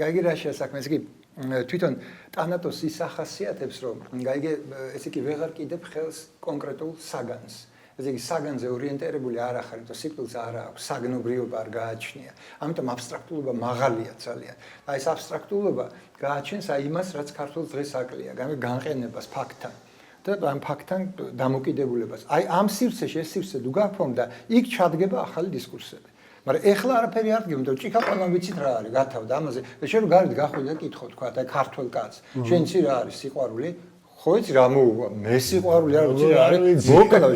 გაიგე რა შეასაქმე, ესე იგი თვითონ ტანატოსი ის ახასიათებს, რომ გაიგე, ესე იგი ვეღარ კიდებ ხელს კონკრეტულ საგანს. ესე იგი საგანზე ორიენტირებული არ ახარ, იმიტომ სიკვდილს არ აქვს, საგნობრიობა არ გააჩნია. ამიტომ აბსტრაქტულობა მაღალია ძალიან. აი ეს აბსტრაქტულობა გააჩენს აი იმას, რაც ქართულ დღეს აკლია, განყენებას ფაქტთან. და ამ ფაქტთან დამოკიდებულებას. აი ამ სივრცეში ეს სივრცე თუ გაფორმდა, იქ ჩადგება ახალი დისკურსები. მაგრამ ეხლა არაფერი არ გიგებთ, რომ ჭიქაპანმა ვიცით რა არის, გათავდა ამაზე. და შენ რომ გარეთ გახვიდე და კითხო თქვა, აი ქართულ კაცს. შენ იცი რა არის სიყვარული? ხო იცი რა მოუვა მე სიყვარული არ ვიცი რა არის მოკლა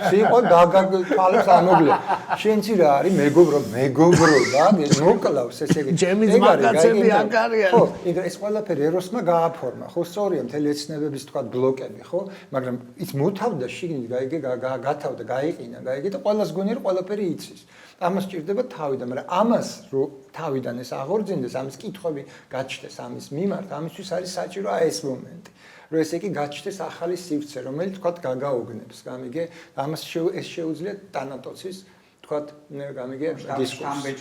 სიყვარული თვალებს ამოკლე შენ ცი რა არის მეგობრობა მოკლავს ესე იგი ჩემი ძმაკაცები აქ არიან ხო ეს ყველაფერი ეროსმა გააფორმა ხო სწორია მთელი ეცნებების თქვა ბლოკები ხო მაგრამ ის მოთავდა შიგნით გათავდა გაიყინა და ყველას გონია რომ ყველაფერი იცის ამას ჭირდება თავიდან მაგრამ ამას რო თავიდან ეს აღორძინდეს ამის კითხვები გაჩნდეს ამის მიმართ ამისთვის არის საჭირო ეს მომენტი რომ ესე იგი გაჩნდეს ახალი სივრცე რომელიც თქვა გაგაოგნებს გამიგე ამას ეს შეუძლია ტანატოცის თქვა გამიგე დისკურსი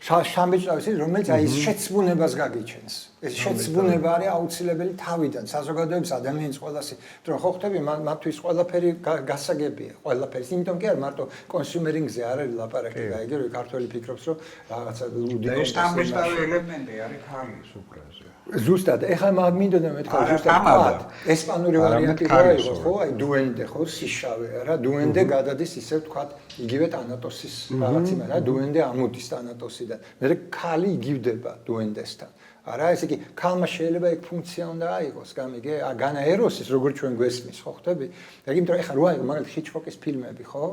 შამბეჭდავისი რომელიც აი შეცბუნებას გაგიჩენს ეს შეცბუნება არის აუცილებელი თავიდან საზოგადოების ადამიანის ყველასი რომ ხო ხტები მათთვის ყველაფერი გასაგებია ყველაფერი იმიტომ კი არ მარტო კონსიუმერინგზე არ არის ლაპარაკი გაიგე რომ ქართველი ფიქრობს რომ რაღაცა ლუდი ეს შამბეჭდავი ელემენტი არის ქალის უბრალოდ ზუსტად ეხლა მინდოდა მეთქვა ზუსტად ესპანური ვარიანტი რა იყო ხო აი დუენდე ხო სიშავე რა დუენდე გადადის ისე თქვა იგივე ტანატოსის რაღაც იმა რა დუენდე ამოდის ტანატოსიდან მე ქალი იგივდება დუენდესთან არა ესე იგი ქალმა შეიძლება ეგ ფუნქცია უნდა აიღოს გამიგე განა ეროსის როგორც ჩვენ გვესმის ხო ხტები ეგ იმიტომ ეხლა რო აიღო მაგალითად ჰიჩკოკის ფილმები ხო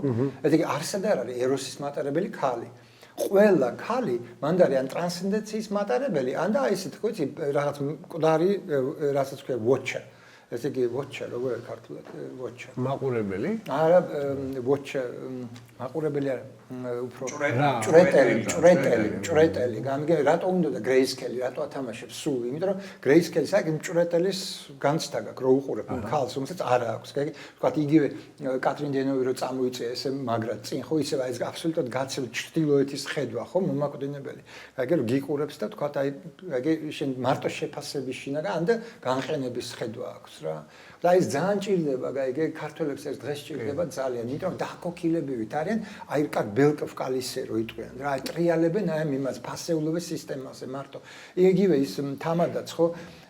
ესე იგი არსად არ არის ეროსის მატარებელი ქალი ყველა ქალი მანდარი ან ტრანსცენდენციის მატარებელი ან და ისეთ ხო იცი რაღაც მკვდარი რასაც ქვია ვოჩა ესე იგი ვოჩა როგორ არის ქართულად ვოჩა მაყურებელი არა ვოჩა მაყურებელი არა უფრო ჭრეტელი გამიგე რატო უნდა და გრეისკელი რატო ათამაშებს სულ იმიტომ რომ გრეისკელი საერთოდ ჭრეტელის განცდა გაქვს რო უყურებ ქალს რომელსაც არა აქვს გაიგე თქვა იგივე კატრინ დენოვი რო წამოიწია ესე მაგრად წინ ხო ისე აი ეს აბსოლუტურად გაცილ ჩრდილოეთის ხედვა ხო მომაკვდინებელი გაიგე რომ გიყურებს და თქვა აი გაიგე შენ მარტო შეფასების შინაგან და განყენების ხედვა აქვს რა და ეს ძალიან ჭირდება გაიგე ქართველებს ეს დღეს ჭირდება ძალიან იმიტომ რომ დაკოკილებივით არიან აი კაც ბელკოვ კალისე რო იტყვიან რა ტრიალებენ აი იმას ფასეულობის სისტემაზე მარტო იგივე ის თამადაც ხო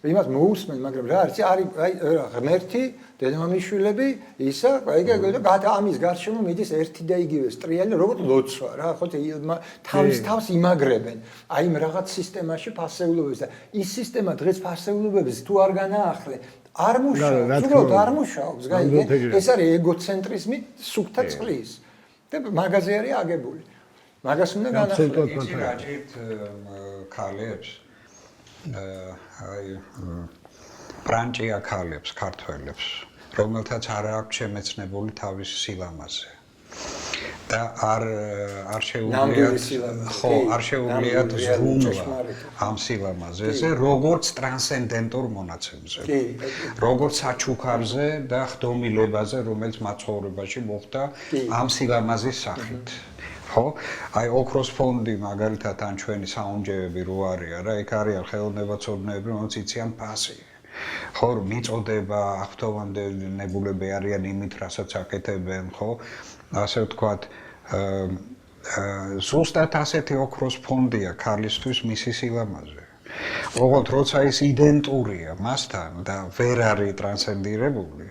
იმას მოусმენ მაგრამ რა არის აი ღმერთი დედამამიშვილები ისა გაიგე და ამის გარშემო მიდის ერთი და იგივე ტრიალი როგორც ლოცვა რა ხო თავს იმაგრებენ აი იმ რაღაც სისტემაში ფასეულობებს და ის სისტემა დღეს ფასეულობებს თუ არ განაახლე არ მუშაობს, უბრალოდ არ მუშაობს, გაიგე? ეს არის ეგოცენტრიზმი სუფთა წყლის. და მაგაზე არის აგებული. მაგას უნდა განახილოთ. იცი რა ჭირთ ქალებს? აი ბრანჭია ქალებს, ქართველებს, რომელთაც არ აქვს შემეცნებული თავის სილამაზე. და არ შეუძლიათ ზრუნვა ამ სილამაზეზე როგორც ტრანსცენდენტურ მონაცემზე როგორც საჩუქარზე და ხდომილებაზე რომელიც მაცხოვრებაში მოხდა ამ სილამაზის სახით ხო აი ოქროს ფონდი მაგალითად ან ჩვენი საუნჯეები რო არის რა იქ არიან ხელოვნებაცოდნეები რომელიც იციან ფასი ხო მიწოდება ახტოვანდებულები არიან იმით რასაც აკეთებენ ხო ასე ვთქვათ ზუსტად ასეთი ოქროს ფონდია ქალისთვის მისი სილამაზე. ოღონდ როცა ის იდენტურია მასთან და ვერ არის ტრანსცენდირებული,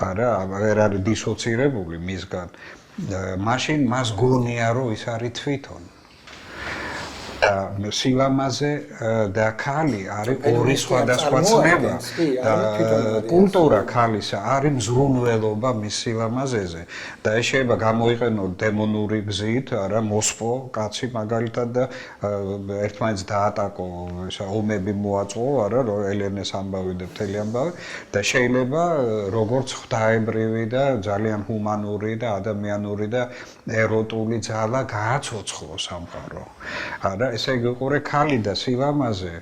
არა, ვერ არის დისოცირებული მისგან, მაშინ მას გონია რომ ის არის თვითონ. სილამაზე და ქალი არის ორი სხვადასხვა ცნება. კულტურა ქალისა არის მზრუნველობა მის სილამაზეზე და ეს შეიძლება გამოიყენოს დემონური გზით, არა მოსპო კაცი მაგალითად და ერთმანეთს დაატაკო, ესა ომები მოაწყო, არა ელენეს ამბავი და მთელი ამბავი და შეიძლება როგორც ღვთაებრივი და ძალიან ჰუმანური და ადამიანური და ეროტული ძალა გააცოცხლოს სამყარო. არა ესე იგი ყურე ქალი და სილამაზე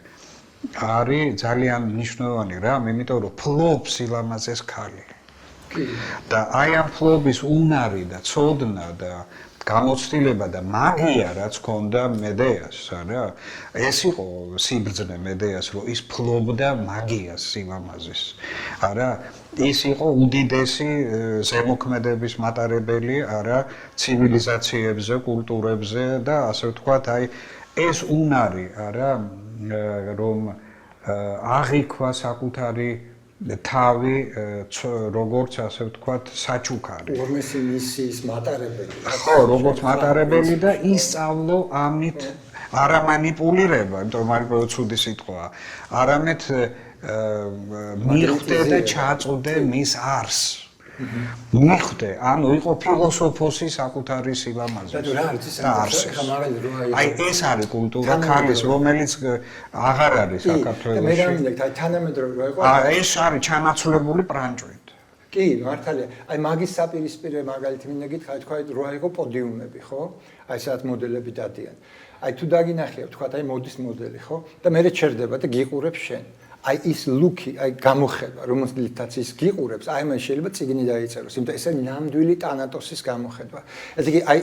არის ძალიან მნიშვნელოვანი რამ, იმიტომ რომ ფლობს სილამაზეს ქალი. და აი ამ ფლობის უნარი და ცოდნა და გამოცდილება და მაგია რაც ჰქონდა მედეას, არა? ეს იყო სიბრძნე მედეას, რომ ის ფლობდა მაგიას სილამაზის. არა? ის იყო უდიდესი ზემოქმედების მატარებელი, არა, ცივილიზაციებზე, კულტურებზე და ასე ვთქვათ, აი ეს უნარი, არა, რომ აღიქვა საკუთარი თავი როგორც ასე ვთქვათ საჩუქარი. ორმესი მისიის მატარებელი. ხო, როგორც მატარებელი და ისწავლო ამით არა მანიპულირება, იმიტომ რომ მანიპულირება ცუდი სიტყვაა. არამედ მიხვდე და ჩაწოდე მის არს. მიხვდე, ანუ იყო ფილოსოფოსი საკუთარი სილამაზე. და რა არის ეს? ხა მაგალითად რო აი ეს არის კულტურა ქალის, რომელიც აღარ არის და მე საქართველოში. რამდენად აი თანამედროვე რო იყო. ეს არის ჩანაცვლებული პრანჭვით. კი, მართალია. აი მაგის საპირისპირე მაგალითი მინდა გითხრა, თქვა რო იყო პოდიუმები, ხო? აი სადაც მოდელები დადიან. აი თუ დაგინახია, თქვა აი მოდის მოდელი, ხო? და მე ჩერდება და გიყურებს შენ. აი ის ლუკი, აი გამოხება, რომელთაც ის გიყურებს, აი მან შეიძლება წიგნი დაიწეროს, იმიტომ ეს არის ნამდვილი ტანატოსის გამოხება. ესე იგი აი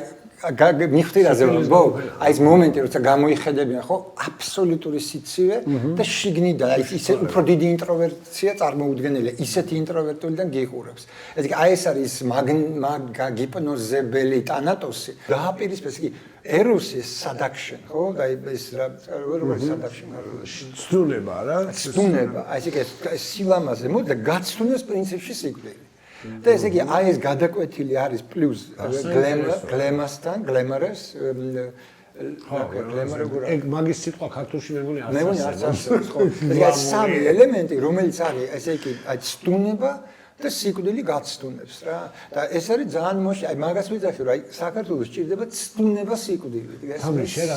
მიხვდი რა ზეო, აი ეს მომენტი როცა გამოიხედებიან, ხო, აბსოლუტური სიცივე და შიგნიდან აი ისე უფრო დიდი ინტროვერცია წარმოუდგენელია, ისეთი ინტროვერტულიდან გიყურებს. ესე იგი აი ეს არის გიპნოზებელი ტანატოსი. დააპირისპირეს იგი ეროსის სადაქშენ, ხო? და ეს რა როგორ სადაქშენ ცდუნება რა? ცდუნება, აი ეს სილამაზე მოდი და გაცდუნებს პრინციპში სიკვდილი. და ესე იგი აი ეს გადაკვეთილი არის პლუს გლემასთან, გლემარეს ეგ მაგის სიტყვა ქართულში მე მგონი მე მგონი არც არსებობს, ხო? ეს სამი ელემენტი, რომელიც არის ესე იგი აი ცდუნება და სიკვდილი გაცდუნებს რა. და ეს არის ძალიან მოშ, აი მაგას ვიძახი, რომ აი საქართველოს ჭირდება ცდუნება სიკვდილი. ეს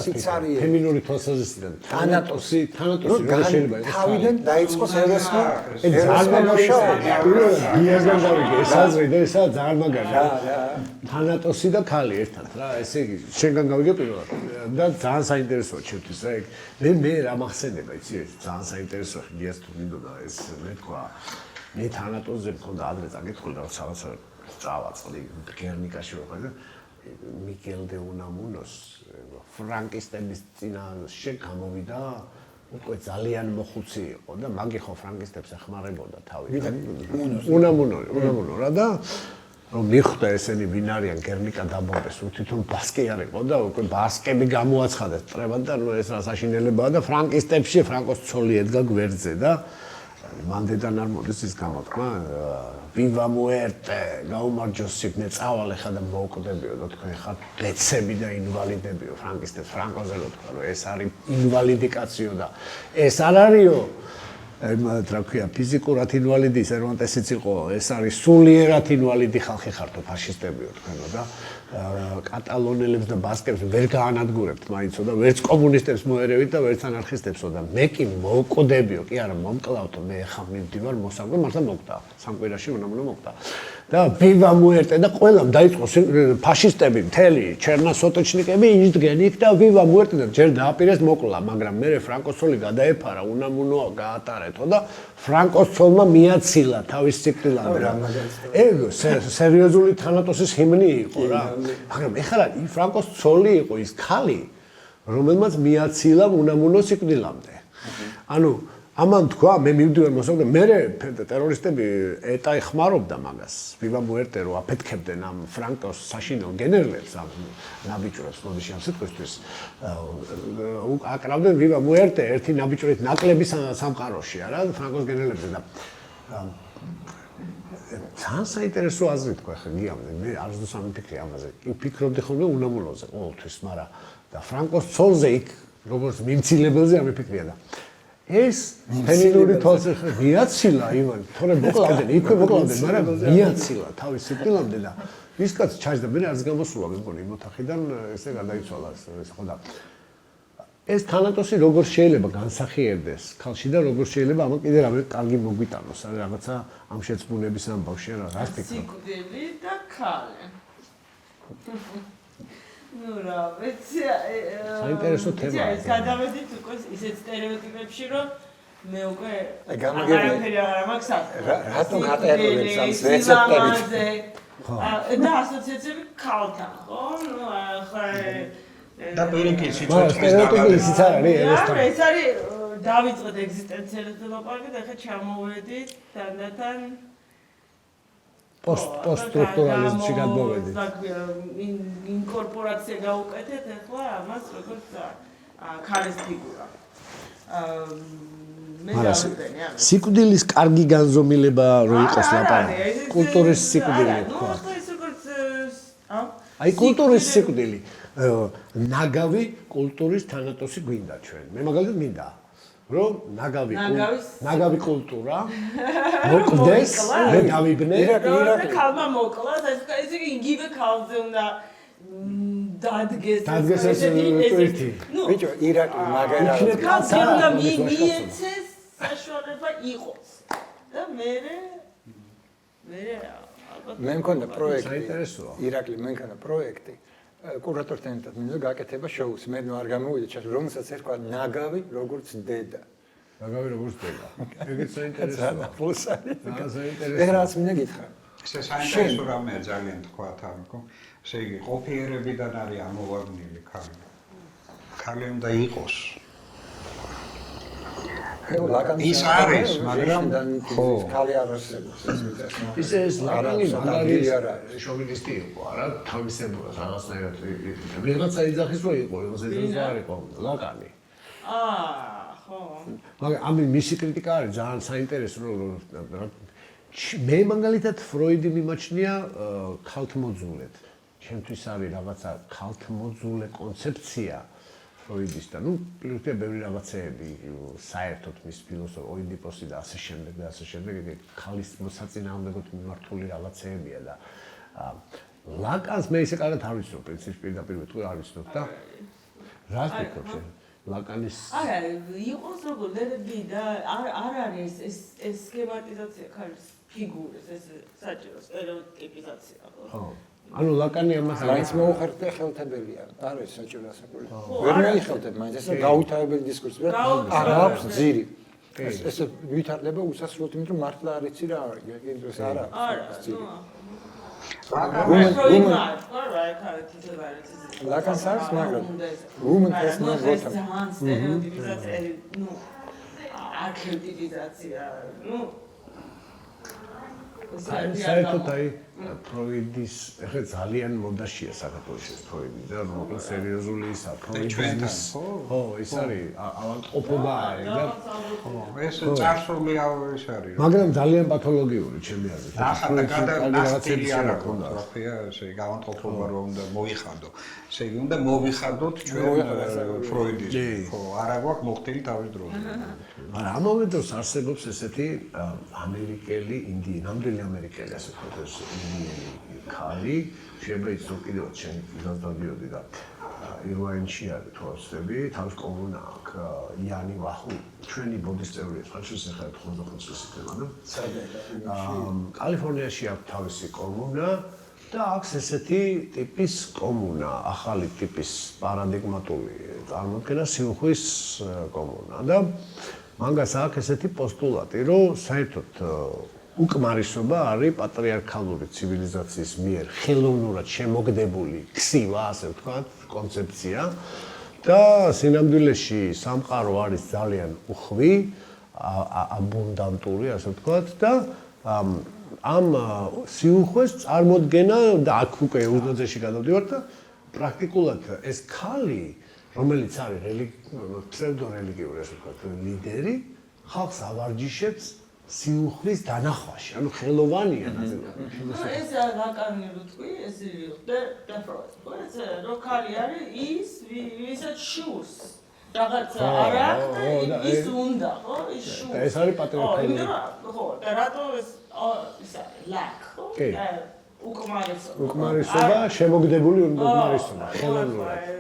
სიცარიე. ფემინური თვალსაზრისით თანატოსი როგორ შეიძლება ეს თავიდან დაიწყოს ეროსმა ძალიან მუშაობა. გიაზგან გავიგე, ეს აზრი და ესაა ძალიან მაგარი. თანატოსი და ქალი ერთად რა, ესე იგი, შენგან გავიგე პირველად. და ძალიან საინტერესოა ჩემთვის რა, მე რა მახსენდება, იცი, ძალიან საინტერესოა გიას თუ მინდოდა ეს მე თქვა მე თანატოზზე მქონდა ადრე წაკითხული და სადაც წავაწყდი გერნიკაში ვიყავ და მიგელ დე უნამუნოს ფრანკისტების წინაშე გამოვიდა უკვე ძალიან მოხუცი იყო და მაგი ხო ფრანკისტებს ეხმარებოდა თავი უნამუნო რა და რომ მიხვდა ესენი ვინ არიან გერნიკა დაბომბეს თვითონ ბასკი არ იყო და უკვე ბასკები გამოაცხადეს წრებად და ნუ ეს რა საშინელებაა და ფრანკისტებში ფრანკოს ცოლი ედგა გვერდზე და მანდედან არ მოდის ის გამოთქმა ვივა მუერტე გაუმარჯოს სიგნე წავალ ხა და მოვკვდებიო და თქვენ ხარ ლეცები და ინვალიდებიო ფრანკისტებს ფრანკოზე რო თქვა რომ ეს არის ინვალიდიკაციო და ეს არ არისო რა ქვია ფიზიკურად ინვალიდი სერვანტესიც იყო ეს არის სულიერად ინვალიდი ხალხი ხართო ფაშისტებიო თქვენო და კატალონელებს და ბასკებს ვერ გაანადგურებთ მაინცო და ვერც კომუნისტებს მოერევით და ვერც ანარხისტებსო და მე კი მოვკვდებიო კი არა მომკლავთო მე ხა მივდივარ მოსაკვე მართლა მოკდა სამკვირაში უნამუნო მოკდა და ვივა მუერტე და ყველამ დაიწყო ფაშისტები მთელი ჩერნასოტოჩნიკები იდგენ იქ და ვივა მუერტე და ჯერ დააპირეს მოკლა მაგრამ მე ფრანკოს ცოლი გადაეფარა უნამუნო გაატარეთო და ფრანკოს ცოლმა მიაცილა თავის სიკვდილამდე ეგ სერიოზული თანატოსის ჰიმნი იყო რა მაგრამ ეხლა ფრანკოს ცოლი იყო ის ქალი რომელმაც მიაცილა უნამუნო სიკვდილამდე ანუ ამან თქვა მე მივდივარ მოსაკვდე მე ტერორისტები ეტა ეხმარობდა მაგას ვივა მუერტე რო აფეთქებდნენ ამ ფრანკოს საშინელ გენერლებს ამ ნაბიჯურებს მოდიში ამ სიტყვისთვის აკრავდნენ ვივა მუერტე ერთი ნაბიჯურით ნაკლები სამყაროშია რა ფრანკოს გენერლებზე და ძალიან საინტერესო აზრი თქვა ხა გიამდე მე არ ზუსტ სამიფიქრე ამაზე ვფიქრობდი ხოლმე უნამუნოზე ყოველთვის მაგრამ და ფრანკოს ცოლზე იქ როგორც მიმცილებელზე არ მიფიქრია და ეს ფემინური თვალსაზრისით მიაცილა ივან თორე მოკლავდნენ იქვე მოკლავდნენ მაგრამ მიაცილა თავის სიკვდილამდე და ვისკაც ჩაჯდა მე არც გამოსულა მეგონი იმ ოთახიდან ესე გადაიცვალა ეს ხო და ეს თანატოსი როგორ შეიძლება განსახიერდეს ხალხში და როგორ შეიძლება ამან კიდე რამე კარგი მოგვიტანოს არა რაღაცა ამ შეცმულების ამბავში რა ფიქრობ სიკვდილი და ქალი ნუ რა ვიცი საინტერესო თემაა ეს გადავედით უკვე ისეთ სტერეოტიპებში რომ მე უკვე გამაგებია არ მაქვს რატომ გატეროლებს ამ რეცეპტებით და ასოციაციები ქალთან ხო ნუ ახლა და პირიქით სტერეოტიპის ის არის ეს არის დავიწყეთ ეგზისტენციალიზმის ლაპარაკი და ახლა ჩამოვედით თანდათან პოსტსტრუქტურალიზმში გადმოვედით. ინკორპორაცია გაუკეთეთ ახლა ამას როგორც ქალის ფიგურა. მე დავწერე ამას. სიკვდილის კარგი განზომილება რო იყოს ლაპარაკი. კულტურის სიკვდილი თქვა. აი კულტურის სიკვდილი. ნაგავი კულტურის თანატოსი გვინდა ჩვენ. მე მაგალითად მინდა. რომ ნაგავი ნაგავის კულტურა მოკლდეს და დავიბნე და ქალმა მოკლას ეს იგივე ქალზე უნდა დადგეს ეს ტვირთი. ბიჭო, ირაკლი მაგარი ქალს უნდა მიეცეს საშუალება იყოს და მე მე მქონდა პროექტი საინტერესოა. ირაკლი მე მქონდა პროექტი კურატორთან ერთად მინდა გაკეთება შოუს მე ნუ არ გამოვიდა ჩათო რომელსაც ერქვა ნაგავი როგორც დედა ნაგავი როგორც დედა ეგეც საინტერესოა ფულსარი საინტერესოა ერას მინდა გითხრა ესე საინტერესო რამეა ძალიან თქვა თამკო ესე იგი ყოფიერებიდან არის ამოვაგნილი ქალი ქალი უნდა იყოს ის არის მაგრამ ხო ქალი არ არსებობს ეს ვიცი ეს ლაკანი მაგარი შოვინისტი იყო არა თავისებურად რაღაცნაირად ვიღაცა იძახის რომ იყო ეს არ იყო ლაკანი ხო მაგრამ ამის მისი კრიტიკა არის ძალიან საინტერესო რომ მე მაგალითად ფროიდი მიმაჩნია ქალთმოძულედ ჩემთვის არის რაღაცა ქალთმოძულე კონცეფცია ფროიდისთან, ну, პლუსია ბევრი რაღაცეები, საერთოდ მის ფილოსოფია, ოიდიპოსი და ასე შემდეგ და ასე შემდეგ, ქალის მოსაწინააღმდეგოდ მიმართული რაღაცეებია და ლაკანს მე ისე კარგად არ ვიცნობ, პრინციპში პირდაპირ ვიტყვი არ ვიცნობ და რას ვფიქრობ შენ? ლაკანის არა, იყოს როგორ ლერები და არ არის ეს სქემატიზაცია ქალის ფიგურის, ეს საჭირო სტერეოტიპიზაცია, ხო? ანუ ლაკანი ამას მაინც მოუხერხდა ხელთებელია. არის საჭირო ასაკული. ვერ მეიხელთებ მაინც ეს გაუთავებელი დისკურსი. არ აქვს ძირი. ეს ვითარდება უსასრულოდ, იმიტომ რომ მართლა არ იცი რა არის. ეს არ აქვს ძირი. ლაკანს არის, მაგრამ woman has no bottom. არქეტიპიზაცია, საერთოდ აი ფროიდის ეხლა ძალიან მოდაშია საქართველოში ფროიდი და მოკლედ სერიოზული ისა ფროიდის ხო ეს არის ავადმყოფობა არის და ეს წარსული ის არის მაგრამ ძალიან პათოლოგიური ჩემი აზრით ახლა გადაგაცილი არ აქვს როხია ესე იგი ავადმყოფობა რომ უნდა მოიხადო ესე იგი უნდა მოვიხადოთ ჩვენ ფროიდიზმი ხო არა გვაქვს მოხდილი თავის დროზე მაგრამ ამავე დროს არსებობს ესეთი ამერიკელი ინდიელი ამერიკელი ასე ვთქვათ ეს ქალი შეიძლება იცნო კიდევაც ჩემი ფიზას დადიოდი და ირვაინში არის თვალსები თავის კომუნა აქვს იანი ვახუ ჩვენი ბოდის წევრია ხალხის ახლა 95 წლის იქნება და კალიფორნიაში აქვს თავისი კომუნა და აქვს ესეთი ტიპის კომუნა ახალი ტიპის პარადიგმატული წარმოდგენა სიუხვის კომუნა და მანგას აქვს ესეთი პოსტულატი რომ საერთოდ უკმარისობა არის პატრიარქალური ცივილიზაციის მიერ ხელოვნურად შემოგდებული ქსივა, ასე ვთქვათ, კონცეფცია და სინამდვილეში სამყარო არის ძალიან უხვი, აბუნდანტური, ასე ვთქვათ და ამ სიუხვეს წარმოდგენა და აქ უკვე უზნაძეში გადავდივართ და პრაქტიკულად ეს ქალი, რომელიც არის ფსევდორელიგიური, ასე ვთქვათ, ლიდერი, ხალხს ავარჯიშებს სიუხვის დანახვაში, ანუ ხელოვანია ნაწილობრივ. ეს ლაკანი რო თქვი, ეს და ფროიდს. რო ქალი არის ის, ვისაც შურს. რაღაცა არ აქვს და ის უნდა, ხო? ის შურს. ეს არის პატრიარქალური. ხო, და რატო ეს ლაკ, ხო? უკმარისობა, შემოგდებული უკმარისობა, ხელოვნურად.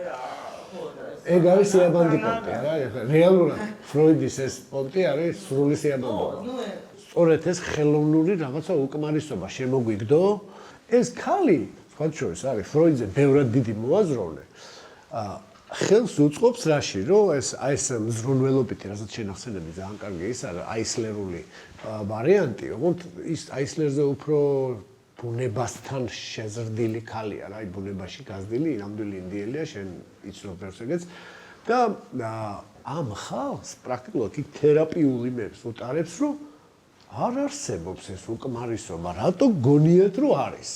ეგ არის სიამბანდი პონტი, არა? რეალურად ფროიდის ეს პონტი არის სრული სიამბანდება. სწორედ ეს ხელოვნური რაღაცა უკმარისობა შემოგვიგდო, ეს ქალი, სხვათა შორის არის ფროიდზე ბევრად დიდი მოაზროვნე. ხელს უწყობს რაში, რომ ეს მზრუნველობითი, რასაც შენახსენები ძალიან კარგი ის არის აისლერული ვარიანტი, ოღონდ ის აისლერზე უფრო ბუნებასთან შეზრდილი ქალია, რა, ბუნებაში გაზრდილი, ნამდვილი ინდიელია, შენ იცნობ პერსეგეთს და ამ ხალხს პრაქტიკულად იქ თერაპიულ იმებს უტარებს, რომ არ არსებობს ეს უკმარისობა, რატო გონიათ, რომ არის.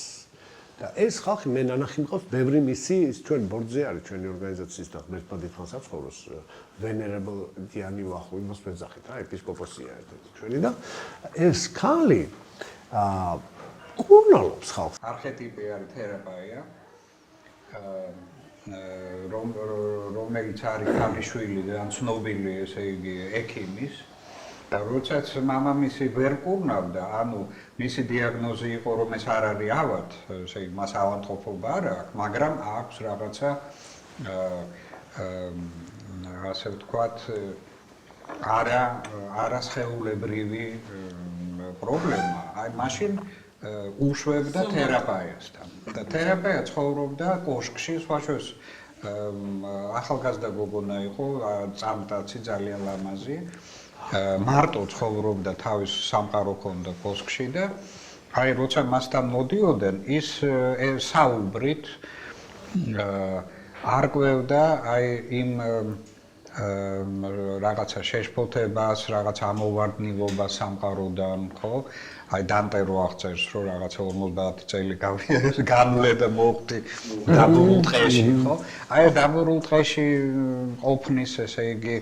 და ეს ხალხი მე ნანახი მყავს ბევრი მისი ჩვენ ბორდზე არის ჩვენი ორგანიზაციის და ღმერთმა დიდხანს აცხოვროს ვენერებელ დიანი ვახუ იმას ვეძახით რა ეპისკოპოსია ერთ-ერთი ჩვენი და ეს ქალი კურნალობს ხალხს. არქეტიპი არის თერაპია. რომ რომელიც არის ქალიშვილი და ცნობილი, ესე იგი, ექიმის. და როდესაც მამამისი ვერ კურნავდა, ანუ მისი დიაგნოზი იყო, რომ ეს არ არის ავად, ესე იგი, მას ავადმყოფობა არ აქვს, მაგრამ აქვს რაღაცა ასე ვთქვათ, არასხეულებრივი პრობლემა. აი, მაშინ უშვებდა თერაპიასთან. და თერაპია ცხოვრობდა კოშკში, სხვა შორის ახალგაზრდა გოგონა იყო, წამტაცი, ძალიან ლამაზი. მარტო ცხოვრობდა, თავის სამყარო ჰქონდა კოშკში და აი, როცა მასთან მოდიოდნენ, ის საუბრით არ ყვევდა აი იმ რაღაცა შეშფოთებას, რაღაც ამოვარდნილობას სამყაროდან, ხო? აი დანტე რო აღწერს, რომ რაღაცა 50 წელი განვლე და მოხდი დაბურულ დღეში, ხო? აი დაბურულ დღეში ყოფნის, ესე იგი,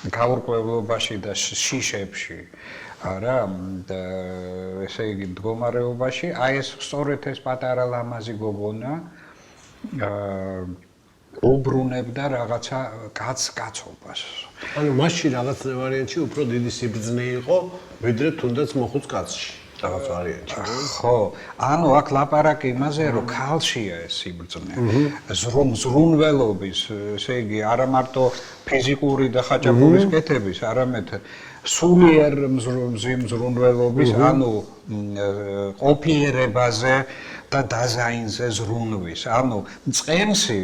გაურკვევლობაში და შიშებში, არა, და ესე იგი, მდგომარეობაში, აი ეს სწორედ ეს პატარა ლამაზი გოგონა უბრუნებდა რაღაცა კაცობას. ანუ მასში რაღაც ვარიანტში უფრო დიდი სიბრძნე იყო, ვიდრე თუნდაც მოხუც კაცში. რაღაც ვარიანტში. ხო, ანუ აქ ლაპარაკი იმაზე, რომ ქალშია ეს სიბრძნე. ზრუნველობის, ესე იგი, არა მარტო ფიზიკური და ხაჭაპურის კეთების, არამედ სულიერ მზრუნველობის, ანუ ყოფიერებაზე და დაზაინზე ზრუნვის, ანუ წყემსი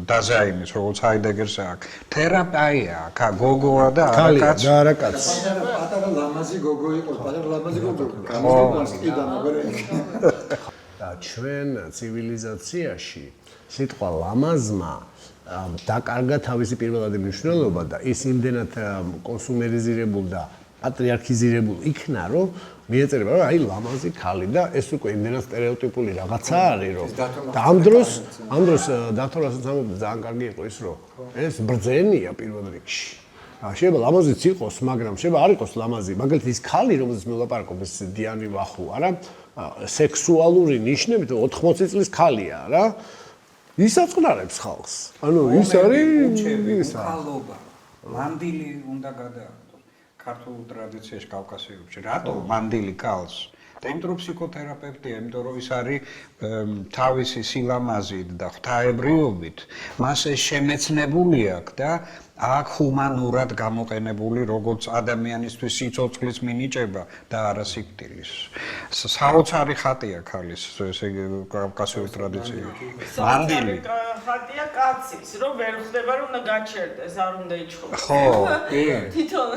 დაზაინის, როგორც ჰაიდეგერს აქვს, თერაპია, გოგოა და არა კაცი. და არა კაცი. პატარა ლამაზი გოგო იყო, პატარა ლამაზი გოგო. და ჩვენ ცივილიზაციაში სიტყვა ლამაზმა დაკარგა თავისი პირველადი მნიშვნელობა და ის იმდენად კონსუმერიზირებულ და პატრიარქიზირებულ იქნა, რომ მიეწერება, რომ აი ლამაზი ქალი და ეს უკვე იმდენად სტერეოტიპული რაღაცა არის, რომ და ამ დროს დაქტორასაც ამბობდა ძალიან კარგი იყო ის, რომ ეს ბრძენია პირველ რიგში. შეიძლება ლამაზიც იყოს, მაგრამ შეიძლება არ იყოს ლამაზი, მაგალითად ის ქალი, რომელზეც მე ვლაპარაკობ, ეს დიანი ვახუ, არა, სექსუალური ნიშნებით 80 წლის ქალია, რა. ის აწყნარებს ხალხს. ანუ ის არის ისა. მანდილი უნდა გადააგდოს ქართულ ტრადიციაში კავკასიებში. რატო მანდილი კალს? და იმიტომ რომ ფსიქოთერაპევტია, იმიტომ რომ ის არის თავისი სილამაზით და ღვთაებრიობით, მას ეს შემეცნებული აქვს და აქ ჰუმანურად გამოყენებული როგორც ადამიანისთვის სიცოცხლის მინიჭება და არა სიკვდილის. საოცარი ხატია ქალის, ესე იგი კავკასიური ტრადიციაში. მანდილი ხატია კაცის, რომ ვერ ხდება რომ უნდა გაჩერდეს, არ უნდა იჩხუბოს. ხო, კი. თვითონ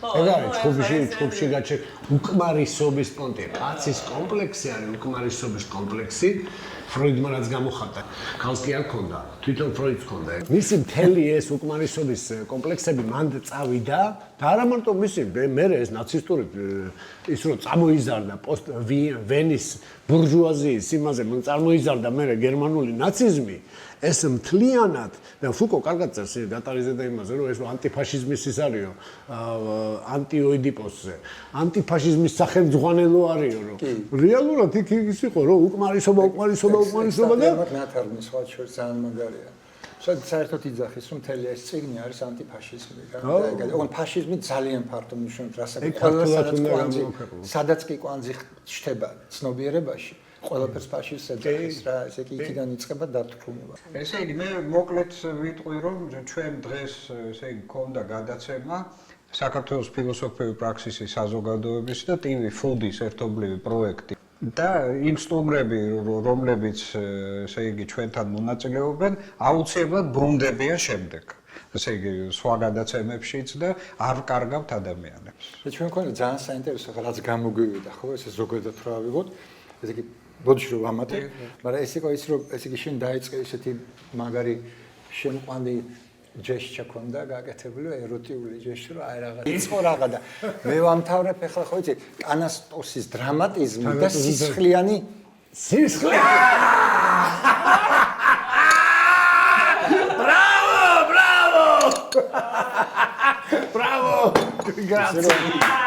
ეგ არის ჩხუბში გაჩერ უკმარისობის პონტი. კაცის კომპლექსი არის უკმარისობის კომპლექსი. ფროიდმა რაც გამოხატა, ქალს კი არ ქონდა, თვითონ ფროიდს ქონდა. მისი მთელი ეს უკმარისობის კომპლექსები მანდ წავიდა და არა მარტო მისი, მე ეს ნაცისტური ის რომ წამოიზარდა პოსტ ვენის ბურჟუაზიის იმაზე წარმოიზარდა მე გერმანული ნაციზმი, ეს მთლიანად და ფუკო კარგად წერს დატარიზდა იმაზე, რომ ეს ანტიფაშიზმის ის არისო, ანტიოიდიპოსზე, ანტიფაშიზმის სახელმძღვანელო არისო, რომ რეალურად იქ ის იყო, რომ უკმარისობა და ნათარგმნის სხვა შორის ძალიან მაგარია. საერთოდ იძახის, რომ მთელი ეს წიგნი არის ანტიფაშიზმი. ოღონდ ფაშიზმი ძალიან ფართო მნიშვნელობით რასაკუთრებით, სადაც კი კვანძი ჩდება ცნობიერებაში. ყველაფერს ფაშისტს ეძახის რა, ესე იგი იქიდან იწყება დათრგუნება. ესე იგი მე მოკლედ ვიტყვი რომ ჩვენ დღეს ესე იგი გქონდა გადაცემა საქართველოს ფილოსოფიური პრაქსისის საზოგადოების და TV Food-ის ერთობლივი პროექტი და იმ სტუმრები რომლებიც ესე იგი ჩვენთან მონაწილეობენ აუცილებლად ბრუნდებიან შემდეგ. ესე იგი სხვა გადაცემებშიც და არ ვკარგავთ ადამიანებს. ჩვენ მქონდა ძალიან საინტერესო რაც გამოგვივიდა ხო ესე ზოგადად რა ვიღოთ ესე იგი ბოდიში რომ ვამატებ, მაგრამ ეს იყო ის რომ ესე იგი შენ დაიწყე ესეთი მაგარი შემყვანდი ჯეშჩა ქონდა გაკეთებული ეროტიული ჯეშჩა რომ აი რაღაც იყო რაღა და მე ვამთავრებ ახლა ხო იცი კანასტოსის დრამატიზმი და სისხლიანი Bravo! Grazie!